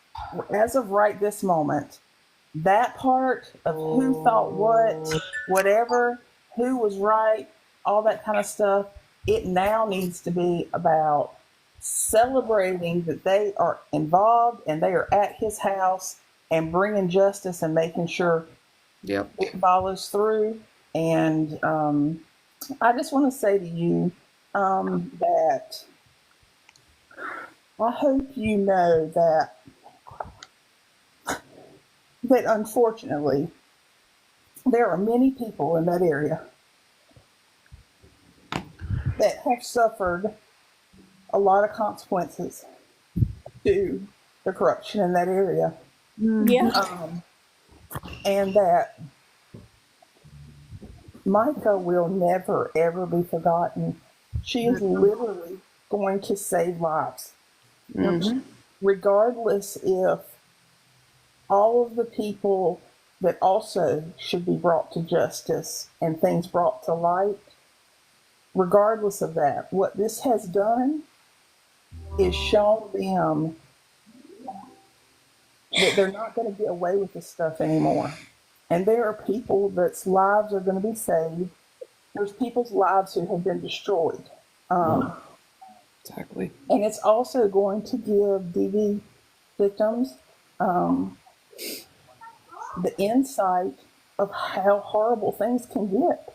as of right this moment, that part of who thought what, whatever, who was right, all that kind of stuff, it now needs to be about celebrating that they are involved and they are at his house and bringing justice and making sure it follows through. And I just want to say to you that I hope you know that unfortunately there are many people in that area that have suffered a lot of consequences to the corruption in that area. Yeah. And that Micah will never, ever be forgotten. She is literally going to save lives. Regardless if all of the people that also should be brought to justice and things brought to light, regardless of that, what this has done is shown them that they're not going to get away with this stuff anymore. And there are people that's lives are going to be saved. There's people's lives who have been destroyed. Exactly. And it's also going to give DV victims the insight of how horrible things can get.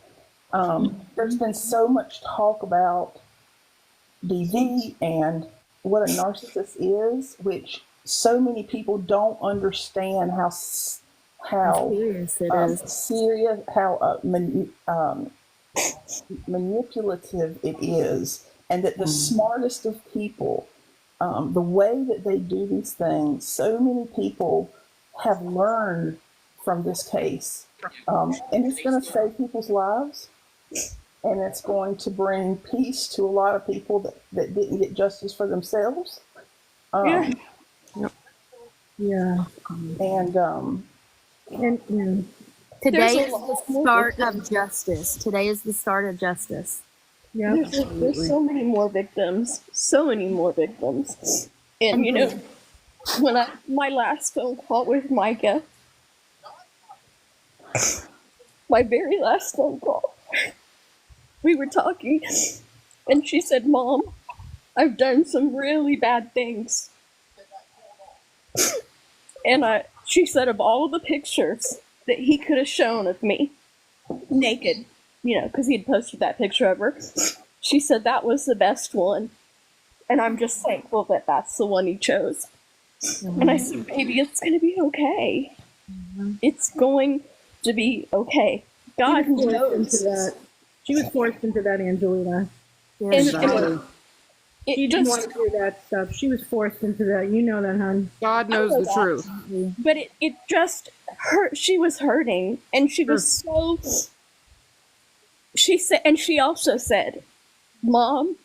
There's been so much talk about DV and what a narcissist is, which so many people don't understand how serious it is. Serious, how manipulative it is, and that the smartest of people, the way that they do these things, so many people have learned from this case, and it's going to save people's lives, and it's going to bring peace to a lot of people that didn't get justice for themselves. Yeah. And today is the start of justice. Today is the start of justice. Yeah. There's so many more victims. So many more victims. And when my last phone call with Micah, my very last phone call, we were talking, and she said, "Mom, I've done some really bad things." And she said, of all of the pictures that he could have shown of me naked, because he had posted that picture of her, she said that was the best one. And I'm just thankful that that's the one he chose. And I said, baby, it's going to be okay. It's going to be okay. God knows. She was forced into that, Angelina. She didn't want to do that stuff. She was forced into that. You know that, hon. God knows the truth. But it just hurt. She was hurting, and she was so. She said, and she also said, "Mom,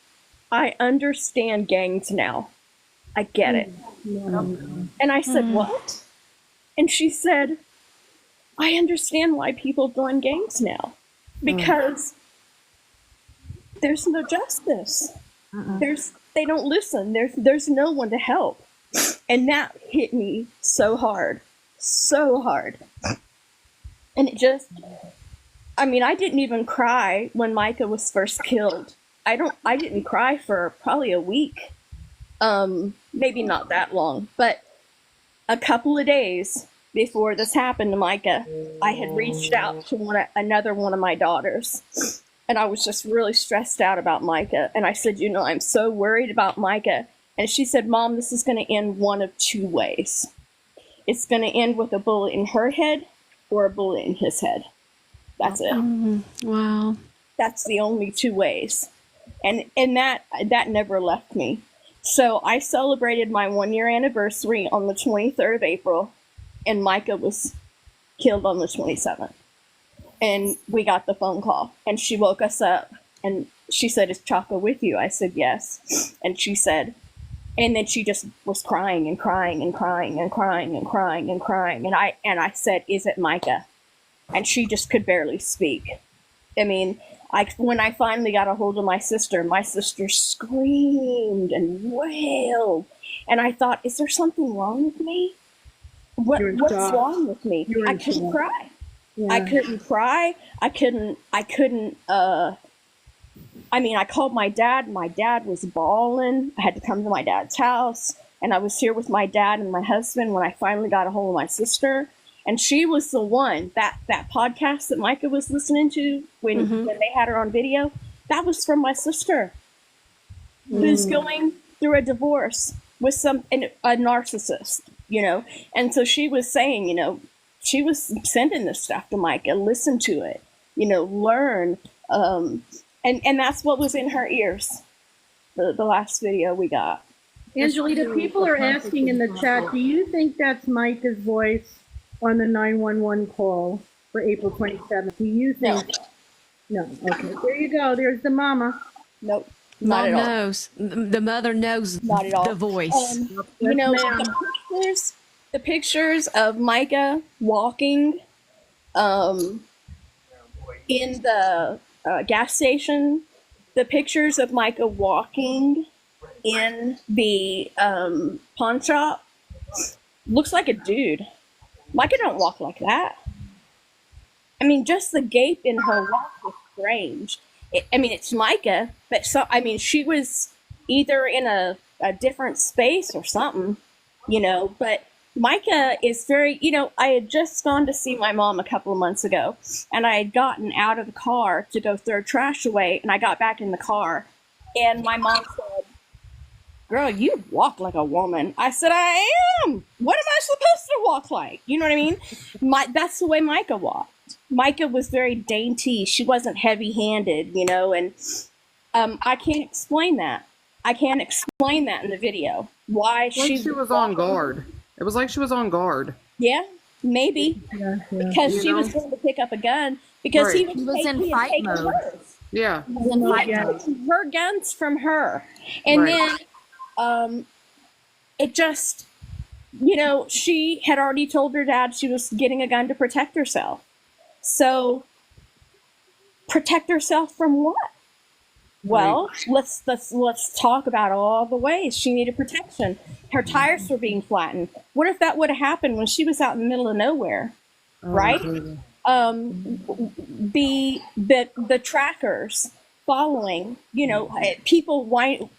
I understand gangs now. I get it." And I said, "What?" And she said, "I understand why people join gangs now, because there's no justice. They don't listen. There's no one to help." And that hit me so hard. And it just, I didn't even cry when Micah was first killed. I didn't cry for probably a week. Maybe not that long, but a couple of days before this happened to Micah, I had reached out to another one of my daughters. And I was just really stressed out about Micah. And I said, I'm so worried about Micah. And she said, Mom, this is going to end one of two ways. It's going to end with a bullet in her head or a bullet in his head. That's it. Wow. That's the only two ways. And that never left me. So I celebrated my 1-year anniversary on the 23rd of April. and Micah was killed on the 27th. And we got the phone call, and she woke us up, and she said, "Is Chaco with you?" I said, "Yes." And she said, and then she just was crying and crying and crying and crying and crying and crying. And I said, "Is it Micah?" And she just could barely speak. I mean, when I finally got a hold of my sister screamed and wailed. And I thought, is there something wrong with me? What's wrong with me? I couldn't cry. Yeah. I couldn't cry. I called my dad. My dad was bawling. I had to come to my dad's house. And I was here with my dad and my husband when I finally got a hold of my sister. And she was the one, that podcast that Micah was listening to when they had her on video, that was from my sister, who's going through a divorce with a narcissist, you know. And so she was saying, you know, she was sending this stuff to Micah, listen to it, you know, learn. And that's what was in her ears, the last video we got. Angelita, people are asking in the chat, do you think that's Micah's voice on the 911 call for April 27th? Do you think? No. Okay. There you go. There's the mama. Nope. Mom knows. The mother knows not at all. The voice. You know, the pictures of Micah walking in the gas station, the pictures of Micah walking in the pawn shop, looks like a dude. Micah don't walk like that. I mean, just the gape in her walk was strange. It's Micah, but she was either in a different space or something, you know, but Micah is very, you know, I had just gone to see my mom a couple of months ago, and I had gotten out of the car to go throw trash away, and I got back in the car, and my mom said, "Girl, you walk like a woman." I said, "I am. What am I supposed to walk like?" You know what I mean? That's the way Micah walked. Micah was very dainty. She wasn't heavy-handed, you know, and I can't explain that. I can't explain that in the video. Why she was on guard. It was like she was on guard. Yeah, maybe. Because she was going to pick up a gun because he was in fight mode. Yeah. He was taking her guns from her. And then it just, you know, she had already told her dad she was getting a gun to protect herself. So protect herself from what? Well, let's talk about all the ways she needed protection. Her tires were being flattened. What if that would have happened when she was out in the middle of nowhere, right? The trackers following, you know, people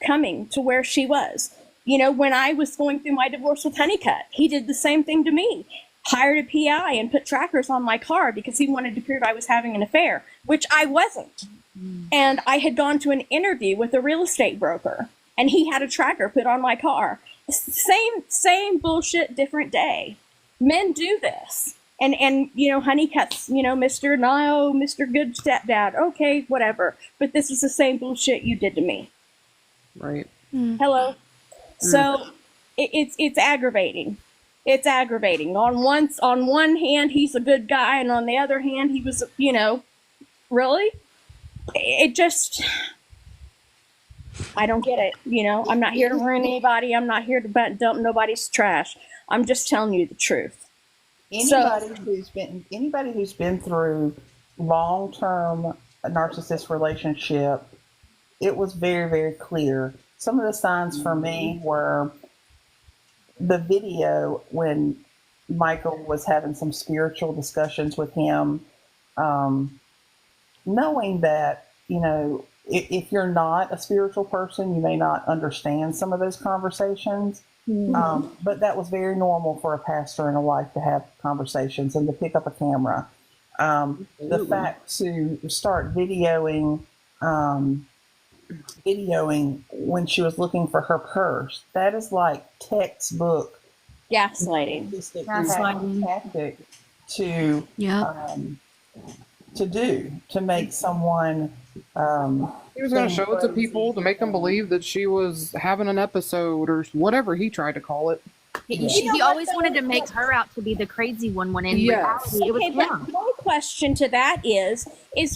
coming to where she was. You know, when I was going through my divorce with Honeycutt, he did the same thing to me. Hired a PI and put trackers on my car because he wanted to prove I was having an affair, which I wasn't. And I had gone to an interview with a real estate broker, and he had a tracker put on my car. Same bullshit, different day. Men do this. And you know, Honeycutt's, you know, Mr. Good Stepdad. Okay, whatever. But this is the same bullshit you did to me. Right. Hello. So it's aggravating. It's aggravating. On one hand, he's a good guy, and on the other hand, he was, you know, really? It just, I don't get it. You know, I'm not here to ruin anybody. I'm not here to dump nobody's trash. I'm just telling you the truth. Anybody who's been through long-term narcissist relationship, it was very, very clear. Some of the signs for me were the video when Michael was having some spiritual discussions with him, knowing that, you know, if you're not a spiritual person, you may not understand some of those conversations. But that was very normal for a pastor and a wife to have conversations and to pick up a camera. The fact to start videoing when she was looking for her purse, that is like textbook gaslighting. Tactic to make someone. He was going to show it to people to make them believe that she was having an episode or whatever he tried to call it. He always wanted to make her out to be the crazy one when in reality it was Okay, but him. my question to that is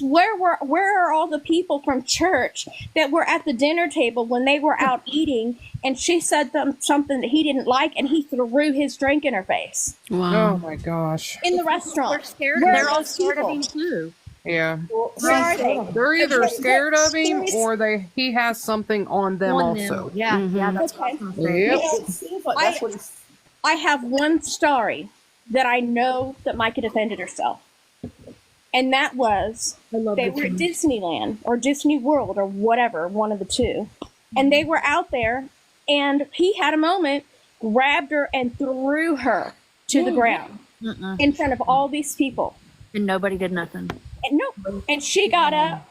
where are all the people from church that were at the dinner table when they were out eating and she said something that he didn't like and he threw his drink in her face Oh my gosh. in the restaurant? They're all scared of him too. Yeah. Where are they? They're either scared of him or he has something on them also. Yeah, that's what I was gonna say. Yep. It seems like that's what it's. I have one story that I know that Micah defended herself. And that was they were at Disneyland or Disney World or whatever, one of the two. And they were out there and he had a moment, grabbed her and threw her to the ground in front of all these people. And nobody did nothing. And and she got up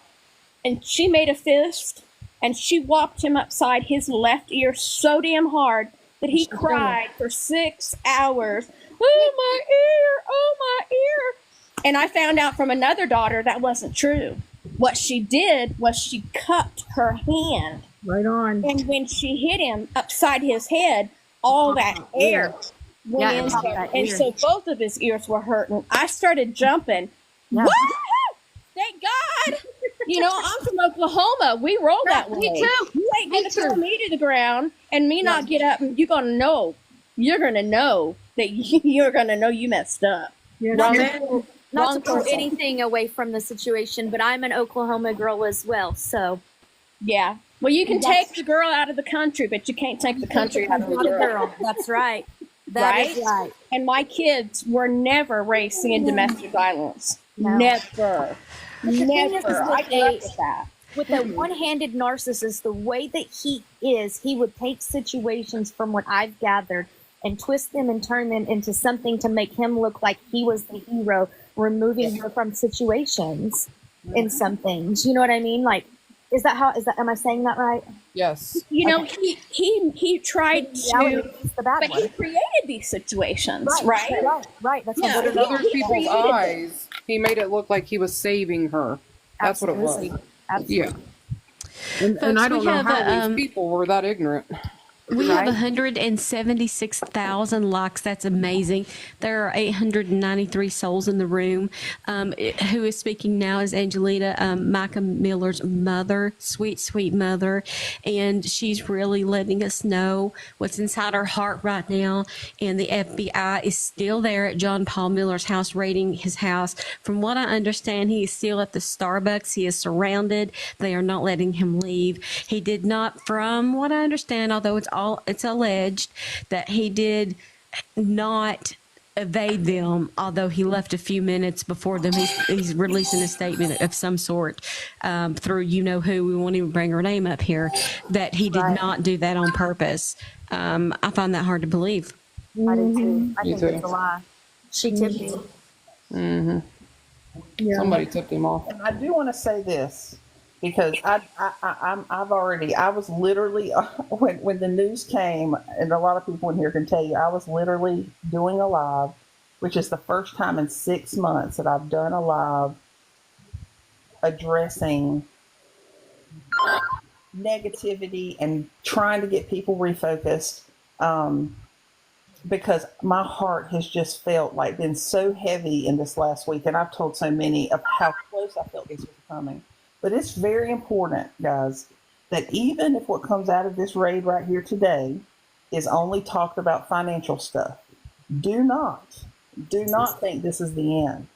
and she made a fist and she whopped him upside his left ear so damn hard that he cried for 6 hours. Oh, my ear! Oh, my ear! And I found out from another daughter that wasn't true. What she did was she cupped her hand. Right on. And when she hit him upside his head, all that air went in there. And so both of his ears were hurting. I started jumping. Yeah. Woo! Thank God! You know, I'm from Oklahoma. We roll that way. Me too. You ain't gonna throw me to the ground and me not get up and you're gonna know that you're gonna know you messed up. Not to pull anything away from the situation, but I'm an Oklahoma girl as well, so yeah. Well, you can take the girl out of the country, but you can't take the country out of the girl. That's right. That is right. And my kids were never raised seeing domestic violence. No. Never. Never. I grew up with that. With a one-handed narcissist, the way that he is, he would take situations from what I've gathered and twist them and turn them into something to make him look like he was the hero, removing her from situations in some things. You know what I mean? Like, am I saying that right? Yes. You know, he tried to, but he created these situations, right? Right. That's But in other people's eyes, he made it look like he was saving her. That's what it was. Absolutely. Yeah. And I don't know how these people were that ignorant. We have 176,000 likes. That's amazing. There are 893 souls in the room. Who is speaking now is Angelina, Micah Miller's mother, sweet, sweet mother. And she's really letting us know what's inside her heart right now. And the FBI is still there at John Paul Miller's house, raiding his house. From what I understand, he is still at the Starbucks. He is surrounded. They are not letting him leave. He did not, from what I understand, although it's alleged that he did not evade them, although he left a few minutes before them. He's releasing a statement of some sort through who. We won't even bring her name up here, that he did not do that on purpose. I find that hard to believe. I do too. I think it's a lie. She tipped him. Mm-hmm. Yeah. Somebody tipped him off. And I do want to say this, because I was literally when the news came, and a lot of people in here can tell you, I was literally doing a live, which is the first time in 6 months that I've done a live addressing negativity and trying to get people refocused, because my heart has just felt like been so heavy in this last week, and I've told so many of how close I felt this was coming. But it's very important, guys, that even if what comes out of this raid right here today is only talked about financial stuff, do not think this is the end.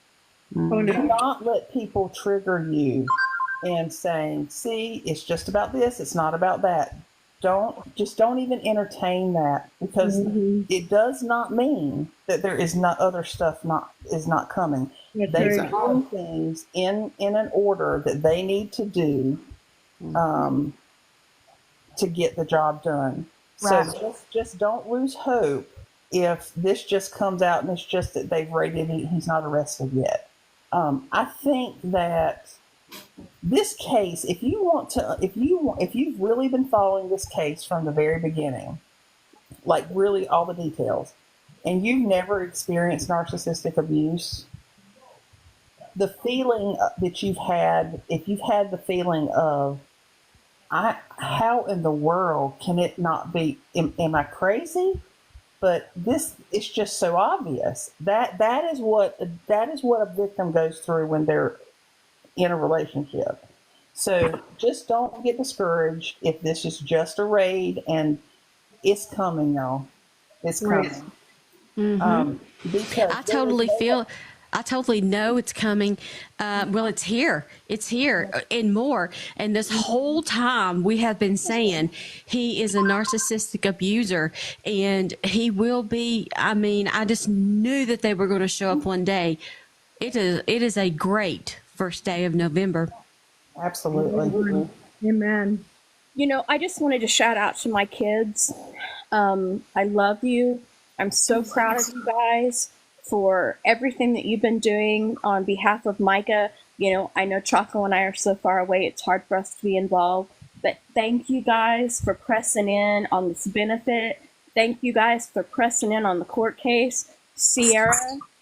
Do not let people trigger you and saying, see, it's just about this, it's not about that. Don't even entertain that, because it does not mean that there is not other stuff is not coming. They are doing things in an order that they need to do to get the job done. Right. So just don't lose hope if this just comes out and it's just that they've raided him, he's not arrested yet. I think that this case, if you've really been following this case from the very beginning, like really all the details, and you've never experienced narcissistic abuse, the feeling that you've had, if you've had the feeling of, how in the world can it not be, am I crazy? But this is just so obvious. That is what a victim goes through when they're in a relationship. So just don't get discouraged if this is just a raid, and it's coming, y'all. It's coming. Because I totally know it's coming. Well, it's here. It's here and more. And this whole time we have been saying he is a narcissistic abuser, and he will be. I mean, I just knew that they were going to show up one day. It is a great first day of November. Absolutely. Amen. You know, I just wanted to shout out to my kids. I love you. I'm so proud of you guys for everything that you've been doing on behalf of Micah. You know, I know Choco and I are so far away, it's hard for us to be involved. But thank you guys for pressing in on this benefit. Thank you guys for pressing in on the court case. Sierra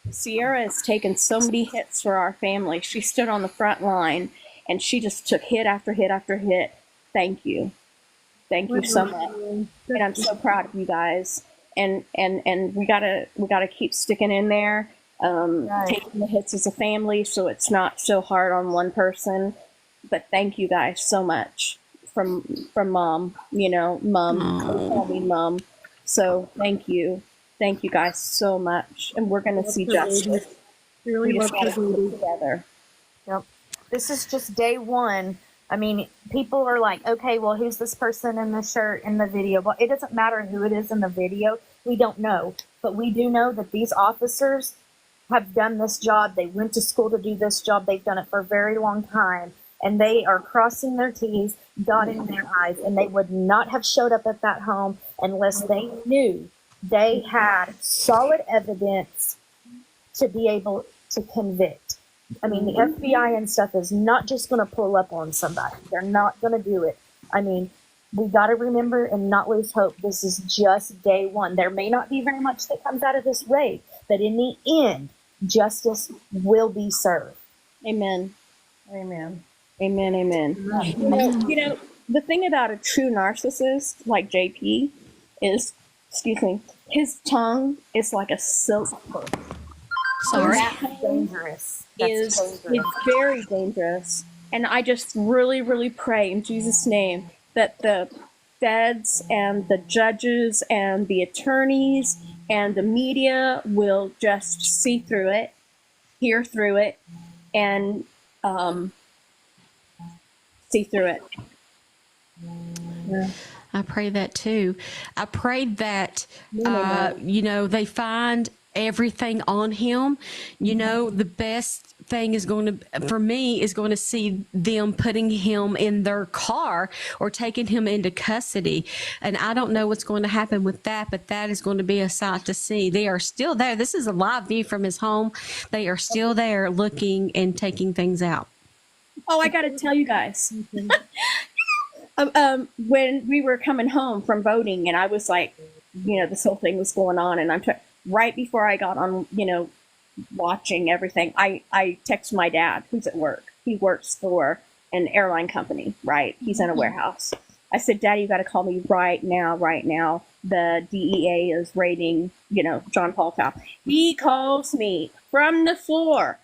has taken so many hits for our family. She stood on the front line and she just took hit after hit after hit. Thank you. Thank you so much. And I'm so proud of you guys. And we gotta keep sticking in there, taking the hits as a family, so it's not so hard on one person. But thank you guys so much from Mom. You know, Mom, call me Mom. So thank you guys so much, and we're gonna see justice. Really we just love gotta the stick together. Yep. This is just day one. I mean, people are like, okay, well, who's this person in the shirt in the video? Well, it doesn't matter who it is in the video. We don't know. But we do know that these officers have done this job. They went to school to do this job. They've done it for a very long time. And they are crossing their T's, dotting their I's. And they would not have showed up at that home unless they knew they had solid evidence to be able to convict. I mean, the FBI and stuff is not just going to pull up on somebody. They're not going to do it. I mean, we got to remember and not lose hope. This is just day one. There may not be very much that comes out of this raid, but in the end, justice will be served. Amen. Amen. Amen. Amen. You know, the thing about a true narcissist like JP is, his tongue is like a silk purse. Sorry. That's dangerous. It's very dangerous. And I just really, really pray in Jesus' name that the feds and the judges and the attorneys and the media will just see through it, hear through it, and see through it. Yeah. I pray that too. I pray that, they find everything on him. You know, the best thing is going to, for me, is going to see them putting him in their car or taking him into custody. And I don't know what's going to happen with that, but that is going to be a sight to see. They are still there. This is a live view from his home. They are still there looking and taking things out. Oh, I got to tell you guys. When we were coming home from voting, and I was like, this whole thing was going on, and right before I got on, watching everything, I texted my dad, who's at work. He works for an airline company, right? He's in a warehouse. I said, Daddy, you got to call me right now, right now. The DEA is raiding, John Paul Cow. He calls me from the floor,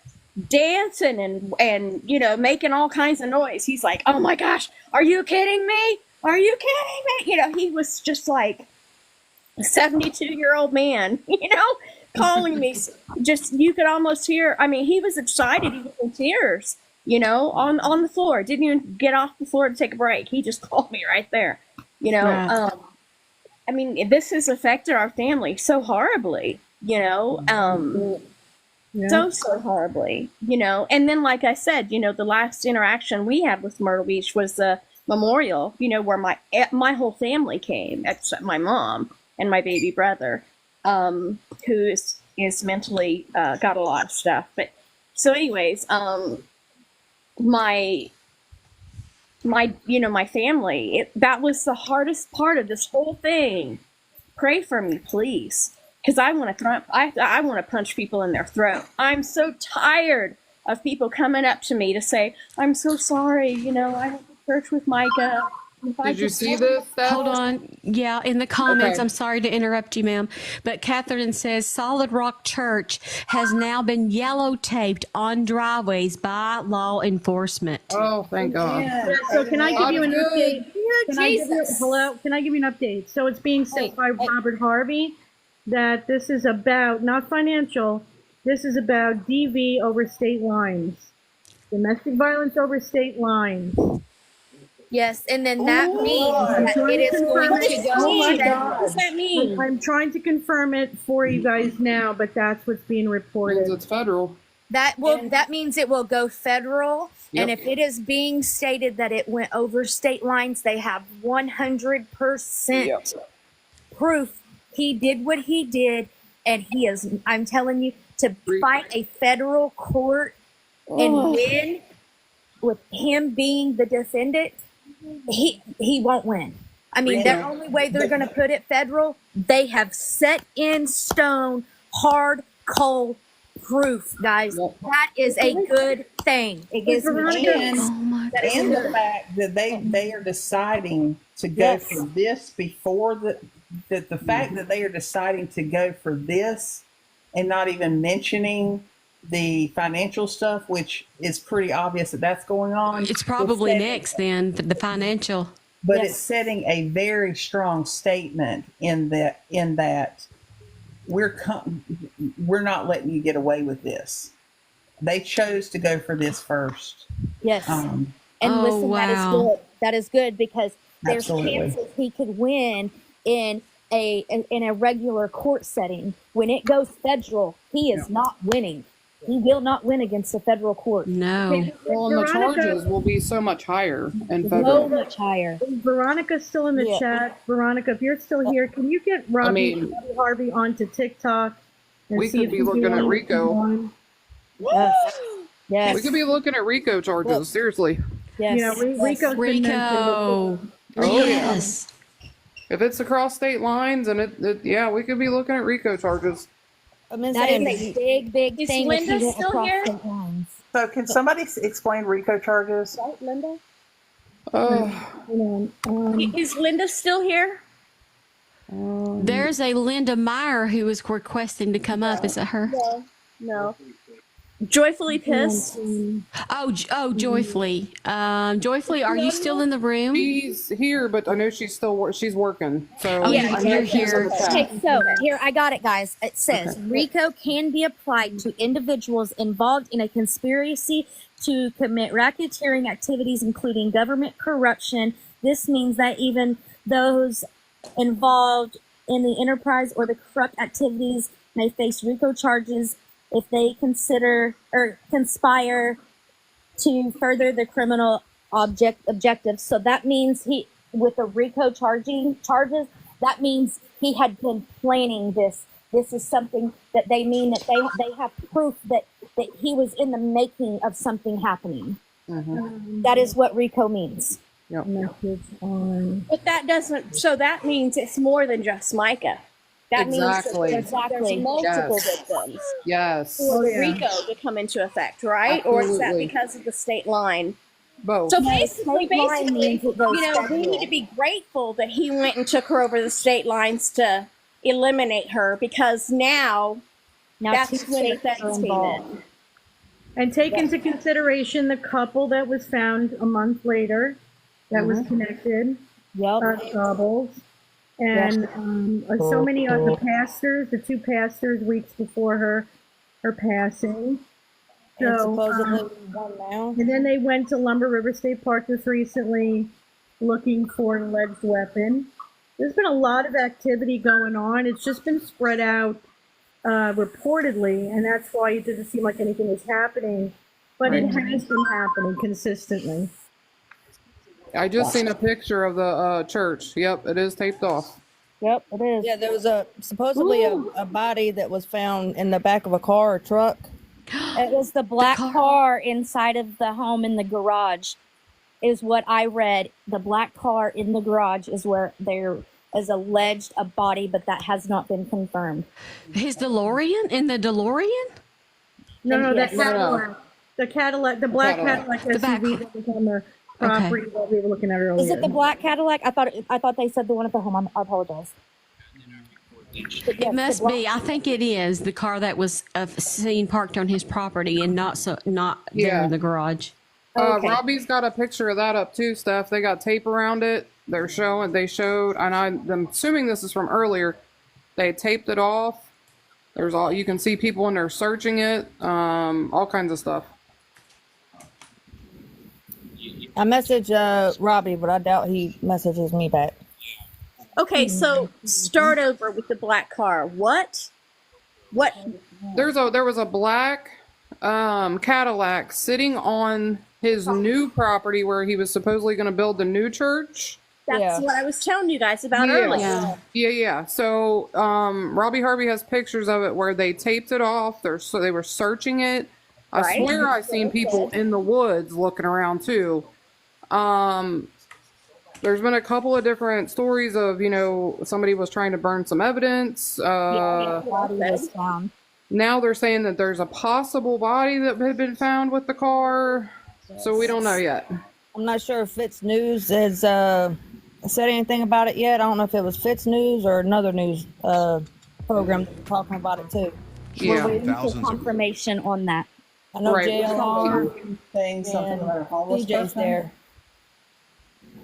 dancing and making all kinds of noise. He's like, oh my gosh, are you kidding me? Are you kidding me? He was just like a 72-year-old man, calling me. Just, you could almost hear, he was excited. He was in tears, on the floor. Didn't even get off the floor to take a break. He just called me right there, Right. This has affected our family so horribly, so horribly, and then, like I said, the last interaction we had with Myrtle Beach was the memorial, where my whole family came, except my mom and my baby brother, who is mentally got a lot of stuff. But so anyways, my family, that was the hardest part of this whole thing. Pray for me, please. Because I want to punch people in their throat. I'm so tired of people coming up to me to say, I'm so sorry, I went to church with Micah, Did you see this, Steph? Hold on. Yeah, in the comments, Okay. I'm sorry to interrupt you, ma'am, but Catherine says Solid Rock Church has now been yellow taped on driveways by law enforcement. Oh, thank God. Yeah, so can I give you an God's good. update? Can I give you, hello? Can I give you an update? So it's being said by Robert Harvey that this is about, not financial, this is about DV over state lines. Domestic violence over state lines. Yes, and then that means that it is going to go. Oh my federal. What does God. that mean? I'm trying to confirm it for you guys now, but that's what's being reported. It's federal. That means it will go federal, and Yep. if it is being stated that it went over state lines, they have 100% proof he did what he did, and he is. I'm telling you, to fight a federal court and win with him being the defendant, he won't win. I mean, the only way they're going to put it federal, they have set in stone, hard, cold proof, guys. That is a good thing. It gives me chance. And the fact that they are deciding to go for this before the fact that they are deciding to go for this and not even mentioning the financial stuff, which is pretty obvious that that's going on. It's probably next then, the financial. But it's setting a very strong statement in that we're not letting you get away with this. They chose to go for this first. Yes. Um, And listen, that is good. That is good because there's Absolutely. chances he could win in a regular court setting. When it goes federal, he is not winning. He will not win against the federal court. No. Well, and the Veronica- charges will be so much higher in So federal. much higher. Is Veronica's still in the chat? Veronica, if you're still here, can you get Robbie Harvey onto TikTok? And We see could if be he's looking the at one Rico. on? Yes. We could be looking at RICO charges. Seriously. Yes. Yeah, Rico's been Rico. mentioned. Oh, Yes. If it's across state lines and we could be looking at RICO charges. That is a big, big Is thing. Linda if he went still across here? state lines. So can somebody explain RICO charges? Right, Linda? Is Linda still here? There's a Linda Meyer who was requesting to come up. Is that her? No. Joyfully pissed. Joyfully. Joyfully, are you still in the room? She's here, but I know she's she's working. So Oh, Yeah, I know you're she's here. in the chat. Okay, so here I got it, guys. It says RICO can be applied to individuals involved in a conspiracy to commit racketeering activities, including government corruption. This means that even those involved in the enterprise or the corrupt activities may face RICO charges if they consider or conspire to further the criminal objectives. So that means with the RICO charges, that means he had been planning this. This is something that they mean that they have proof that he was in the making of something happening. That is what RICO means. Message on. But that doesn't, so that means it's more than just Micah. That Exactly. means that there's multiple Yes. victims Yes. for the RICO to come into effect, right? Or is that Absolutely. because of the state line? Both. So No, basically, state line means it goes we federal. need to be grateful that he went and took her over the state lines to eliminate her, because now that's two when states that's are being involved. And take into consideration the couple that was found a month later that was connected, doubles, and so many of the pastors, the two pastors weeks before her passing. And So, supposedly one now. and then they went to Lumber River State Park just recently looking for an alleged weapon. There's been a lot of activity going on. It's just been spread out reportedly, and that's why it doesn't seem like anything is happening. But it has been happening consistently. I just seen a picture of the church. Yep, it is taped off. Yep, it is. Yeah, there was supposedly a body that was found in the back of a car or truck. It was the black car inside of the home in the garage, is what I read. The black car in the garage is where there is alleged a body, but that has not been confirmed. His DeLorean? In the DeLorean? No, And that yes. Cadillac. The Cadillac, the black Cadillac The back. SUV that was on the property that we were looking at earlier. Is it the black Cadillac? I thought they said the one at the home. I apologize. It must be. I think it is the car that was seen parked on his property and not there in the garage. Robbie's got a picture of that up too, Steph. They got tape around it. They showed, and I'm assuming this is from earlier. They taped it off. You can see people in there searching it, all kinds of stuff. I messaged Robbie, but I doubt he messages me back. Okay, so start over with the black car. What? There was a black Cadillac sitting on his new property where he was supposedly going to build the new church. That's what I was telling you guys about earlier. Yeah. So Robbie Harvey has pictures of it where they taped it off. So they were searching it. I swear I've seen people in the woods looking around too. There's been a couple of different stories of, somebody was trying to burn some evidence. Body was found. Now they're saying that there's a possible body that had been found with the car. So we don't know yet. I'm not sure if Fitz News has said anything about it yet. I don't know if it was Fitz News or another news program talking about it too. We're waiting for confirmation on that. I know JLR saying something about a homeless DJ's person. there.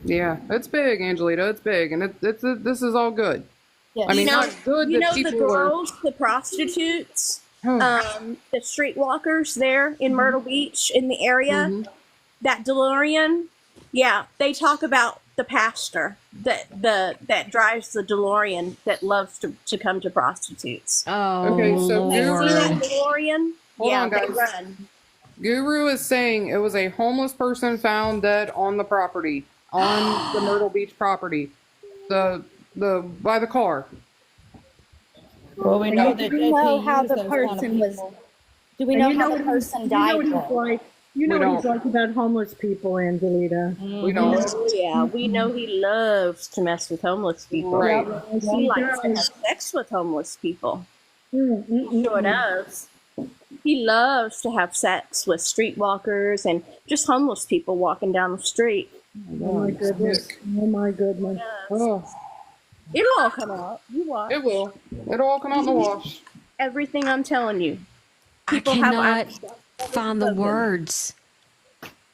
Yeah, it's big, Angelita. It's big, and this is all good. Yes. I mean, not good that the people girls, the prostitutes, the streetwalkers there in Myrtle Beach in the area, that DeLorean. Yeah, they talk about the pastor that drives the DeLorean that loves to come to prostitutes. Oh, okay. So they see that DeLorean. Hold on, they guys. run. Guru is saying it was a homeless person found dead on the property, on the Myrtle Beach property, the by the car. Well, we know that Do we know JP how used the those kind of person was? people. Do we And know you how know the what person he's died? like. You know what he's like about homeless people, Angelita. We don't. Oh, yeah, we know he loves to mess with homeless people. Right. He likes to have sex with homeless people. Sure does. He loves to have sex with streetwalkers and just homeless people walking down the street. Oh my goodness. Oh my goodness. Oh. It'll all come out. You watch. It will. It'll all come out in the wash. Everything I'm telling you. I cannot find the words.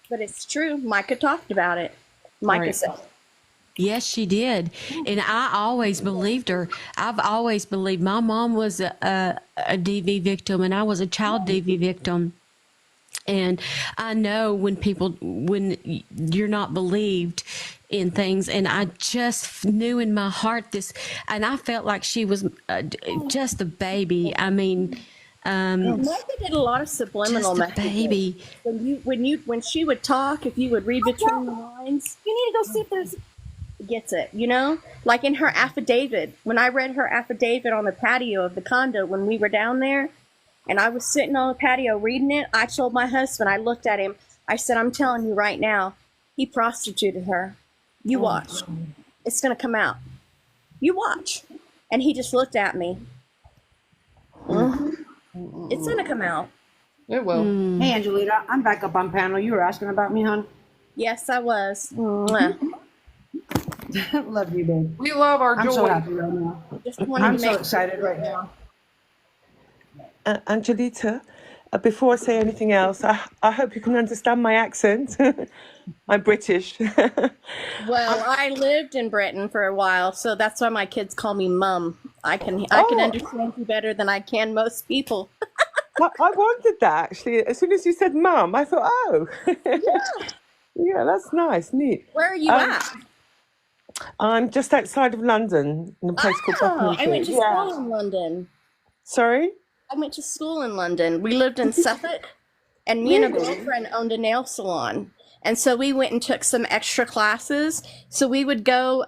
But it's true. Micah talked about it. Micah said. Yes, she did. And I always believed her. I've always believed my mom was a DV victim and I was a child DV victim. And I know when you're not believed in things, and I just knew in my heart this, and I felt like she was just a baby. I mean, Micah did a lot of subliminal just a messages. baby. When she would talk, if you would read between the lines, you need to go see if there's gets it, like in her affidavit. When I read her affidavit on the patio of the condo when we were down there, and I was sitting on the patio reading it, I told my husband, I looked at him, I said, I'm telling you right now, he prostituted her. You watch. It's going to come out. You watch. And he just looked at me. It's going to come out. It will. Hey, Angelita, I'm back up on panel. You were asking about me, hon? Yes, I was. Mwah. Love you, babe. We love our I'm joy. so happy right now. Just wanted I'm to so make excited right now. Angelita, before I say anything else, I hope you can understand my accent. I'm British. Well, I lived in Britain for a while, so that's why my kids call me Mum. I can understand you better than I can most people. I wondered that actually. As soon as you said Mum, I thought, oh, yeah, that's nice, neat. Where are you at? I'm just outside of London, in a place called Buckinghamshire. I went to school in London. Sorry? I went to school in London. We lived in Suffolk, and me and a girlfriend owned a nail salon. And so we went and took some extra classes. So we would go,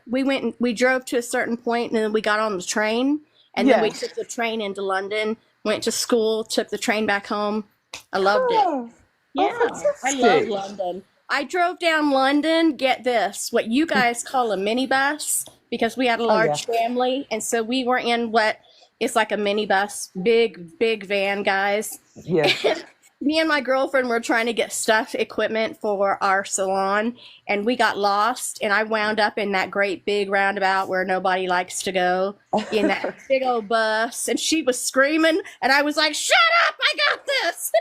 we drove to a certain point, and then we got on the train, and then we took the train into London, went to school, took the train back home. I loved it. Yeah, I love London. I drove down London, get this, what you guys call a minibus, because we had a large family. And so we were in what is like a minibus, big van, guys. Yeah. me and my girlfriend were trying to get stuff equipment for our salon, and we got lost, and I wound up in that great big roundabout where nobody likes to go, in that big old bus, and she was screaming, and I was like, shut up, I got this.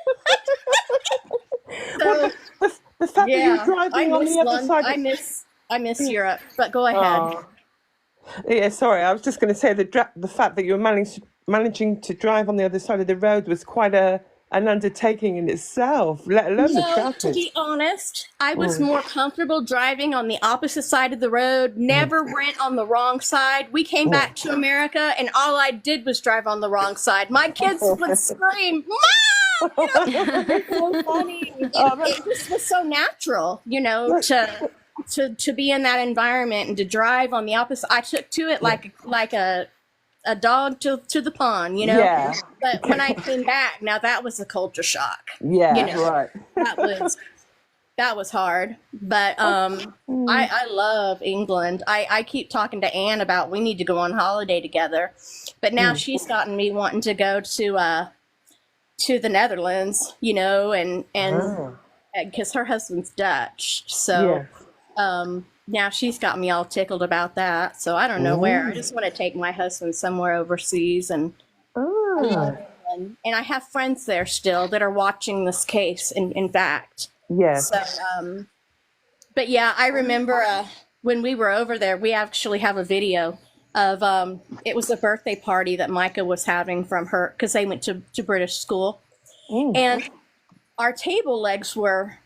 So, the fact that you're driving on the other London. side. I miss Europe, but go ahead. Yeah, sorry. I was just going to say the fact that you were managing to drive on the other side of the road was quite an undertaking in itself, let alone the traffic. To be honest, I was more comfortable driving on the opposite side of the road, never went on the wrong side. We came back to America, and all I did was drive on the wrong side. My kids would scream, Mom! It's so funny. It just was so natural, to be in that environment and to drive on the opposite. I took to it like a dog to the pond, Yeah. But when I came back, now that was a culture shock. Yeah, right. That was hard. But I love England. I keep talking to Anne about we need to go on holiday together. But now she's gotten me wanting to go to the Netherlands, and because her husband's Dutch, so. Now she's got me all tickled about that. So I don't know where. I just want to take my husband somewhere overseas, and I love England. And I have friends there still that are watching this case. In fact, So, but yeah, I remember when we were over there. We actually have a video of it was a birthday party that Micah was having from her because they went to British school, and our table legs were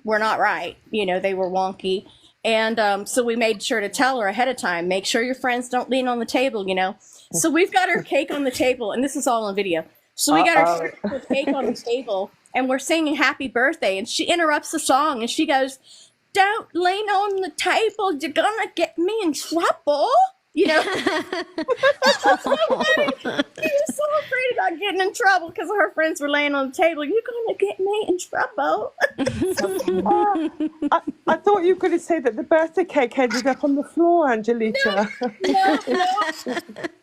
not right. They were wonky. And so we made sure to tell her ahead of time, make sure your friends don't lean on the table, So we've got her cake on the table, and this is all on video. So we got her cake on the table, and we're singing happy birthday, and she interrupts the song, and she goes, don't lean on the table, you're gonna get me in trouble. She was so afraid about getting in trouble because her friends were laying on the table. You're going to get me in trouble. I thought you were going to say that the birthday cake ended up on the floor, Angelita. No.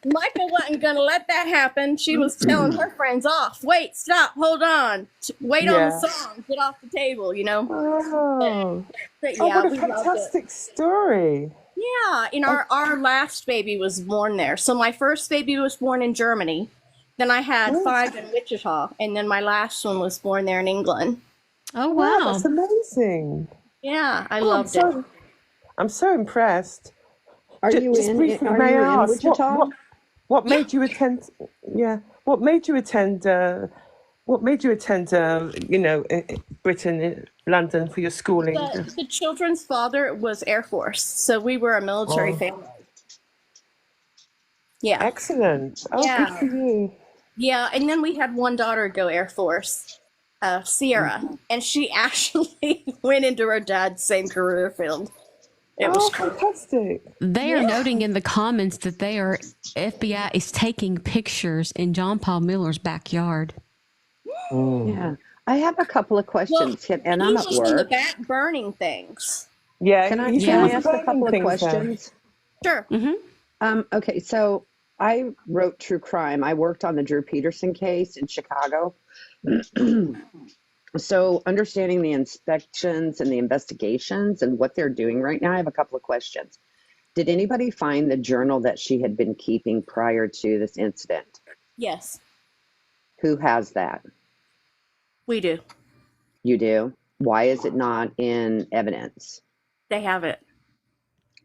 Micah wasn't going to let that happen. She was telling her friends off. Wait, stop, hold on. Wait on the song. Get off the table, But what a fantastic story. Yeah, our last baby was born there. So my first baby was born in Germany. Then I had 5 in Wichita, and then my last one was born there in England. Oh, wow. That's amazing. Yeah, I loved it. I'm so impressed. Are you in Wichita? What made you attend? Yeah, what made you attend? Britain, London for your schooling? The children's father was Air Force, so we were a military family. Yeah. Excellent. Oh, good for you. Yeah, and then we had one daughter go Air Force, Sierra, and she actually went into her dad's same career field. It was fantastic. They are noting in the comments that FBI is taking pictures in John Paul Miller's backyard. Yeah, I have a couple of questions, and I'm at He's in the work. back burning things. Yeah, Can I ask a couple of questions? Sure. Okay, so I wrote true crime. I worked on the Drew Peterson case in Chicago. So understanding the inspections and the investigations and what they're doing right now, I have a couple of questions. Did anybody find the journal that she had been keeping prior to this incident? Yes, Who has that? we do. You do? Why is it not in evidence? They have it.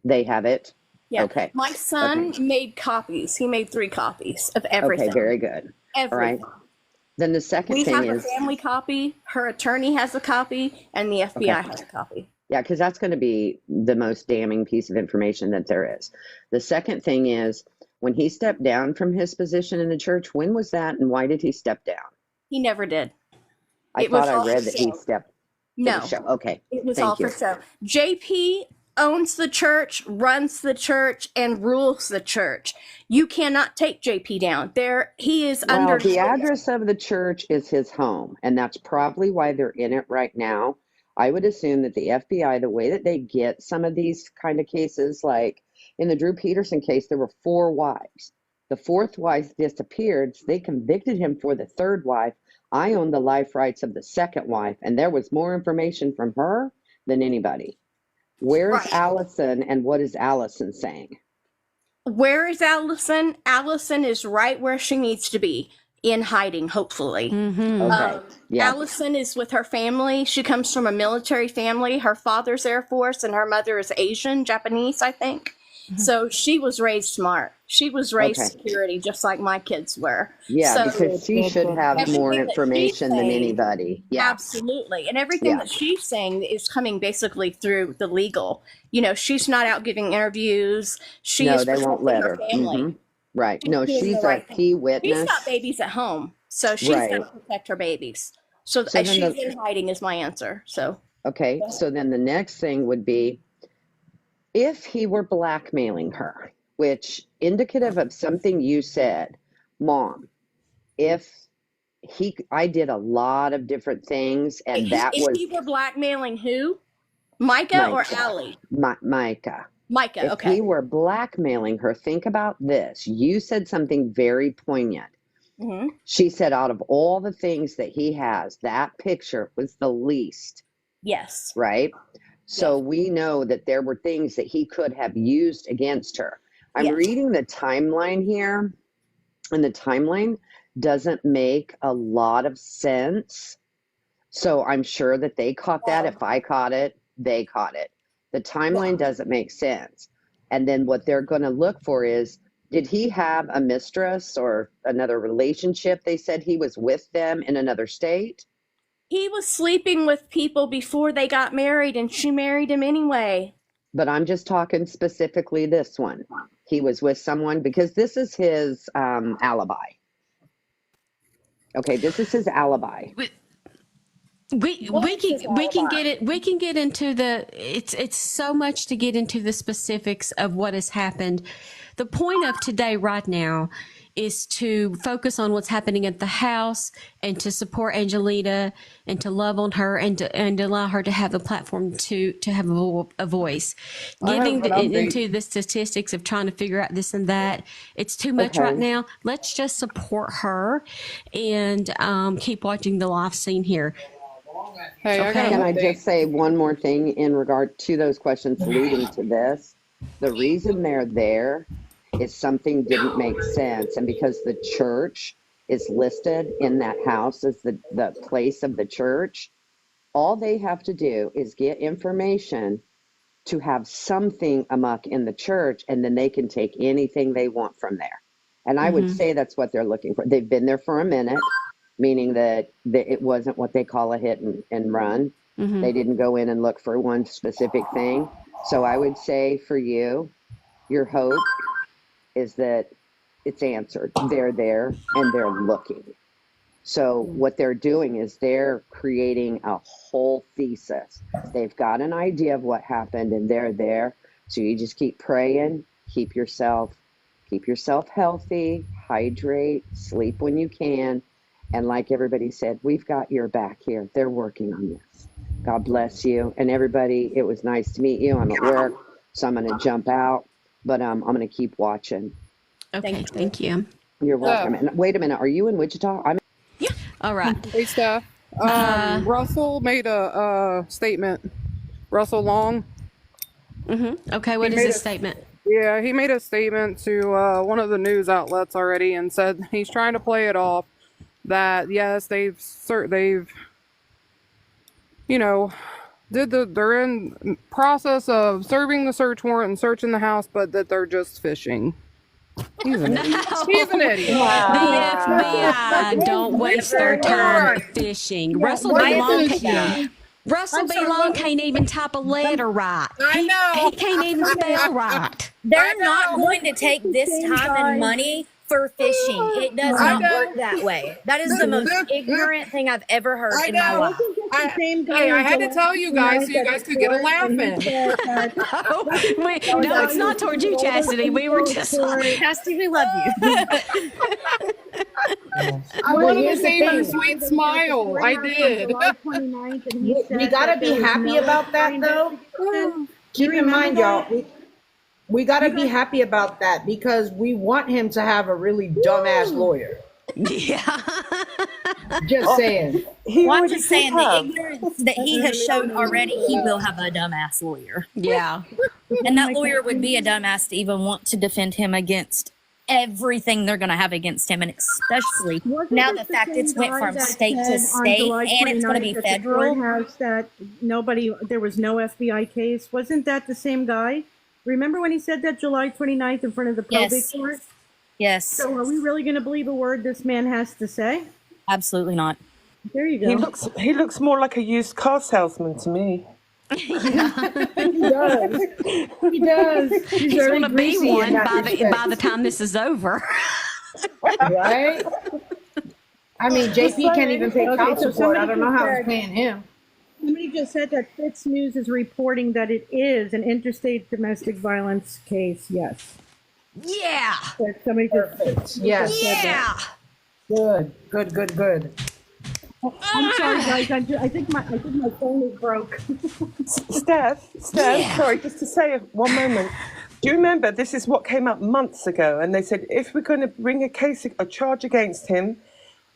They have it? Yeah. Okay. My son made copies. He made 3 copies of everything. Okay, very good. Everything. All right. Then the second We thing have is... a family copy, her attorney has a copy, and the FBI has a copy. Yeah, because that's going to be the most damning piece of information that there is. The second thing is, when he stepped down from his position in the church, when was that and why did he step down? He never did. I thought I read that he stepped. No. Okay. It was Thank all you. for show. JP owns the church, runs the church, and rules the church. You cannot take JP down. He is Well, under the address of the church is his home, and that's probably why they're in it right now. I would assume that the FBI, the way that they get some of these kind of cases, like in the Drew Peterson case, there were 4 wives. The fourth wife disappeared. So they convicted him for the third wife. I own the life rights of the second wife, and there was more information from her than anybody. Where's Right. Allison, and what is Allison saying? Where is Allison? Allison is right where she needs to be, in hiding, hopefully. Okay. Yeah. Allison is with her family. She comes from a military family. Her father's Air Force and her mother is Asian, Japanese, I think. So she was raised smart. She was raised Okay. security, just like my kids were. Yeah, So because she should have more everything that she's information than saying- anybody. Yeah. Absolutely. And everything Yeah. that she's saying is coming basically through the legal. You know, she's not out giving interviews. She No, is they won't protecting let her her. family. Mhm. Right. She's No, doing she's the a right thing. key She's witness. got babies at home, so she's Right. got to protect her babies. So, So then she's the- in hiding is my answer. So Okay, so then the next thing would be if he were blackmailing her, which indicative of something you said, Mom, if I did a lot of different things, and that if was he were blackmailing who? Micah or Allie? Micah. Micah, If okay. he were blackmailing her, think about this. You said something very poignant. Mm-hmm. She said, out of all the things that he has, that picture was the least. Yes. Right? So we know that there were things that he could have used against her. I'm Yes. reading the timeline here, and the timeline doesn't make a lot of sense. So I'm sure that they caught that. If I caught it, they caught it. The timeline doesn't make sense. And then what they're going to look for is, did he have a mistress or another relationship? They said he was with them in another state. He was sleeping with people before they got married, and she married him anyway. But I'm just talking specifically this one. He was with someone because this is his alibi. Okay, this is his alibi. We can get into the it's so much to get into the specifics of what has happened. The point of today right now is to focus on what's happening at the house and to support Angelita and to love on her and to allow her to have the platform to have a voice. Getting into the statistics of trying to figure out this and that, it's too much right now. Let's just support her and keep watching the live scene here. Hey, Can I just say one more thing in regard to those questions leading to this? The reason they're there is something didn't make sense. And because the church is listed in that house as the place of the church, all they have to do is get information to have something amok in the church, and then they can take anything they want from there. And I would say that's what they're looking for. They've been there for a minute, meaning that it wasn't what they call a hit and run. They didn't go in and look for one specific thing. So I would say for you, your hope is that it's answered. They're there and they're looking. So what they're doing is they're creating a whole thesis. They've got an idea of what happened and they're there. So you just keep praying, keep yourself healthy, hydrate, sleep when you can. And like everybody said, we've got your back here. They're working on this. God bless you. And everybody, it was nice to meet you. I'm at work, so I'm going to jump out, but I'm going to keep watching. Okay, thank you. You're welcome. And wait a minute, are you in Wichita? All right. Hey, Steph. Russell made a statement. Russell Long. Okay, what is his statement? Yeah, he made a statement to one of the news outlets already and said he's trying to play it off that yes, they're in process of serving the search warrant and searching the house, but that they're just fishing. He's an idiot. He's an idiot. The FBI don't waste their time fishing. Russell B. Long can't even type a letter right. I know. He can't even spell right. They're not going to take this time and money for fishing. It does not work that way. That is the most ignorant thing I've ever heard in my life. Hey, I had to tell you guys so you guys could get a laugh in. No, it's not towards you, Chastity. We were just Chastity, we love you. I wanted to see her sweet smile. I did. We gotta be happy about that, though. Keep in mind, y'all. We got to be happy about that because we want him to have a really dumbass lawyer. Yeah. Just saying. Well, I'm just saying the ignorance that he has shown already, he will have a dumbass lawyer. Yeah. And that lawyer would be a dumbass to even want to defend him against everything they're going to have against him, and especially now the fact it's went from state to state and it's going to be federal. That there was no FBI case. Wasn't that the same guy? Remember when he said that July 29th in front of the probate court? Yes. So are we really going to believe a word this man has to say? Absolutely not. There you go. He looks more like a used car salesman to me. He does. He does. He's going to be one by the time this is over. Right? I mean, JP can't even pay child support. I don't know how he's paying him. Somebody just said that Fitz News is reporting that it is an interstate domestic violence case. Yes. Yeah. Somebody just Yes. Yeah. Good. I'm sorry, guys. I think my phone is broke. Steph, sorry, just to say one moment. Do you remember this is what came up months ago? And they said, if we're going to bring a charge against him,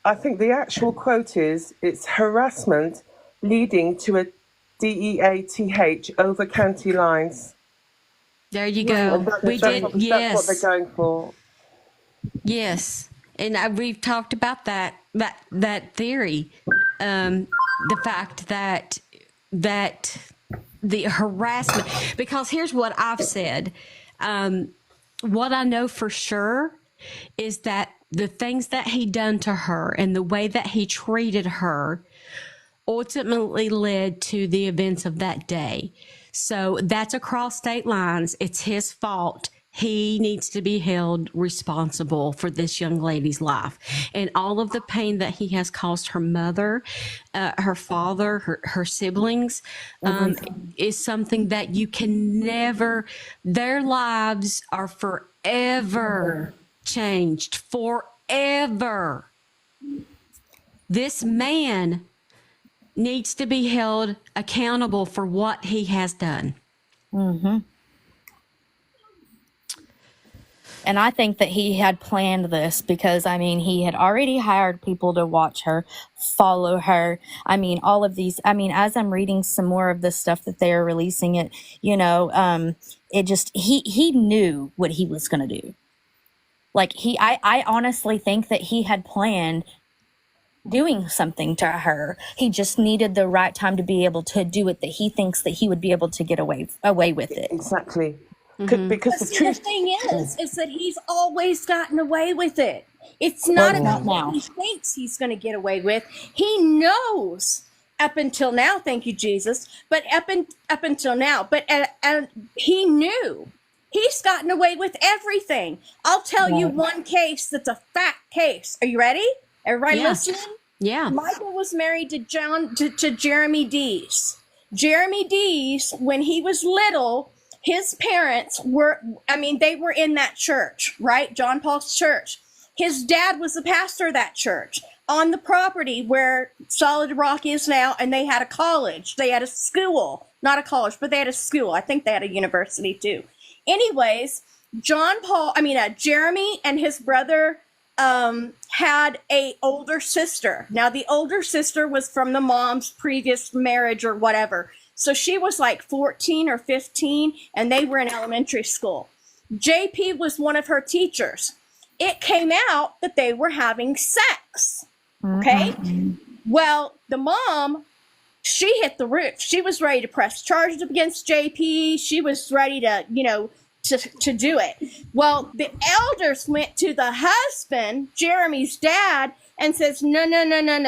I think the actual quote is, it's harassment leading to a DEATH over county lines. There you go. That's what they're going for. Yes. And we've talked about that theory, the fact that the harassment, because here's what I've said. What I know for sure is that the things that he done to her and the way that he treated her ultimately led to the events of that day. So that's across state lines. It's his fault. He needs to be held responsible for this young lady's life and all of the pain that he has caused her mother, her father, her siblings, is something that you can never, their lives are forever changed, forever. This man needs to be held accountable for what he has done. Mm-hmm. And I think that he had planned this because, I mean, he had already hired people to watch her, follow her. I mean, all of these, I mean, as I'm reading some more of the stuff that they are releasing it, it just, he knew what he was going to do. Like I honestly think that he had planned doing something to her. He just needed the right time to be able to do it, that he thinks that he would be able to get away with it. Exactly. Mm-hmm. Because the thing is that he's always gotten away with it. It's not about what he thinks he's going to get away with. He knows up until now, thank you, Jesus, but up until now, but he knew he's gotten away with everything. I'll tell you one case that's a fact case. Are you ready? Everybody listening? Yeah. Micah was married to Jeremy Dees. Jeremy Dees, when he was little, his parents they were in that church, right? John Paul's church. His dad was the pastor of that church on the property where Solid Rock is now, and they had a college. They had a school, not a college, but they had a school. I think they had a university too. Anyways, Jeremy and his brother had a older sister. Now, the older sister was from the mom's previous marriage or whatever. So she was like 14 or 15, and they were in elementary school. JP was one of her teachers. It came out that they were having sex. Okay? Mm-hmm. Well, the mom, she hit the roof. She was ready to press charges against JP. She was ready to, to do it. Well, the elders went to the husband, Jeremy's dad, and says, no,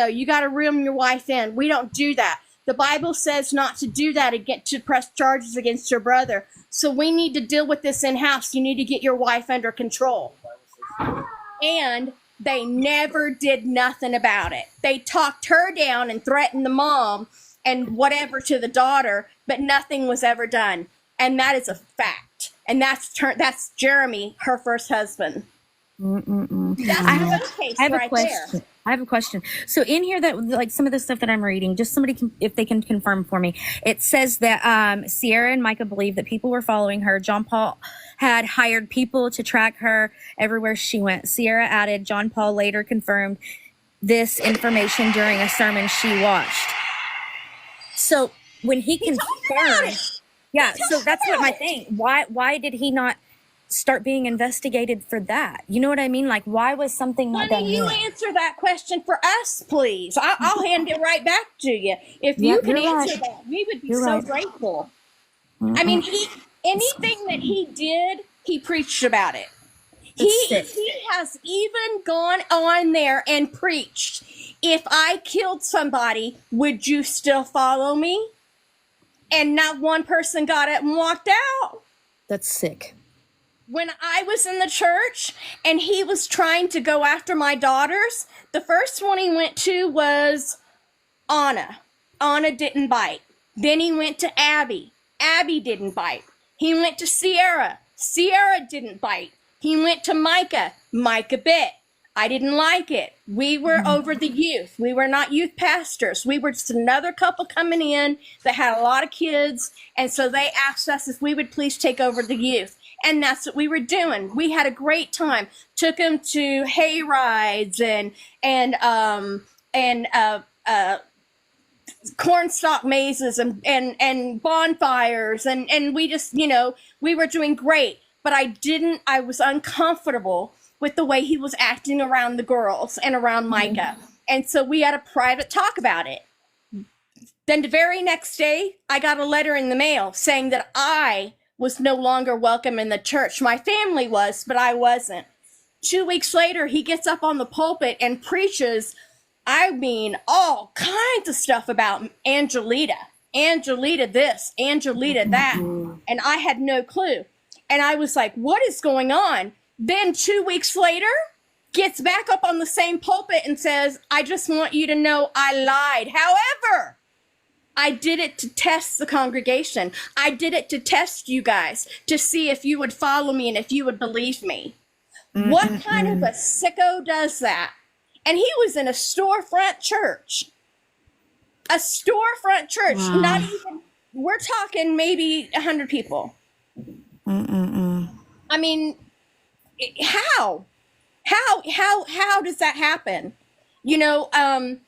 you got to reel your wife in. We don't do that. The Bible says not to do that, to press charges against your brother. So we need to deal with this in-house. You need to get your wife under control. And they never did nothing about it. They talked her down and threatened the mom and whatever to the daughter, but nothing was ever done. And that is a fact. And that's Jeremy, her first husband. That's I have another case I have a right question. there. I have a question. So in here, that like some of the stuff that I'm reading, just somebody can, if they can confirm for me, it says that Sierra and Micah believed that people were following her. John Paul had hired people to track her everywhere she went. Sierra added, John Paul later confirmed this information during a sermon she watched. So when he confirmed, yeah, so that's what my thing. Why did he not start being investigated for that? You know what I mean? Like, why was something not done? Honey, you answer that question for us, please. I'll hand it right back to you. If Yeah, you can you're answer right. that, we would be You're so right. grateful. I mean, anything that he did, he preached about it. He has even gone on there and preached. If I killed somebody, would you still follow me? And not one person got up and walked out. That's sick. When I was in the church and he was trying to go after my daughters, the first one he went to was Anna. Anna didn't bite. Then he went to Abby. Abby didn't bite. He went to Sierra. Sierra didn't bite. He went to Mica. Mica bit. I didn't like it. We were over the youth. We were not youth pastors. We were just another couple coming in that had a lot of kids. And so they asked us if we would please take over the youth. And that's what we were doing. We had a great time. Took them to hay rides and cornstalk mazes and bonfires. And we just, we were doing great. But I was uncomfortable with the way he was acting around the girls and around Micah. And so we had a private talk about it. Then the very next day, I got a letter in the mail saying that I was no longer welcome in the church. My family was, but I wasn't. 2 weeks later, he gets up on the pulpit and preaches, I mean, all kinds of stuff about Angelita. Angelita this, Angelita that. And I had no clue. And I was like, what is going on? Then 2 weeks later, gets back up on the same pulpit and says, I just want you to know I lied. However, I did it to test the congregation. I did it to test you guys, to see if you would follow me and if you would believe me. What kind of a sicko does that? And he was in a storefront church. A storefront church. Wow. Not even, we're talking maybe 100 people. I mean, how does that happen? He lies.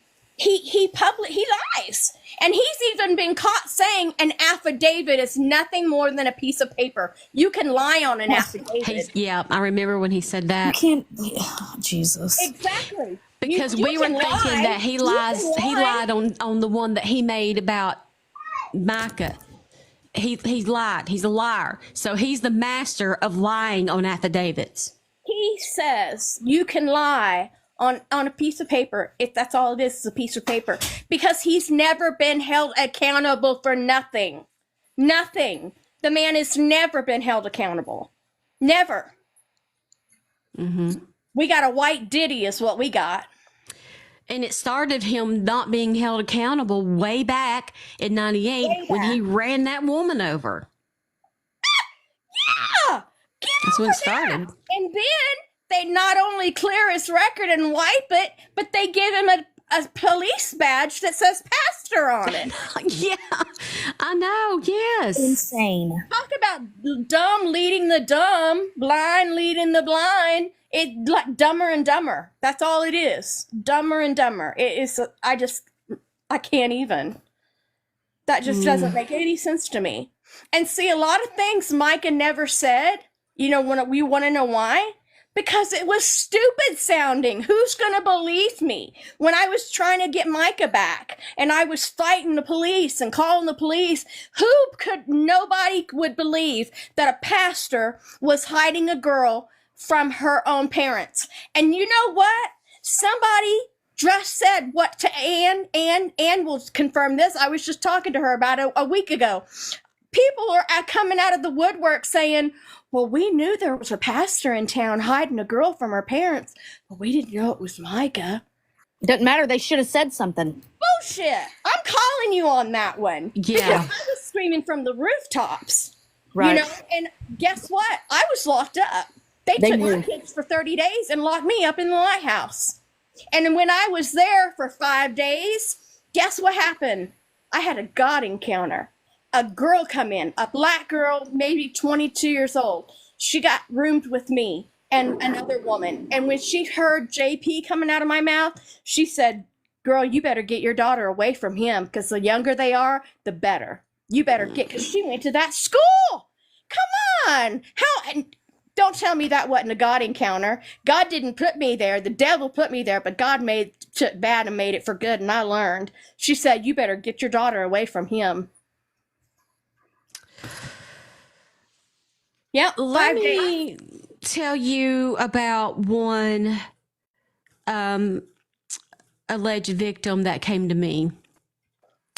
And he's even been caught saying an affidavit is nothing more than a piece of paper. You can lie on an affidavit. Yeah, I remember when he said that. You can't, Jesus. Exactly. Because You we were can thinking lie. that he You lies. can He lie. lied on the one that he made about Micah. He lied. He's a liar. So he's the master of lying on affidavits. He says you can lie on a piece of paper if that's all it is a piece of paper, because he's never been held accountable for nothing. Nothing. The man has never been held accountable. Never. We got a white ditty is what we got. And it started him not being held accountable way back in 98 when he ran that woman over. Yeah. That's when it started. And then they not only clear his record and wipe it, but they give him a police badge that says pastor on it. Yeah, I know. Yes. Insane. Talk about dumb leading the dumb, blind leading the blind. It like Dumber and Dumber. That's all it is. Dumber and Dumber. It is. I can't even. That just doesn't make any sense to me. And see, a lot of things Micah never said. When we want to know why. Because it was stupid sounding. Who's going to believe me? When I was trying to get Micah back and I was fighting the police and calling the police, nobody would believe that a pastor was hiding a girl from her own parents. And you know what? Somebody just said what to Ann. Ann will confirm this. I was just talking to her about it a week ago. People are coming out of the woodwork saying, well, we knew there was a pastor in town hiding a girl from her parents, but we didn't know it was Micah. Doesn't matter. They should have said something. Bullshit. I'm calling you on that one. Yeah. Because I was screaming from the rooftops. Right. And guess what? I was locked up. They They took my knew. kids for 30 days and locked me up in the lighthouse. And when I was there for 5 days, guess what happened? I had a God encounter. A girl come in, a black girl, maybe 22 years old. She got roomed with me and another woman. And when she heard JP coming out of my mouth, she said, girl, you better get your daughter away from him, because the younger they are, the better. You better get, because she went to that school. Come on. How? And don't tell me that wasn't a God encounter. God didn't put me there. The devil put me there, but God took bad and made it for good, and I learned. She said, you better get your daughter away from him. Yep. Let 5 days. me tell you about one alleged victim that came to me.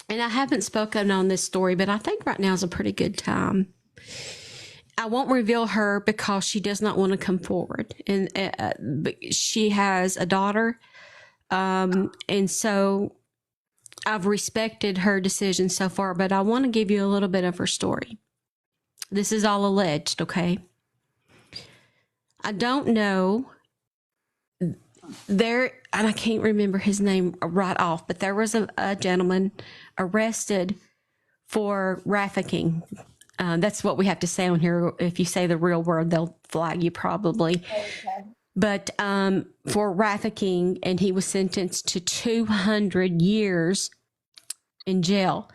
And I haven't spoken on this story, but I think right now is a pretty good time. I won't reveal her because she does not want to come forward. And she has a daughter. And so I've respected her decision so far, but I want to give you a little bit of her story. This is all alleged, okay? I don't know. And I can't remember his name right off, but there was a gentleman arrested for trafficking. That's what we have to say on here. If you say the real word, they'll flag you probably. Okay. But for trafficking, and he was sentenced to 200 years in jail.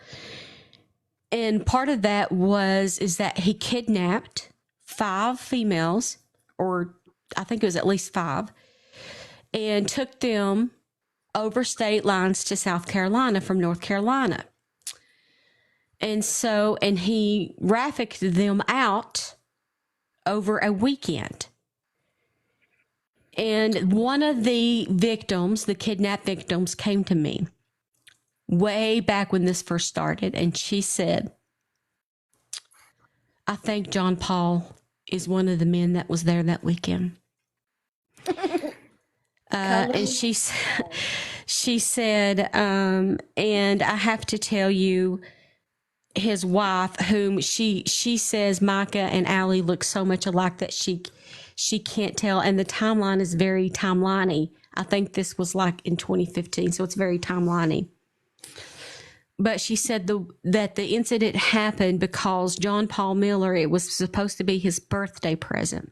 And part of that is that he kidnapped 5 females, or I think it was at least 5, and took them over state lines to South Carolina from North Carolina. And he trafficked them out over a weekend. And one of the victims, the kidnapped victims, came to me way back when this first started. And she said, I think John Paul is one of the men that was there that weekend. And she said, and I have to tell you, his wife, whom she says Micah and Allie look so much alike that she can't tell. And the timeline is very timeliney. I think this was like in 2015, so it's very timeliney. But she said that the incident happened because John Paul Miller, it was supposed to be his birthday present,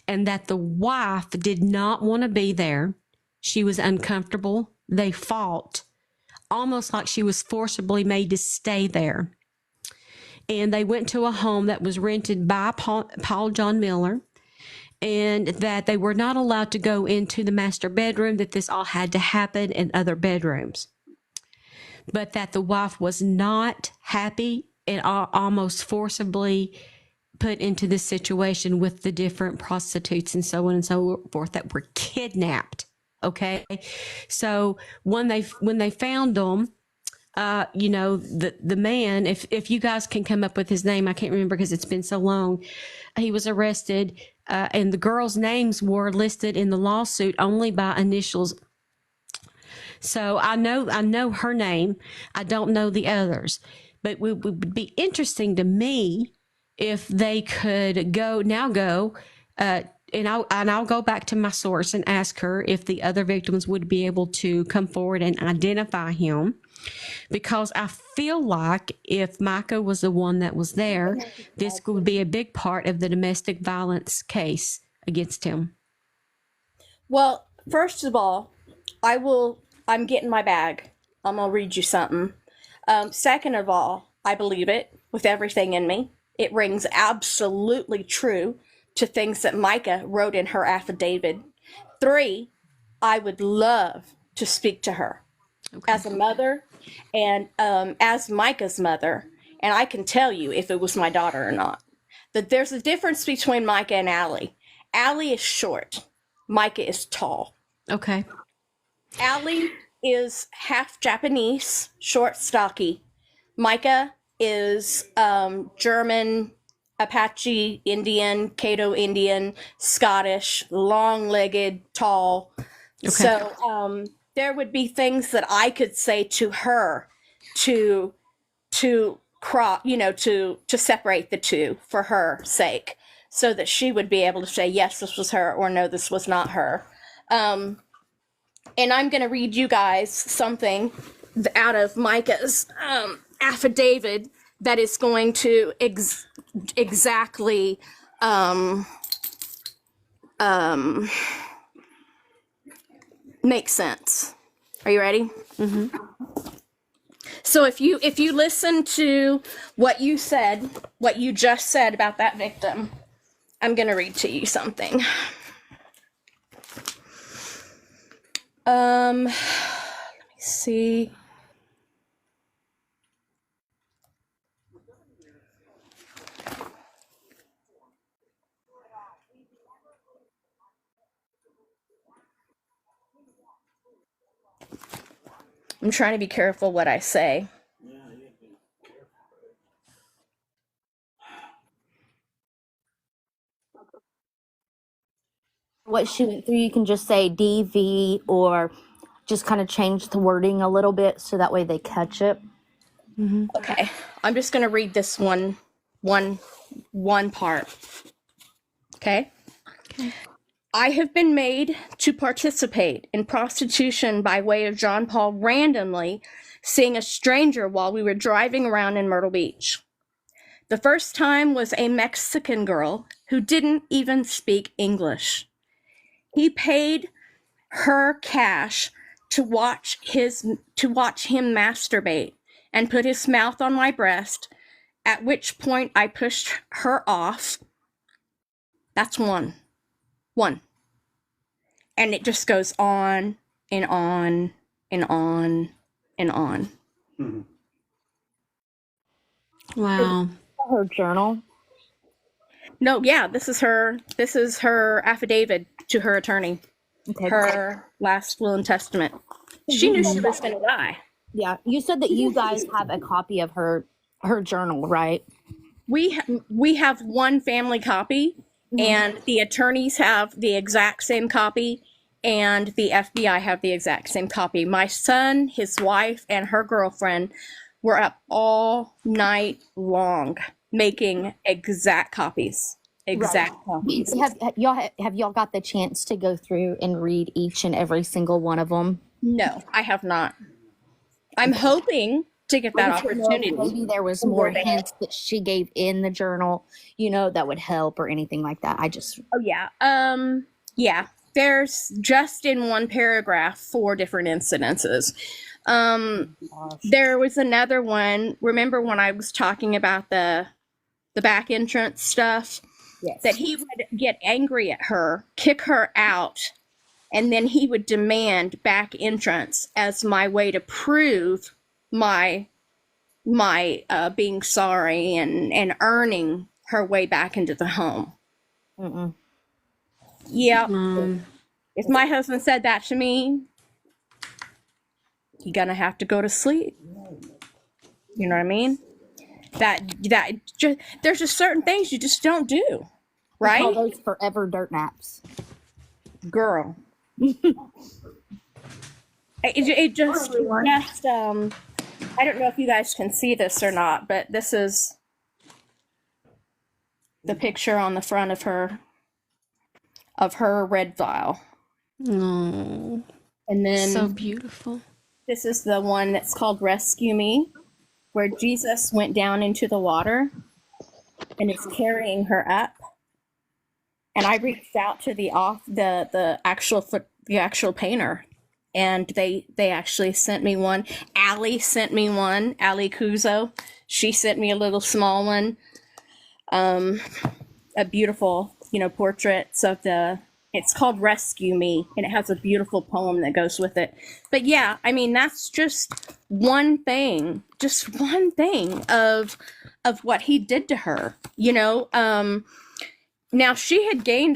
and that the wife did not want to be there. She was uncomfortable. They fought, almost like she was forcibly made to stay there. And they went to a home that was rented by Paul John Miller, and that they were not allowed to go into the master bedroom, that this all had to happen in other bedrooms. But that the wife was not happy and almost forcibly put into this situation with the different prostitutes and so on and so forth that were kidnapped. Okay. So when they found them, the man, if you guys can come up with his name, I can't remember because it's been so long. He was arrested, and the girls' names were listed in the lawsuit only by initials. So I know her name. I don't know the others, but it would be interesting to me if they could go, and I'll go back to my source and ask her if the other victims would be able to come forward and identify him, because I feel like if Micah was the one that was there, this would be a big part of the domestic violence case against him. Well, first of all, I'm getting my bag. I'm going to read you something. Second of all, I believe it with everything in me. It rings absolutely true to things that Micah wrote in her affidavit. 3, I would love to speak to her as a mother and as Micah's mother. And I can tell you if it was my daughter or not. That there's a difference between Micah and Allie. Allie is short. Micah is tall. Okay. Allie is half Japanese, short, stocky. Micah is German, Apache Indian, Caddo Indian, Scottish, long-legged, tall. Okay. So there would be things that I could say to her to separate the two for her sake. so that she would be able to say, yes, this was her, or no, this was not her. And I'm going to read you guys something out of Micah's affidavit that is going to exactly make sense. Are you ready? Mm-hmm. So if you listen to what you just said about that victim, I'm going to read to you something. Let me see. I'm trying to be careful what I say. What she went through, you can just say DV or just kind of change the wording a little bit so that way they catch it. Mm-hmm. Okay, I'm just going to read this one part. Okay? I have been made to participate in prostitution by way of John Paul randomly seeing a stranger while we were driving around in Myrtle Beach. The first time was a Mexican girl who didn't even speak English. He paid her cash to watch him masturbate and put his mouth on my breast, at which point I pushed her off. That's one. And it just goes on and on and on and on. Mm-hmm. Wow. Her journal. No, yeah, this is her affidavit to her attorney. Okay. Her last will and testament. She knew she was going to die. Yeah, you said that you guys have a copy of her journal, right? We have one family copy, and the attorneys have the exact same copy, and the FBI have the exact same copy. My son, his wife, and her girlfriend were up all night long making exact copies. Copies. Have y'all got the chance to go through and read each and every single one of them? No, I have not. I'm hoping to get that opportunity. Maybe there was more hints that she gave in the journal, that would help or anything like that. Oh yeah. Yeah. There's just in one paragraph 4 different incidences. There was another one. Remember when I was talking about the back entrance stuff? Yes. That he would get angry at her, kick her out, and then he would demand back entrance as my way to prove my being sorry and earning her way back into the home. Mm-mm. Yeah. If my husband said that to me, you're gonna have to go to sleep. You know what I mean? There's just certain things you just don't do, right? We call those forever dirt naps, girl. It just I don't know if you guys can see this or not, but this is the picture on the front of her red vial. Oh, and then so beautiful. This is the one that's called Rescue Me, where Jesus went down into the water and is carrying her up. And I reached out to the actual painter, and they actually sent me one. Allie sent me one. Allie Kuzo, she sent me a little small one. A beautiful, portraits of it's called Rescue Me, and it has a beautiful poem that goes with it. But yeah, I mean, that's just one thing of what he did to her, Now she had been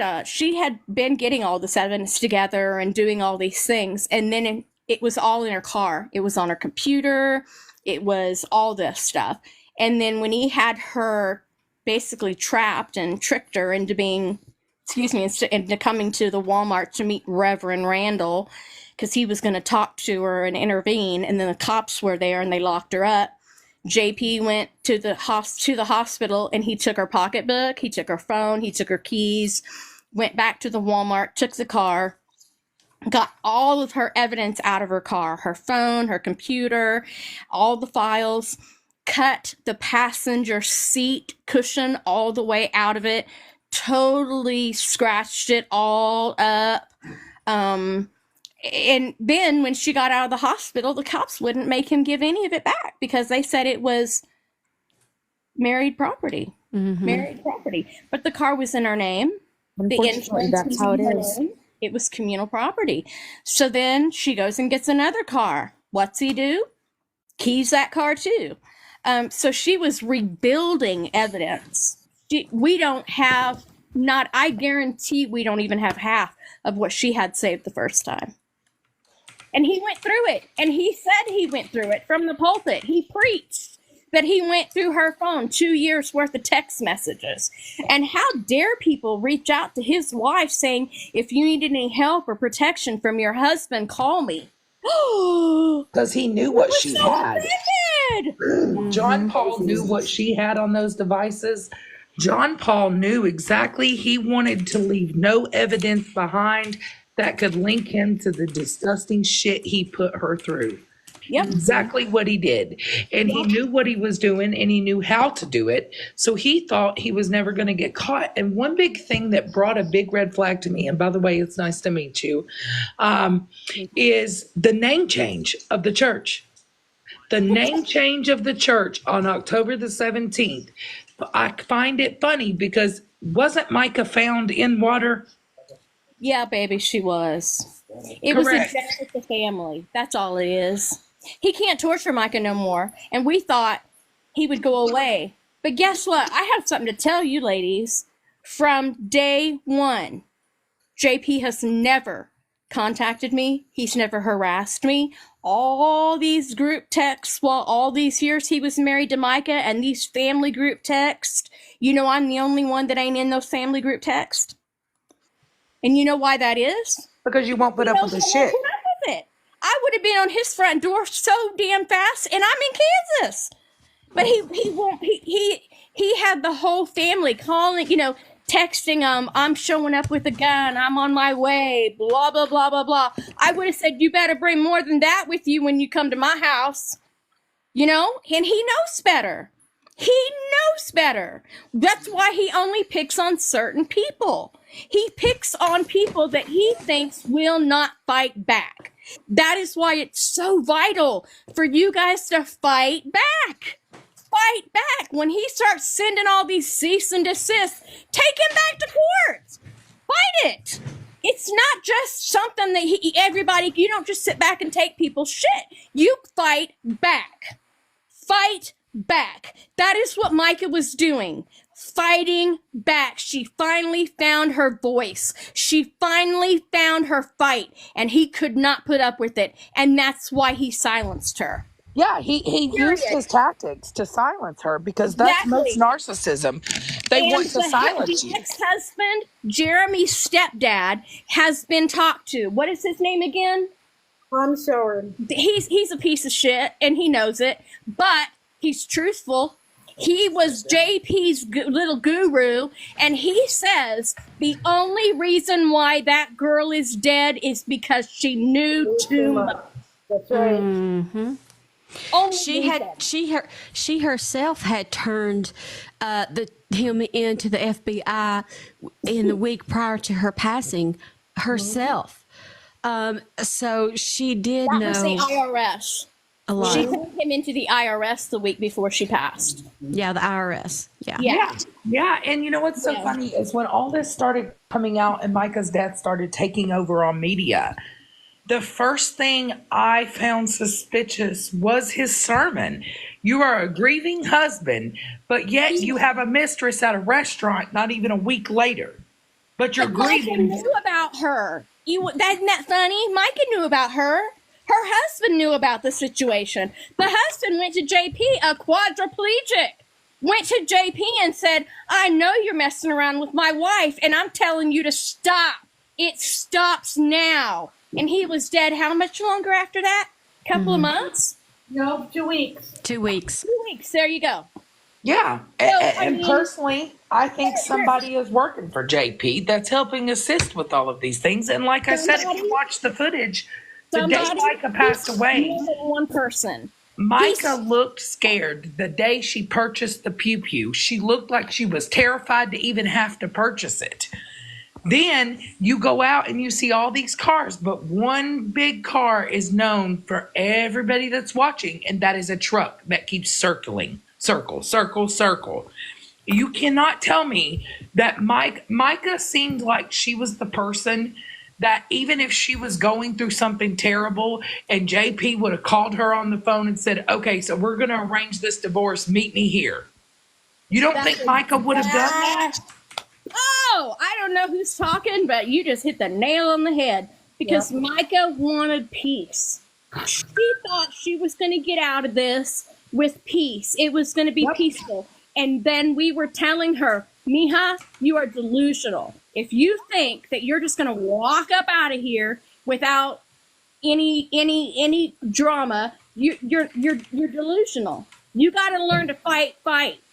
getting all this evidence together and doing all these things, and then it was all in her car. It was on her computer. It was all this stuff. And then when he had her basically trapped and tricked her into into coming to the Walmart to meet Reverend Randall, because he was going to talk to her and intervene, and then the cops were there and they locked her up. JP went to the hospital and he took her pocketbook, he took her phone, he took her keys, went back to the Walmart, took the car, got all of her evidence out of her car, her phone, her computer, all the files, cut the passenger seat cushion all the way out of it, totally scratched it all up. And then when she got out of the hospital, the cops wouldn't make him give any of it back because they said it was married property. Married property. But the car was in her name. The insurance that's how it is. name. It was communal property. So then she goes and gets another car. What's he do? Keys that car too. So she was rebuilding evidence. We don't have, I guarantee we don't even have half of what she had saved the first time. And he went through it. And he said he went through it from the pulpit. He preached that he went through her phone 2 years worth of text messages. And how dare people reach out to his wife saying, if you need any help or protection from your husband, call me. Because he knew what she had. Bad. John Paul knew what she had on those devices. John Paul knew exactly he wanted to leave no evidence behind that could link him to the disgusting shit he put her through. Yep. Exactly what he did. And he knew what he was doing and he knew how to do it. So he thought he was never going to get caught. And one big thing that brought a big red flag to me, and by the way, it's nice to meet you, is the name change of the church. The name change of the church on October the 17th. I find it funny because wasn't Micah found in water? Yeah, baby, she was. It was a death with the family. That's all it is. He can't torture Micah no more. And we thought he would go away. But guess what? I have something to tell you, ladies. From day one, JP has never contacted me. He's never harassed me. All these group texts while all these years he was married to Micah and these family group texts. You know I'm the only one that ain't in those family group texts. And you know why that is? Because you won't put up with the shit. Put up with it. I would have been on his front door so damn fast, and I'm in Kansas. But he won't. He had the whole family calling, texting I'm showing up with a gun. I'm on my way. Blah blah blah blah blah. I would have said you better bring more than that with you when you come to my house. And he knows better. He knows better. That's why he only picks on certain people. He picks on people that he thinks will not fight back. That is why it's so vital for you guys to fight back. Fight back. When he starts sending all these cease and desist, take him back to court. Fight it. It's not just something that everybody, you don't just sit back and take people's shit. You fight back. Fight back. That is what Micah was doing. Fighting back. She finally found her voice. She finally found her fight, and he could not put up with it, and that's why he silenced her. Yeah, he used his tactics to silence her because that's most narcissism. They want to silence you. The ex-husband, Jeremy's stepdad, has been talked to. What is his name again? I'm sorry. He's a piece of shit, and he knows it, but he's truthful. He was JP's little guru, and he says the only reason why that girl is dead is because she knew too much. That's right. Mm-hmm. She herself had turned him into the FBI in the week prior to her passing herself. So she did know. That was the IRS. A lot. She turned him into the IRS the week before she passed. Yeah, the IRS. Yeah. And you know what's so funny is when all this started coming out and Micah's death started taking over on media, the first thing I found suspicious was his sermon. You are a grieving husband, but yet you have a mistress at a restaurant not even a week later. But you're grieving. Micah knew about her. Isn't that funny? Micah knew about her. Her husband knew about the situation. The husband went to JP, a quadriplegic, went to JP and said, I know you're messing around with my wife, and I'm telling you to stop. It stops now. And he was dead how much longer after that? Couple of months? No, 2 weeks. 2 weeks. 2 weeks. There you go. Yeah. So, And personally, I think somebody is working for JP that's helping assist with all of these things. And like I said, if you watch the footage, the day Micah passed away, more than one person. Micah looked scared the day she purchased the pew pew. She looked like she was terrified to even have to purchase it. Then you go out and you see all these cars, but one big car is known for everybody that's watching, and that is a truck that keeps circling. Circle, circle, circle. You cannot tell me that Micah seemed like she was the person that even if she was going through something terrible and JP would have called her on the phone and said, okay, so we're going to arrange this divorce, meet me here. You don't think Micah would have done that? Oh, I don't know who's talking, but you just hit the nail on the head because Micah wanted peace. She thought she was going to get out of this with peace. It was going to be peaceful. And then we were telling her, Mija, you are delusional. If you think that you're just going to walk up out of here without any drama, you're delusional. You got to learn to fight.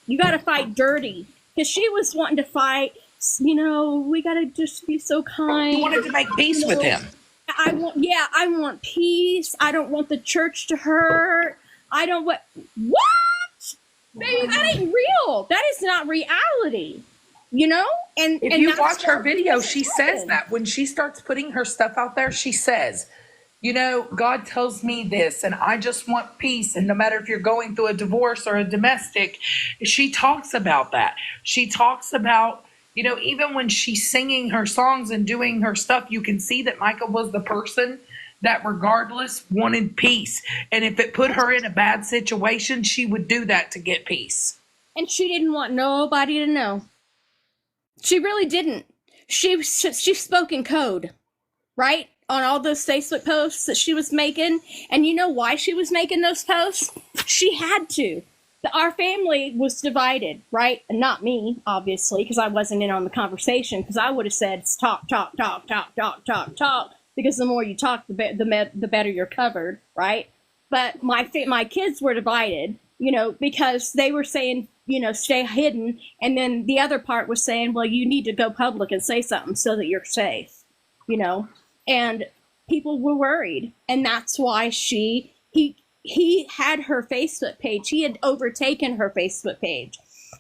You got to fight dirty. Because she was wanting to fight, we got to just be so kind. You wanted to make peace with him. I want peace. I don't want the church to hurt. I don't what? Baby, that ain't real. That is not reality. And if you watch her video, she says that when she starts putting her stuff out there, she says, God tells me this, and I just want peace. And no matter if you're going through a divorce or a domestic, she talks about that. She talks about, even when she's singing her songs and doing her stuff, you can see that Micah was the person that regardless wanted peace. And if it put her in a bad situation, she would do that to get peace. And she didn't want nobody to know. She really didn't. She spoke in code, right? On all those Facebook posts that she was making. And you know why she was making those posts? She had to. Our family was divided, right? And not me, obviously, because I wasn't in on the conversation, because I would have said, talk. Because the more you talk, the better you're covered, right? But my kids were divided, because they were saying, stay hidden. And then the other part was saying, well, you need to go public and say something so that you're safe, And people were worried. And that's why he had her Facebook page. He had overtaken her Facebook page.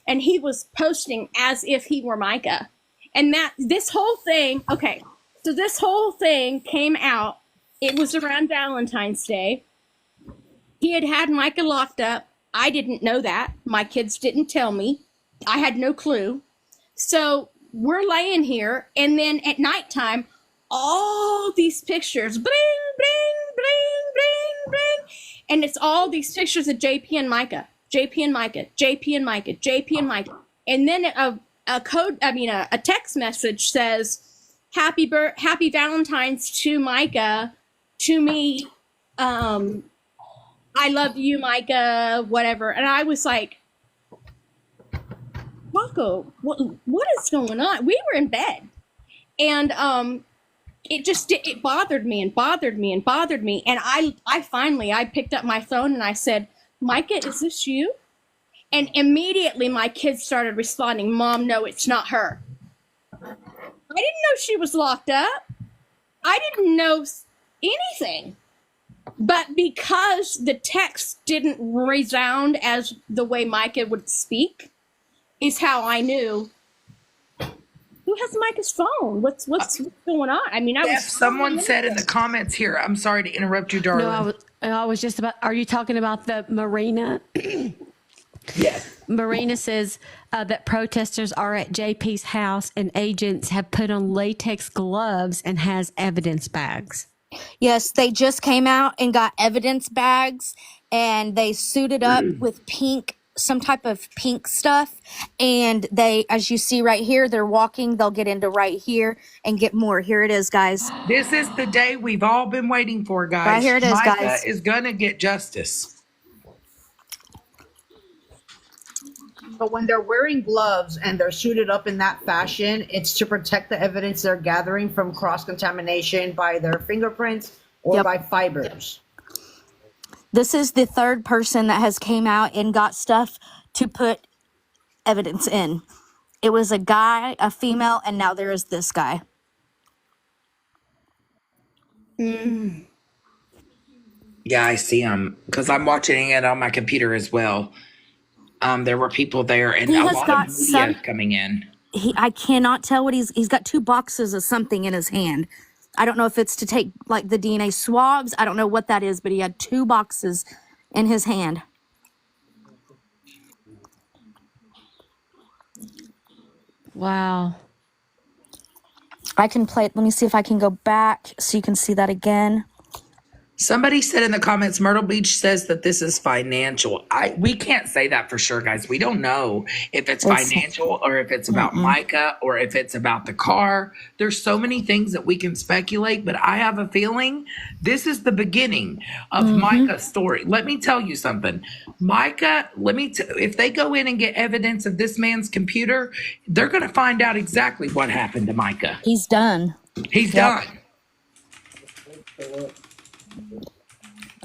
And he was posting as if he were Micah. And this whole thing, okay. So this whole thing came out. It was around Valentine's Day. He had Micah locked up. I didn't know that. My kids didn't tell me. I had no clue. So we're laying here, and then at nighttime, all these pictures, bling, bling, bling, bling, bling. And it's all these pictures of JP and Micah, JP and Micah, JP and Micah, JP and Micah. And then a text message says, Happy Valentine's to Micah, to me. I love you, Micah, whatever. And I was like, Marco, what is going on? We were in bed. And it bothered me and bothered me and bothered me. And I finally picked up my phone and I said, Micah, is this you? And immediately my kids started responding, Mom, no, it's not her. I didn't know she was locked up. I didn't know anything. But because the text didn't resound as the way Micah would speak, is how I knew. Who has Micah's phone? What's going on? I mean, someone said in the comments here, I'm sorry to interrupt you, darling. No, I was just about, are you talking about the Marina? Yes. Marina says that protesters are at JP's house and agents have put on latex gloves and has evidence bags. Yes, they just came out and got evidence bags and they suited up with some type of pink stuff. And they, as you see right here, they're walking. They'll get into right here and get more. Here it is, guys. This is the day we've all been waiting for, guys. Right here it is, Micah guys. is going to get justice. But when they're wearing gloves and they're suited up in that fashion, it's to protect the evidence they're gathering from cross-contamination by their fingerprints or by fibers. This is the third person that has came out and got stuff to put evidence in. It was a guy, a female, and now there is this guy. Yeah, I see him because I'm watching it on my computer as well. There were people there, and He a has lot got of media some. coming in. I cannot tell what he's got 2 boxes of something in his hand. I don't know if it's to take like the DNA swabs. I don't know what that is, but he had 2 boxes in his hand. Wow. I can play it. Let me see if I can go back so you can see that again. Somebody said in the comments, Myrtle Beach says that this is financial. We can't say that for sure, guys. We don't know if it's financial or if it's about Micah or if it's about the car. There's so many things that we can speculate, but I have a feeling this is the beginning of Micah's story. Let me tell you something. Micah, if they go in and get evidence of this man's computer, they're going to find out exactly what happened to Micah. He's done. He's done.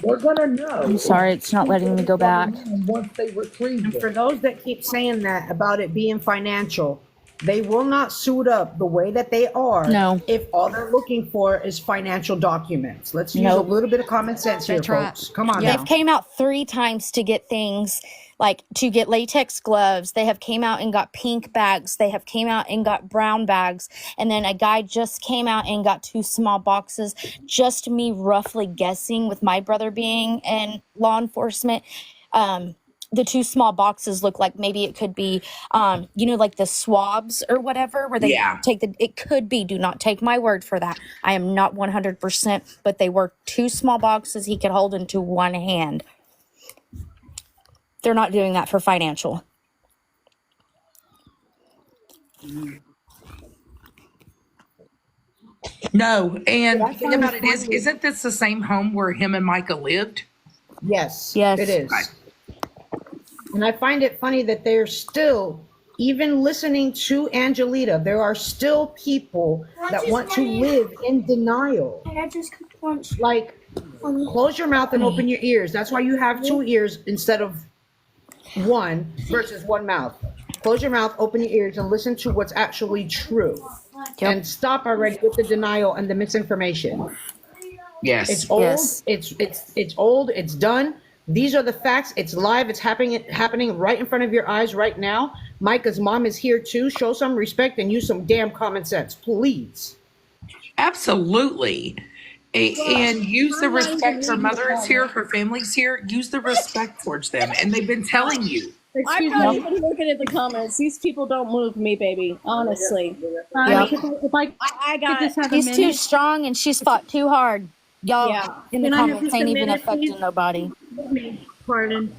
We're gonna know. I'm sorry, it's not letting me go back. Once they retrieve And it. for those that keep saying that about it being financial, they will not suit up the way that they are if all they're looking for is financial documents. Let's use a little bit of common sense here, folks. Come on now. They've came out 3 times to get things, like to get latex gloves. They have came out and got pink bags. They have came out and got brown bags. And then a guy just came out and got 2 small boxes. Just me roughly guessing, with my brother being in law enforcement, the 2 small boxes look like maybe it could be, like the swabs or whatever, where they take it could be, do not take my word for that. I am not 100%, but they were 2 small boxes he could hold into one hand. They're not doing that for financial. No, and the thing about it is, isn't this the same home where him and Micah lived? Yes, yes, it is. And I find it funny that they're still, even listening to Angelita, there are still people that want to live in denial. Like, close your mouth and open your ears. That's why you have 2 ears instead of 1 versus 1 mouth. Close your mouth, open your ears, and listen to what's actually true. And stop already with the denial and the misinformation. Yes. It's old. Yes. It's old. It's done. These are the facts. It's live. It's happening right in front of your eyes right now. Micah's mom is here too. Show some respect and use some damn common sense, please. Absolutely. And use the respect. Her mother is here. Her family's here. Use the respect towards them. And they've been telling you. I'm not even looking at the comments. These people don't move me, baby. Honestly. I got. He's too strong and she's fought too hard. Y'all in the comments ain't even affecting nobody. Pardon.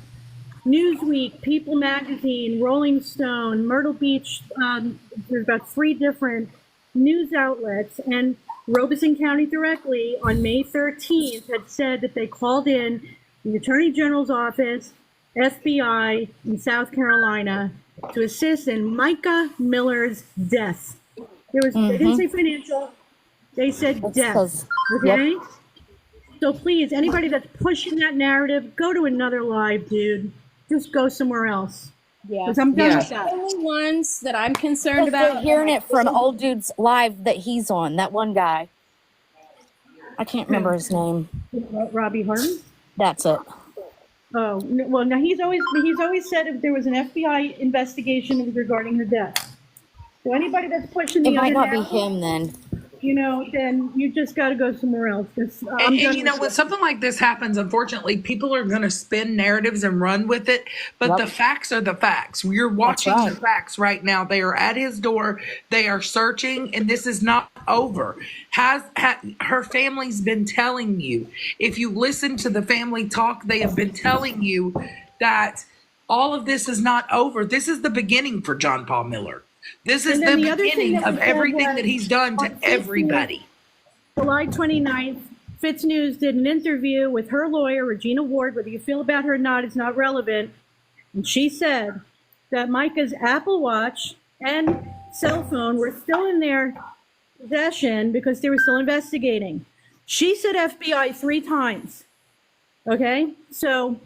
Newsweek, People Magazine, Rolling Stone, Myrtle Beach. There's about 3 different news outlets, and Robeson County directly on May 13th had said that they called in the Attorney General's office, FBI in South Carolina to assist in Micah Miller's death. They didn't say financial, they said death. Okay? Yep. So please, anybody that's pushing that narrative, go to another live, dude. Just go somewhere else. Yeah. Because I'm done with that. The only ones that I'm concerned They're about. hearing it from old dude's live that he's on, that one guy. I can't remember his name. Robbie Harmon? That's it. Oh, well, now he's always said if there was an FBI investigation, it was regarding her death. So anybody that's pushing the It might not other be him then. Then you just got to go somewhere else. And when something like this happens, unfortunately, people are going to spin narratives and run with it. But the facts are the facts. You're watching the facts right now. They are at his door. They are searching, and this is not over. Her family's been telling you. If you listen to the family talk, they have been telling you that all of this is not over. This is the beginning for John Paul Miller. This is the beginning of everything that he's done to everybody. July 29th, Fitz News did an interview with her lawyer, Regina Ward. Whether you feel about her or not is not relevant. And she said that Micah's Apple Watch and cell phone were still in their possession because they were still investigating. She said FBI 3 times. Okay? So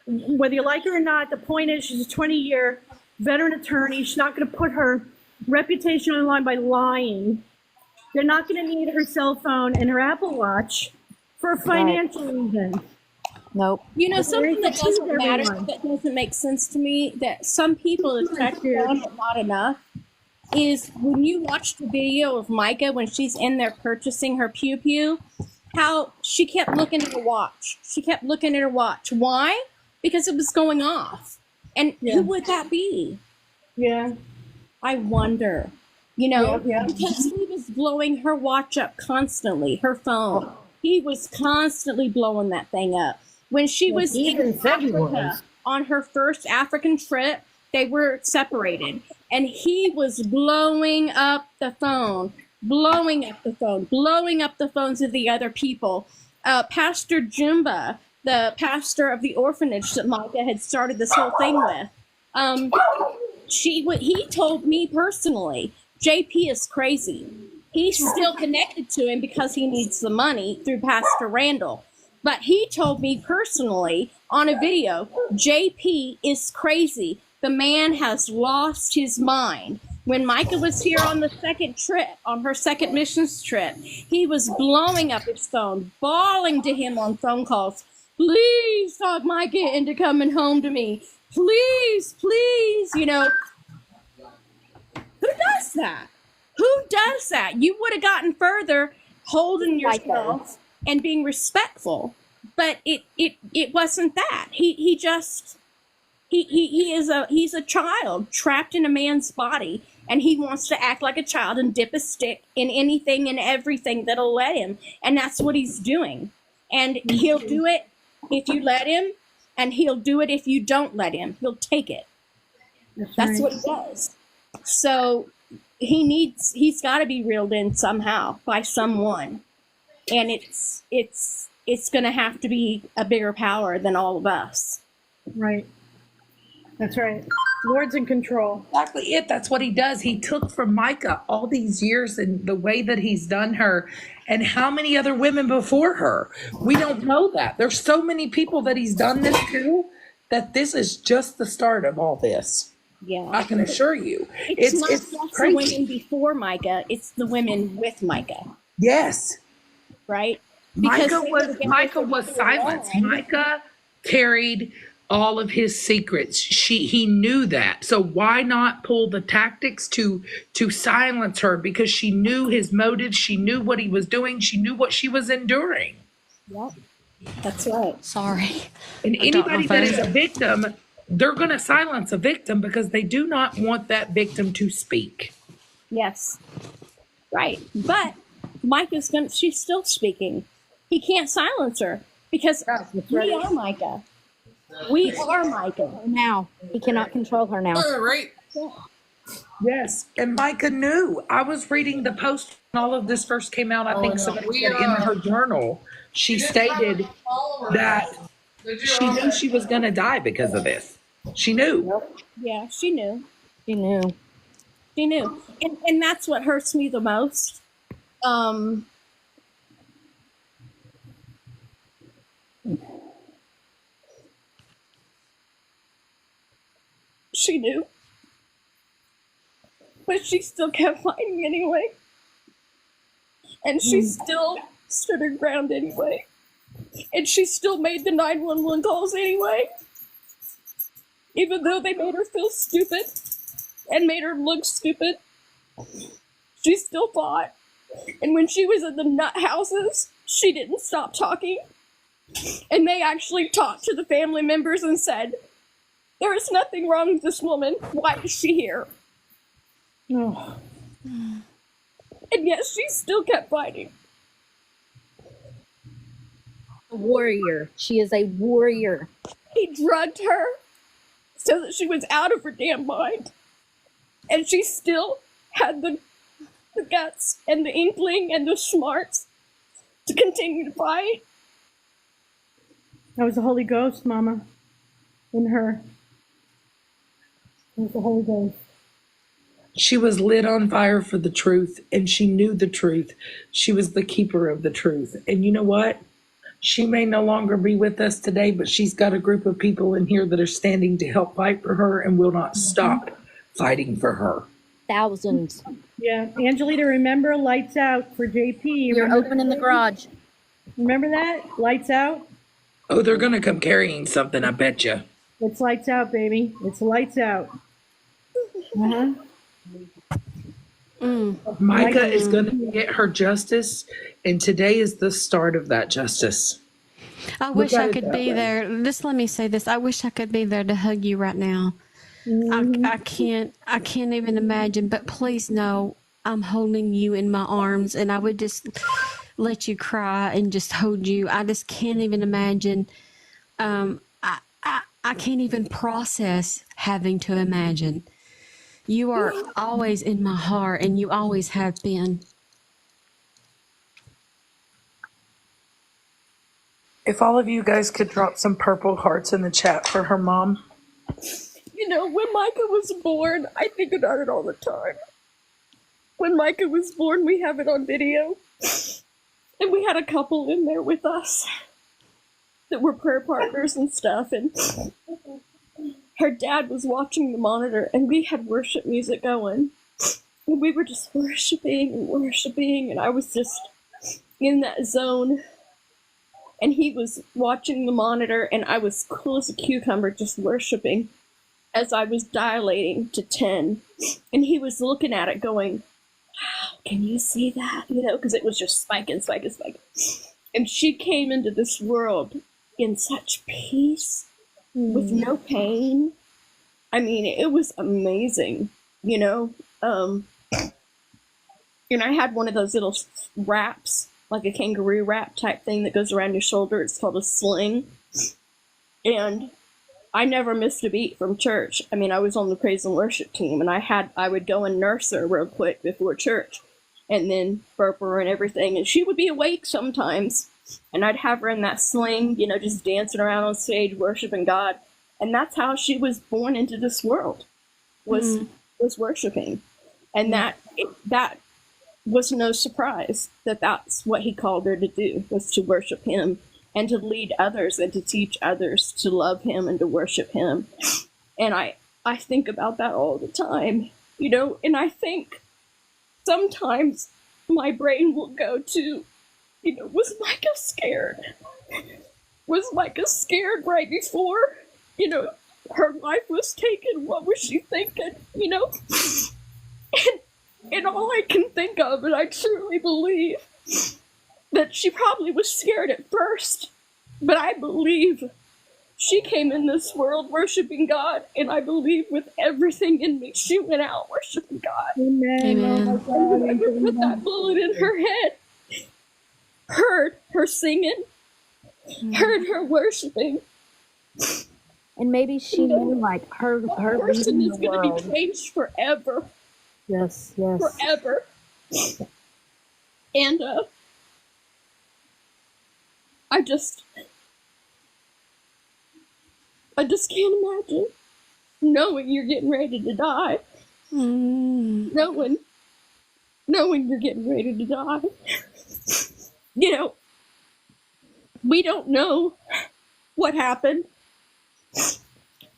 whether you like her or not, the point is she's a 20-year veteran attorney. She's not going to put her reputation on the line by lying. They're not going to need her cell phone and her Apple Watch for financial reasons. Nope. You know, But something that there's a doesn't truth, matter, everyone. that doesn't make sense to me, that some people have touched on, but not enough, is when you watch the video of Micah when she's in there purchasing her pew pew, how she kept looking at her watch. She kept looking at her watch. Why? Because it was going off. And who would that be? Yeah. I wonder. You know, because he was blowing her watch up constantly, her phone. He was constantly blowing that thing up. When she Well, was he even in said he Africa was. on her first African trip, they were separated. And he was blowing up the phone, blowing up the phone, blowing up the phones of the other people. Pastor Jumba, the pastor of the orphanage that Micah had started this whole thing with, he told me personally, JP is crazy. He's still connected to him because he needs the money through Pastor Randall. But he told me personally on a video, JP is crazy. The man has lost his mind. When Micah was here on the second trip, on her second missions trip, he was blowing up his phone, bawling to him on phone calls. Please talk Micah into coming home to me. Please, please, you know. Who does that? Who does that? You would have gotten further holding yourself and being respectful, but it wasn't that. He's a child trapped in a man's body, and he wants to act like a child and dip a stick in anything and everything that'll let him, and that's what he's doing. And he'll do it if you let him, and he'll do it if you don't let him. He'll take it. That's what he does. So he's got to be reeled in somehow by someone, and it's going to have to be a bigger power than all of us. Right. That's right. Lord's in control. Exactly it. That's what he does. He took from Micah all these years and the way that he's done her, and how many other women before her. We don't know that. There's so many people that he's done this to, that this is just the start of all this. Yeah, I can assure you. It's not it's just crazy. the women before Micah, it's the women with Micah. Yes. Right? Micah was silenced. Micah carried all of his secrets. He knew that. So why not pull the tactics to silence her? Because she knew his motives, she knew what he was doing, she knew what she was enduring. Yep. That's right. Sorry. And anybody that is a victim, they're going to silence a victim because they do not want that victim to speak. Yes. Right. But she's still speaking. He can't silence her because we are Micah. We are Micah. Now. He cannot control her now. Right. Yes. And Micah knew. I was reading the post when all of this first came out. I think somebody said in her journal, she stated that she knew she was going to die because of this. She knew. Yeah, she knew. She knew. She knew. And that's what hurts me the most. She knew. But she still kept fighting anyway. And she still stood her ground anyway. And she still made the 911 calls anyway. Even though they made her feel stupid and made her look stupid, she still fought. And when she was in the nut houses, she didn't stop talking. And they actually talked to the family members and said, there is nothing wrong with this woman. Why is she here? Oh. And yet she still kept fighting. A warrior. She is a warrior. He drugged her so that she was out of her damn mind. And she still had the guts and the inkling and the smarts to continue to fight. That was the Holy Ghost, Mama, in her. It was the Holy Ghost. She was lit on fire for the truth, and she knew the truth. She was the keeper of the truth. And you know what? She may no longer be with us today, but she's got a group of people in here that are standing to help fight for her and will not stop fighting for her. Thousands. Yeah, Angelita, remember lights out for JP. You're opening the garage. Remember that? Lights out? Oh, they're going to come carrying something, I bet you. It's lights out, baby. It's lights out. Uh-huh. Micah is going to get her justice, and today is the start of that justice. I wish I could be there. Just let me say this. I wish I could be there to hug you right now. I can't even imagine, but please know I'm holding you in my arms, and I would just let you cry and just hold you. I just can't even imagine. I can't even process having to imagine. You are always in my heart, and you always have been. If all of you guys could drop some purple hearts in the chat for her mom. You know, when Micah was born, I think about it all the time. When Micah was born, we have it on video. And we had a couple in there with us that were prayer partners and stuff. And her dad was watching the monitor, and we had worship music going. And we were just worshiping and worshiping, and I was just in that zone. And he was watching the monitor, and I was cool as a cucumber just worshiping as I was dilating to 10. And he was looking at it going, wow, can you see that? You know, because it was just spiking. And she came into this world in such peace, with no pain. I mean, it was amazing, you know. And I had one of those little wraps, like a kangaroo wrap type thing that goes around your shoulder. It's called a sling. And I never missed a beat from church. I mean, I was on the praise and worship team, and I would go and nurse her real quick before church, and then burp her and everything. And she would be awake sometimes, and I'd have her in that sling, you know, just dancing around on stage, worshiping God. And that's how she was born into this world, was worshiping. And that was no surprise that that's what he called her to do, was to worship him and to lead others and to teach others to love him and to worship him. And I think about that all the time, you know, and I think sometimes my brain will go to, you know, was Micah scared? Was Micah scared right before, you know, her life was taken? What was she thinking, you know? And all I can think of, and I truly believe, that she probably was scared at first, but I believe she came in this world worshiping God, and I believe with everything in me, she went out worshiping God. Amen. And whoever put that bullet in her head heard her singing, heard her worshiping. And maybe she knew, like, her person leaving is the going to world. be changed forever. Yes. Forever. And I just can't imagine knowing you're getting ready to die. Knowing you're getting ready to die. You know, we don't know what happened.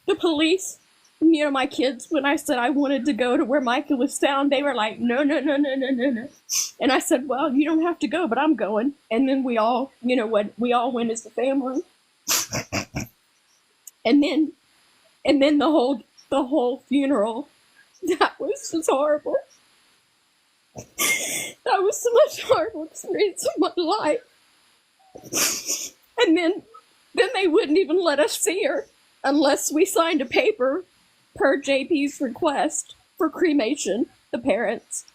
The police, you know, my kids, when I said I wanted to go to where Micah was found, they were like, no. And I said, well, you don't have to go, but I'm going. And then we all, you know what, we all went as a family. And then the whole funeral, that was just horrible. That was the most horrible experience of my life. And then they wouldn't even let us see her unless we signed a paper per JP's request for cremation, the parents.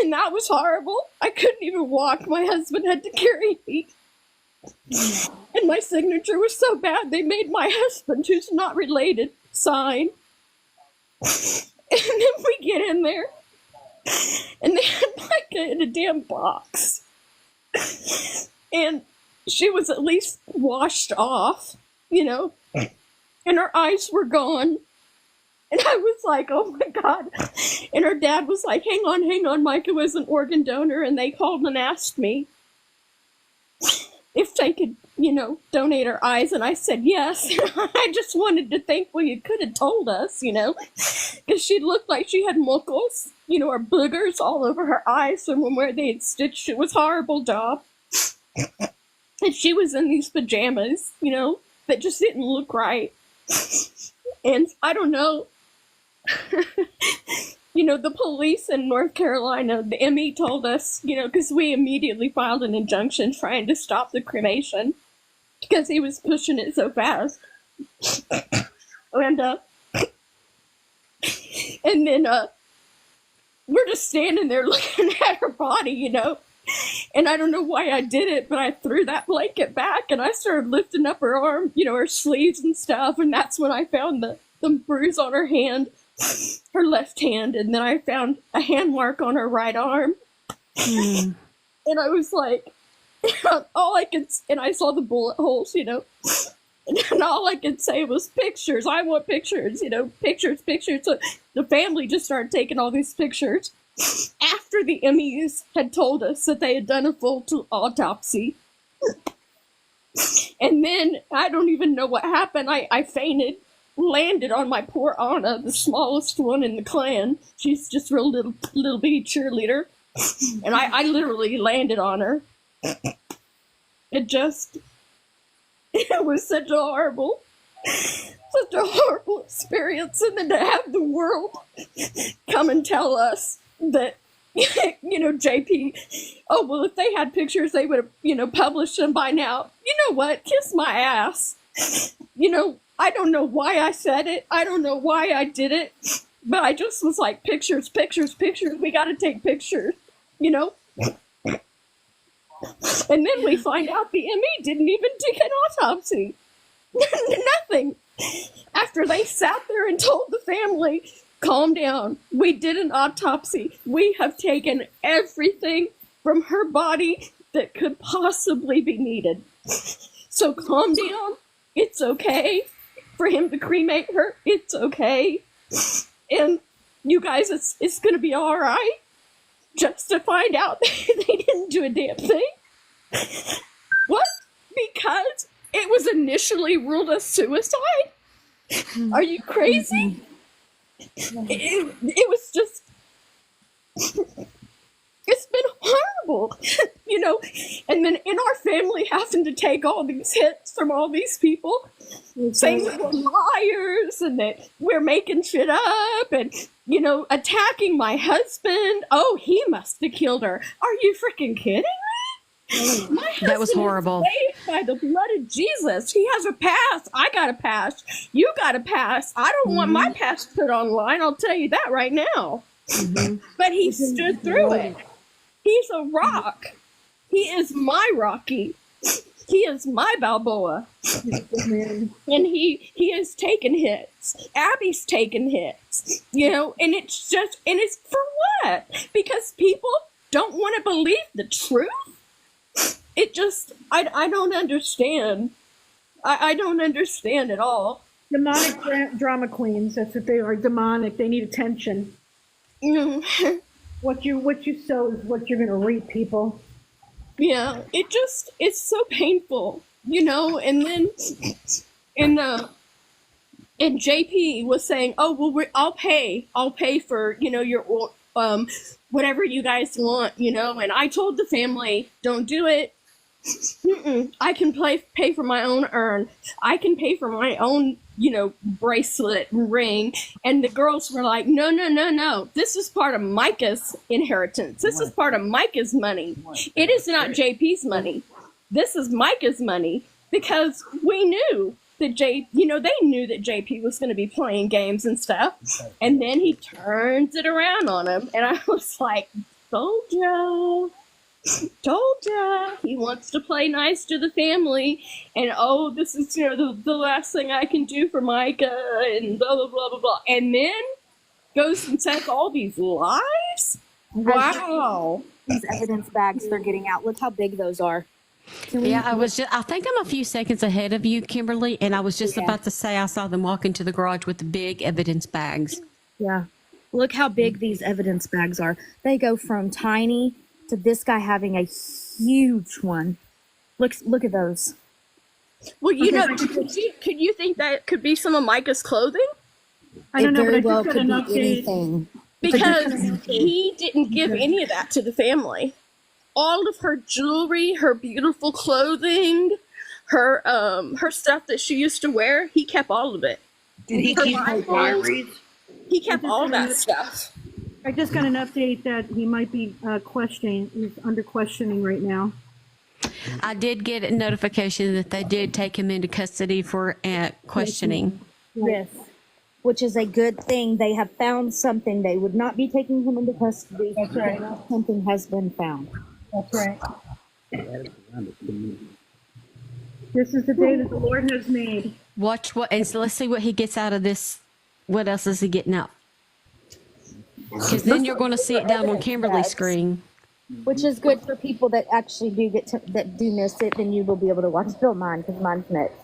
And that was horrible. I couldn't even walk. My husband had to carry me. And my signature was so bad, they made my husband, who's not related, sign. And then we get in there, and they had Micah in a damn box. And she was at least washed off, you know, and her eyes were gone. And I was like, oh my God. And her dad was like, hang on, Micah was an organ donor. And they called and asked me. if they could, donate her eyes. And I said yes. I just wanted to think, well, you could have told us, because she looked like she had muckles, or boogers all over her eyes from where they had stitched. It was a horrible job. And she was in these pajamas, that just didn't look right. And I don't know. The police in North Carolina, the ME told us, because we immediately filed an injunction trying to stop the cremation because he was pushing it so fast. And then we're just standing there looking at her body, and I don't know why I did it, but I threw that blanket back and I started lifting up her arm, her sleeves and stuff, and that's when I found the bruise on her hand, her left hand, and then I found a hand mark on her right arm. And I was like, and I saw the bullet holes, and all I could say was pictures. I want pictures, pictures. So the family just started taking all these pictures after the MEs had told us that they had done a full autopsy. And then I don't even know what happened. I fainted, landed on my poor Anna, the smallest one in the clan. She's just a real little bitty cheerleader. And I literally landed on her. It was such a horrible experience. And then to have the world come and tell us that, JP, oh, well, if they had pictures, they would have, published them by now. You know what? Kiss my ass. I don't know why I said it. I don't know why I did it. But I just was like, pictures, pictures, pictures. We got to take pictures, And then we find out the ME didn't even take an autopsy. Nothing. After they sat there and told the family, calm down. We did an autopsy. We have taken everything from her body that could possibly be needed. So calm down. It's okay for him to cremate her. It's okay. And you guys, it's going to be all right. Just to find out they didn't do a damn thing. What? Because it was initially ruled a suicide? Are you crazy? It was just, it's been horrible, and then in our family having to take all these hits from all these people saying we're liars and that we're making shit up and, attacking my husband. Oh, he must have killed her. Are you freaking kidding me? My husband That was horrible. is saved by the blood of Jesus. He has a pass. I got a pass. You got a pass. I don't want my pass put online. I'll tell you that right now. But he stood through it. He's a rock. He is my Rocky. He is my Balboa. And he has taken hits. Abby's taken hits. And it's for what? Because people don't want to believe the truth? It just, I don't understand. I don't understand at all. Demonic drama queens. That's what they are. Demonic. They need attention. What you sow is what you're going to reap, people. Yeah, it's so painful, and then, and JP was saying, oh, well, I'll pay for, your, whatever you guys want, and I told the family, don't do it. I can pay for my own urn. I can pay for my own, bracelet and ring. And the girls were like, no. This is part of Micah's inheritance. This is part of Micah's money. It is not JP's money. This is Micah's money because we knew that they knew that JP was going to be playing games and stuff. And then he turns it around on him. And I was like, told ya. He wants to play nice to the family, and this is the last thing I can do for Mica, and blah blah blah blah blah, and then goes and says all these lies. Wow! These evidence bags they're getting out. Look how big those are. I think I'm a few seconds ahead of you, Kimberly, and I was just about to say I saw them walk into the garage with the big evidence bags. Yeah, look how big these evidence bags are. They go from tiny to this guy having a huge one. Look at those. Well, could you think that could be some of Micah's clothing? I don't know, but I very just well got could an be update. anything. Because he didn't give any of that to the family. All of her jewelry, her beautiful clothing, her stuff that she used to wear, he kept all of it. Did he keep her diaries? He kept all that stuff. I just got an update that he might be he's under questioning right now. I did get a notification that they did take him into custody for questioning. Yes. Which is a good thing. They have found something. They would not be taking him into custody. That's right. Something has been found. That's right. This is the day that the Lord has made. Watch what, and so let's see what he gets out of this. What else is he getting out? Because then you're going to see it down on Kimberly's screen. Which is good for people that actually do that do miss it. Then you will be able to watch it on mine because mine's next.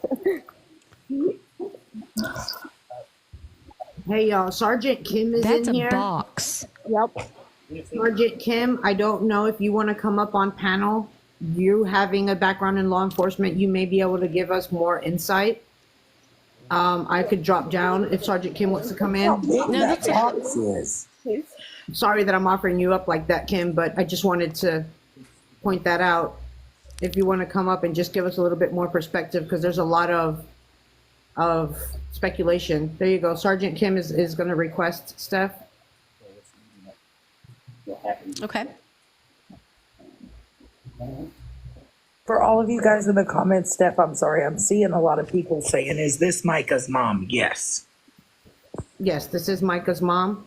Hey, y'all, Sergeant Kim is That's in a here. box. Yep. Sergeant Kim, I don't know if you want to come up on panel. You having a background in law enforcement, you may be able to give us more insight. I could drop down if Sergeant Kim wants to come in. No, that's Sorry that I'm offering you up like that, Kim, but I just wanted to point that out. If you want to come up and just give us a little bit more perspective, because there's a lot of speculation. There you go. Sergeant Kim is going to request Steph. Okay. For all of you guys in the comments, Steph, I'm sorry, I'm seeing a lot of people saying, is this Micah's mom? Yes. Yes, this is Micah's mom.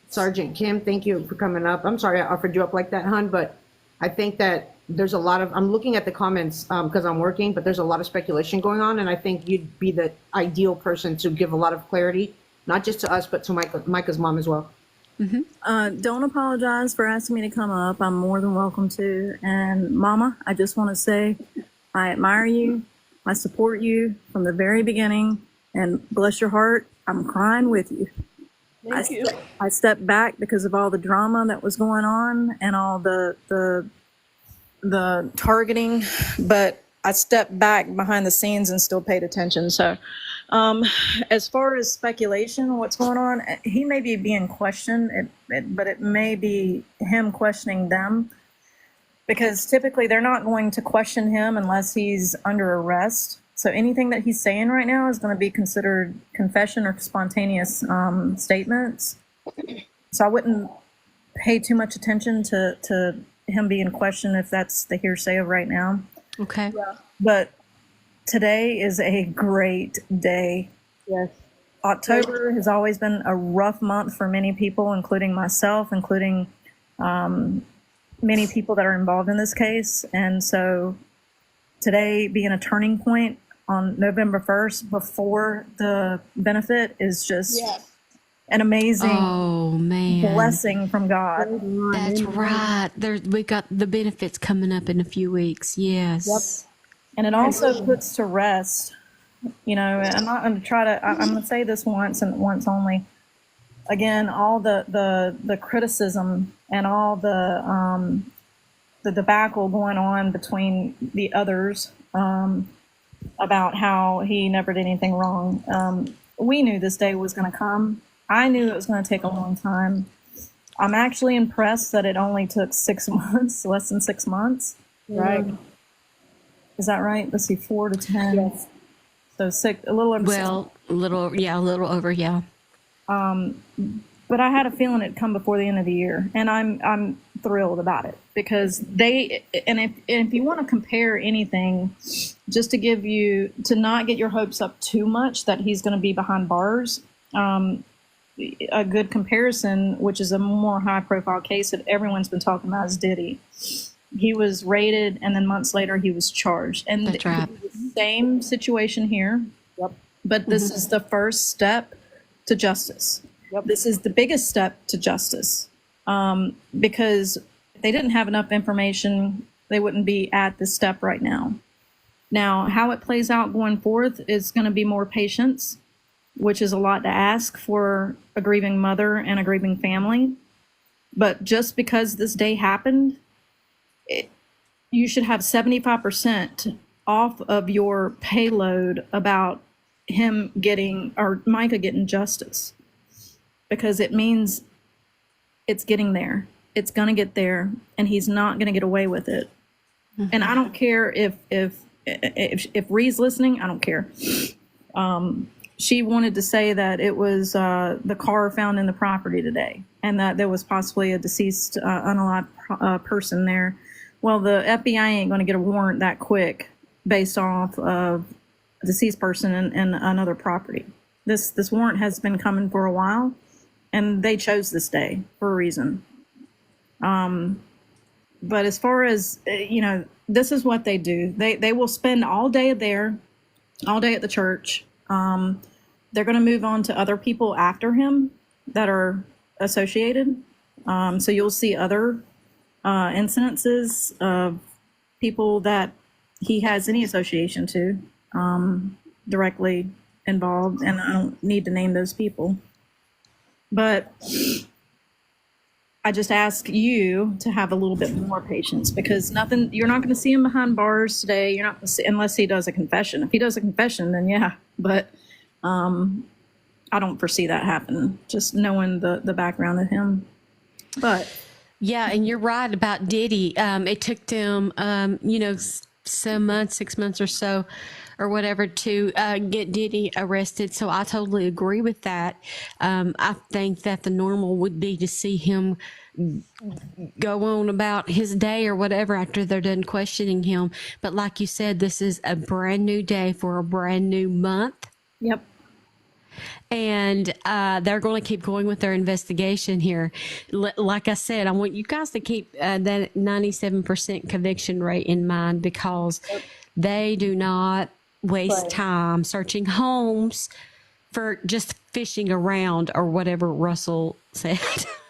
Sergeant Kim, thank you for coming up. I'm sorry I offered you up like that, hon, but I think that there's a lot of, I'm looking at the comments because I'm working, but there's a lot of speculation going on, and I think you'd be the ideal person to give a lot of clarity, not just to us, but to Micah's mom as well. Don't apologize for asking me to come up. I'm more than welcome to. And Mama, I just want to say I admire you. I support you from the very beginning. And bless your heart, I'm crying with you. Thank you. I stepped back because of all the drama that was going on and all the targeting, but I stepped back behind the scenes and still paid attention. So as far as speculation, what's going on, he may be being questioned, but it may be him questioning them, because typically they're not going to question him unless he's under arrest. So anything that he's saying right now is going to be considered confession or spontaneous statements. So I wouldn't pay too much attention to him being questioned if that's the hearsay of right now. Okay. Yeah. But today is a great day. Yes. October has always been a rough month for many people, including myself, including many people that are involved in this case. And so today being a turning point on November 1st before the benefit is just an amazing blessing from God. That's right. We got the benefits coming up in a few weeks. Yes. Yep. And it also puts to rest, you know, I'm not going to try to, I'm going to say this once and once only. Again, all the criticism and all the debacle going on between the others about how he never did anything wrong. We knew this day was going to come. I knew it was going to take a long time. I'm actually impressed that it only took 6 months, less than 6 months. Right. Is that right? Let's see, 4 to 10. Yes. So a little over. Well, a little over, yeah. But I had a feeling it'd come before the end of the year, and I'm thrilled about it, because if you want to compare anything, just to not get your hopes up too much that he's going to be behind bars. A good comparison, which is a more high profile case that everyone's been talking about, is Diddy. He was raided, and then months later he was charged. And that's right. The same situation here. Yep. But this is the first step to justice. Yep. This is the biggest step to justice, because if they didn't have enough information, they wouldn't be at this step right now. Now, how it plays out going forth is going to be more patience, which is a lot to ask for a grieving mother and a grieving family. But just because this day happened, you should have 75% off of your payload about him getting, or Micah getting justice, because it means it's getting there. It's going to get there, and he's not going to get away with it. And I don't care if Ree's listening. I don't care. She wanted to say that it was the car found in the property today, and that there was possibly a deceased unalived person there. Well, the FBI ain't going to get a warrant that quick based off of a deceased person and another property. This warrant has been coming for a while, and they chose this day for a reason. But as far as, this is what they do. They will spend all day there, all day at the church. They're going to move on to other people after him that are associated. So you'll see other incidences of people that he has any association to directly involved. And I don't need to name those people. But I just ask you to have a little bit more patience, because you're not going to see him behind bars today. You're not going to see, unless he does a confession. If he does a confession, then yeah, but I don't foresee that happening, just knowing the background of him. But yeah, and you're right about Diddy. It took them, some months, 6 months or so, or whatever, to get Diddy arrested. So I totally agree with that. I think that the normal would be to see him go on about his day or whatever after they're done questioning him. But like you said, this is a brand new day for a brand new month. Yep. And they're going to keep going with their investigation here. Like I said, I want you guys to keep that 97% conviction rate in mind, because they do not waste time searching homes for just fishing around, or whatever Russell said.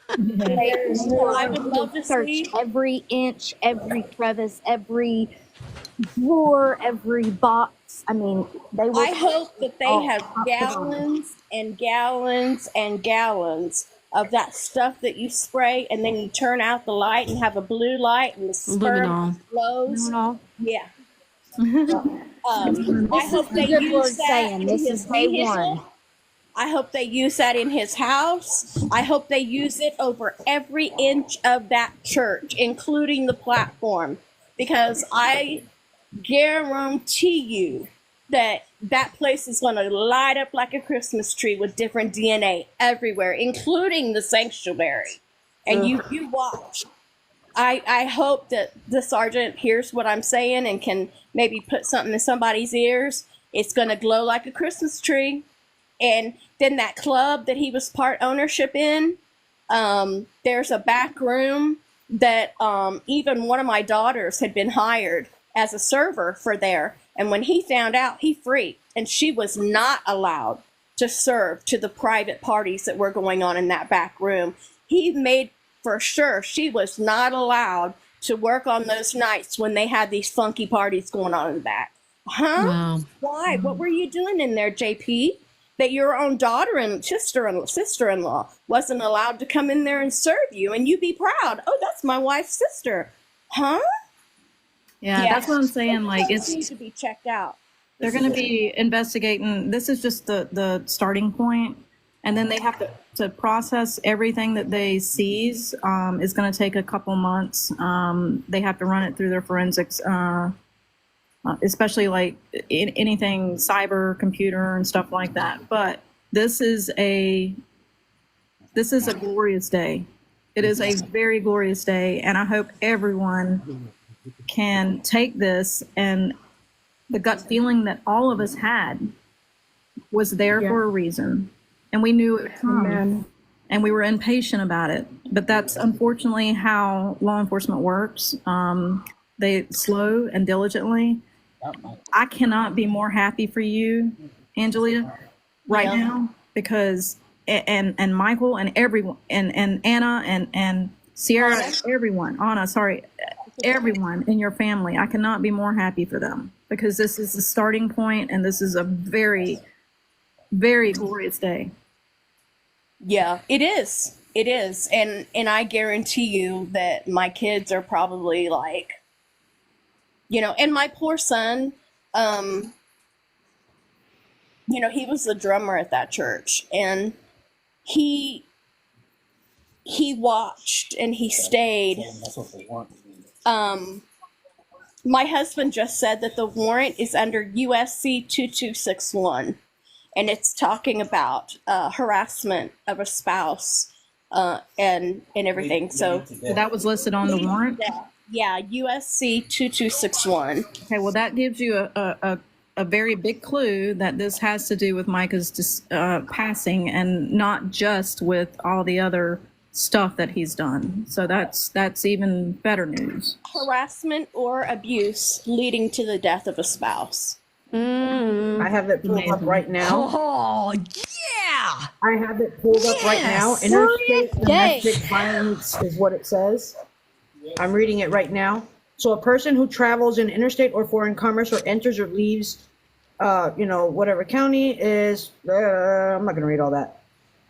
I would love to search every inch, every crevice, every drawer, every box. I mean, they will. I hope that they have gallons and gallons and gallons of that stuff that you spray, and then you turn out the light and have a blue light, and the sperm glows. Yeah. I hope they use that in his vehicle. I hope they use that in his house. I hope they use it over every inch of that church, including the platform, because I guarantee you that that place is going to light up like a Christmas tree with different DNA everywhere, including the sanctuary. And you watch. I hope that the sergeant hears what I'm saying and can maybe put something in somebody's ears. It's going to glow like a Christmas tree. And then that club that he was part ownership in, there's a back room that even one of my daughters had been hired as a server for there. And when he found out, he freaked. And she was not allowed to serve to the private parties that were going on in that back room. He made for sure she was not allowed to work on those nights when they had these funky parties going on in the back. Huh? Wow. Why? What were you doing in there, JP? That your own daughter and sister-in-law wasn't allowed to come in there and serve you, and you be proud. Oh, that's my wife's sister. Huh? Yeah, that's what I'm saying. Like, it needs to be checked out. They're going to be investigating. This is just the starting point, and then they have to process everything that they seize. Is going to take a couple months. They have to run it through their forensics, especially like anything cyber, computer, and stuff like that. But this is a glorious day. It is a very glorious day, and I hope everyone can take this, and the gut feeling that all of us had was there for a reason, and we knew it would come, and we were impatient about it. But that's unfortunately how law enforcement works. They slow and diligently. I cannot be more happy for you, Angelita, right now, because and Michael and everyone and Anna and Sierra, everyone, Anna, sorry, everyone in your family. I cannot be more happy for them, because this is the starting point, and this is a very, very glorious day. Yeah, it is. It is. And I guarantee you that my kids are probably like You know, and my poor son, you know, he was the drummer at that church, and he watched and he stayed. My husband just said that the warrant is under USC 2261, and it's talking about harassment of a spouse and everything. So that was listed on the warrant? Yeah, USC 2261. Okay, well, that gives you a very big clue that this has to do with Micah's passing and not just with all the other stuff that he's done. So that's even better news. Harassment or abuse leading to the death of a spouse. I have it pulled up right now. Oh, yeah. I have it pulled up right now. Interstate domestic violence is what it says. I'm reading it right now. So a person who travels in interstate or foreign commerce or enters or leaves, whatever county is, I'm not going to read all that.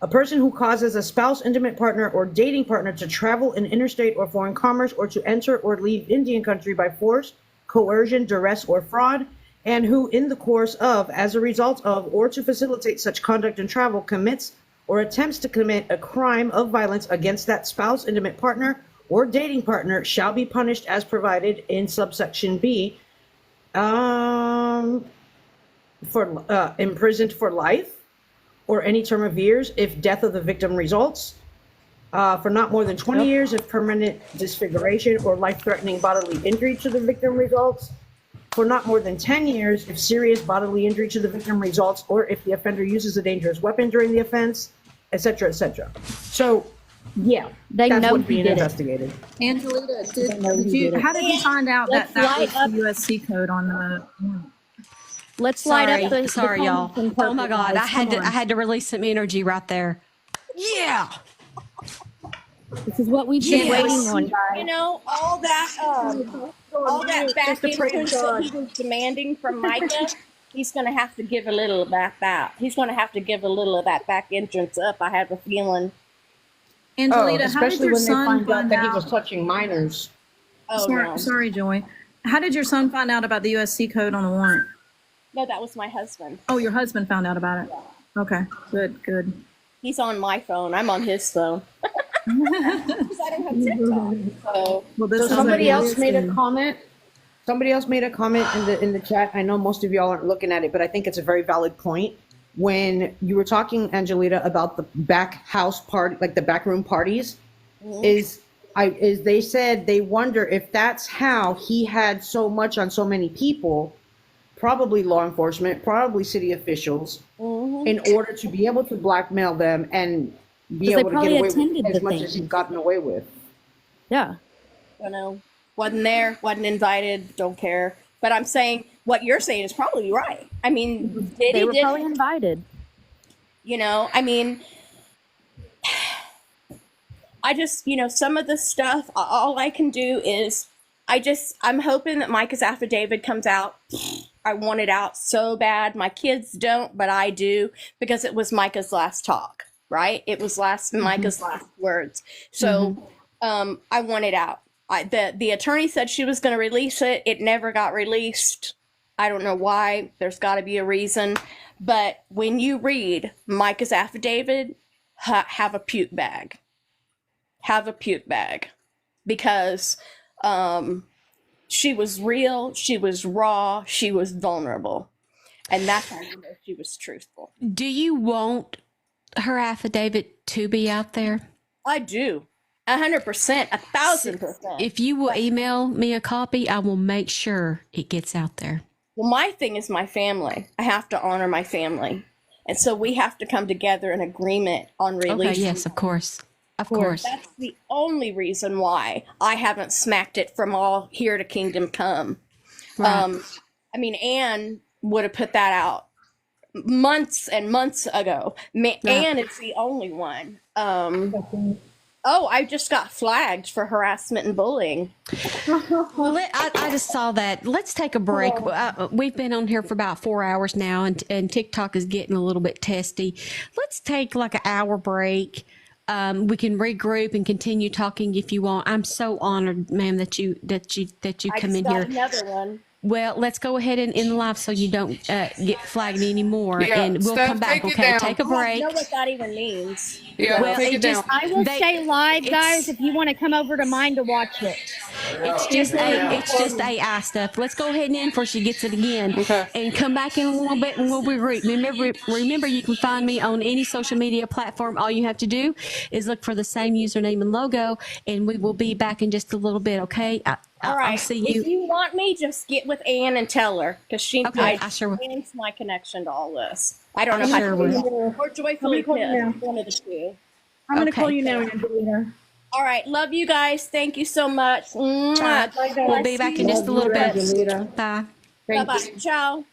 A person who causes a spouse, intimate partner, or dating partner to travel in interstate or foreign commerce or to enter or leave Indian country by force, coercion, duress, or fraud, and who in the course of, as a result of, or to facilitate such conduct and travel commits or attempts to commit a crime of violence against that spouse, intimate partner, or dating partner shall be punished as provided in subsection B, for imprisoned for life or any term of years if death of the victim results, for not more than 20 years if permanent disfiguration or life-threatening bodily injury to the victim results, for not more than 10 years if serious bodily injury to the victim results, or if the offender uses a dangerous weapon during the offense, etc., etc. So, yeah, they that's know what's he being did it. investigated. Angelita, How did you find out that Let's was light the USC code on the? Let's light up the Sorry, y'all. comments and Oh my God, guys. Come I on. had to release some energy right there. Yeah. This is what we've been waiting on, You guys. know, all that back entrance that he was demanding from Micah, he's going to have to give a little of that back. He's going to have to give a little of that back entrance up. I have a feeling. Angelita, how did especially your when they son find out find that he out? was touching minors. Sorry, Joy. How did your son find out about the USC code on the warrant? No, that was my husband. Oh, your husband found out about it. Okay, good. He's on my phone. I'm on his phone. Because I don't have TikTok. So, So somebody else made a comment. Somebody else made a comment in the chat. I know most of y'all aren't looking at it, but I think it's a very valid point. When you were talking, Angelita, about the back house party, like the back room parties, is they said they wonder if that's how he had so much on so many people, probably law enforcement, probably city officials, in order to be able to blackmail them and be 'Cause they able to probably get away attended with the as much thing. as he's gotten away with. Yeah. you know, wasn't there, wasn't invited, don't care. But I'm saying what you're saying is probably right. I mean, They were probably invited. You know, I mean, I just, some of the stuff, all I can do is, I'm hoping that Micah's affidavit comes out. I want it out so bad. My kids don't, but I do, because it was Micah's last talk, right? It was Micah's last words. So I want it out. The attorney said she was going to release it. It never got released. I don't know why. There's got to be a reason. But when you read Micah's affidavit, have a puke bag. Have a puke bag. Because she was real, she was raw, she was vulnerable. And that's how you know she was truthful. Do you want her affidavit to be out there? I do. 100%, 1,000%. If you will email me a copy, I will make sure it gets out there. Well, my thing is my family. I have to honor my family. And so we have to come together in agreement on releasing. Okay, yes, of course. Of course. That's the only reason why I haven't smacked it from all here to kingdom come. Right. I mean, Anne would have put that out months and months ago. Anne is the only one. I just got flagged for harassment and bullying. Well, I just saw that. Let's take a break. We've been on here for about 4 hours now, and TikTok is getting a little bit testy. Let's take like an hour break. we can regroup and continue talking if you want. I'm so honored, ma'am, that you I come just in got here. another one. Well, let's go ahead and end live so you don't get flagged anymore, Yeah, and we'll Steph, come back. take it Okay, down. take a I don't break. know what that even means. Yeah, Well, take it down. I will stay live, guys, it's- if you want to come over to mine to watch it. It's just AI stuff. Let's go ahead and end before she gets it again, and come back in a little bit, and we'll regroup. Remember, you can find me on any social media platform. All you have to do is look for the same username and logo, and we will be back in just a little bit. Okay. All right. I'll see you. If you want me, just get with Ann and tell her, because I sure will. Ann's my connection to all this. I don't know I how sure to will. or joyfully call you now. pissed, one of the two. I'm going to call you now, Angelina. All right. Love you guys. Thank you so much. We'll be back in just a little bit. Bye. Bye-bye. Ciao.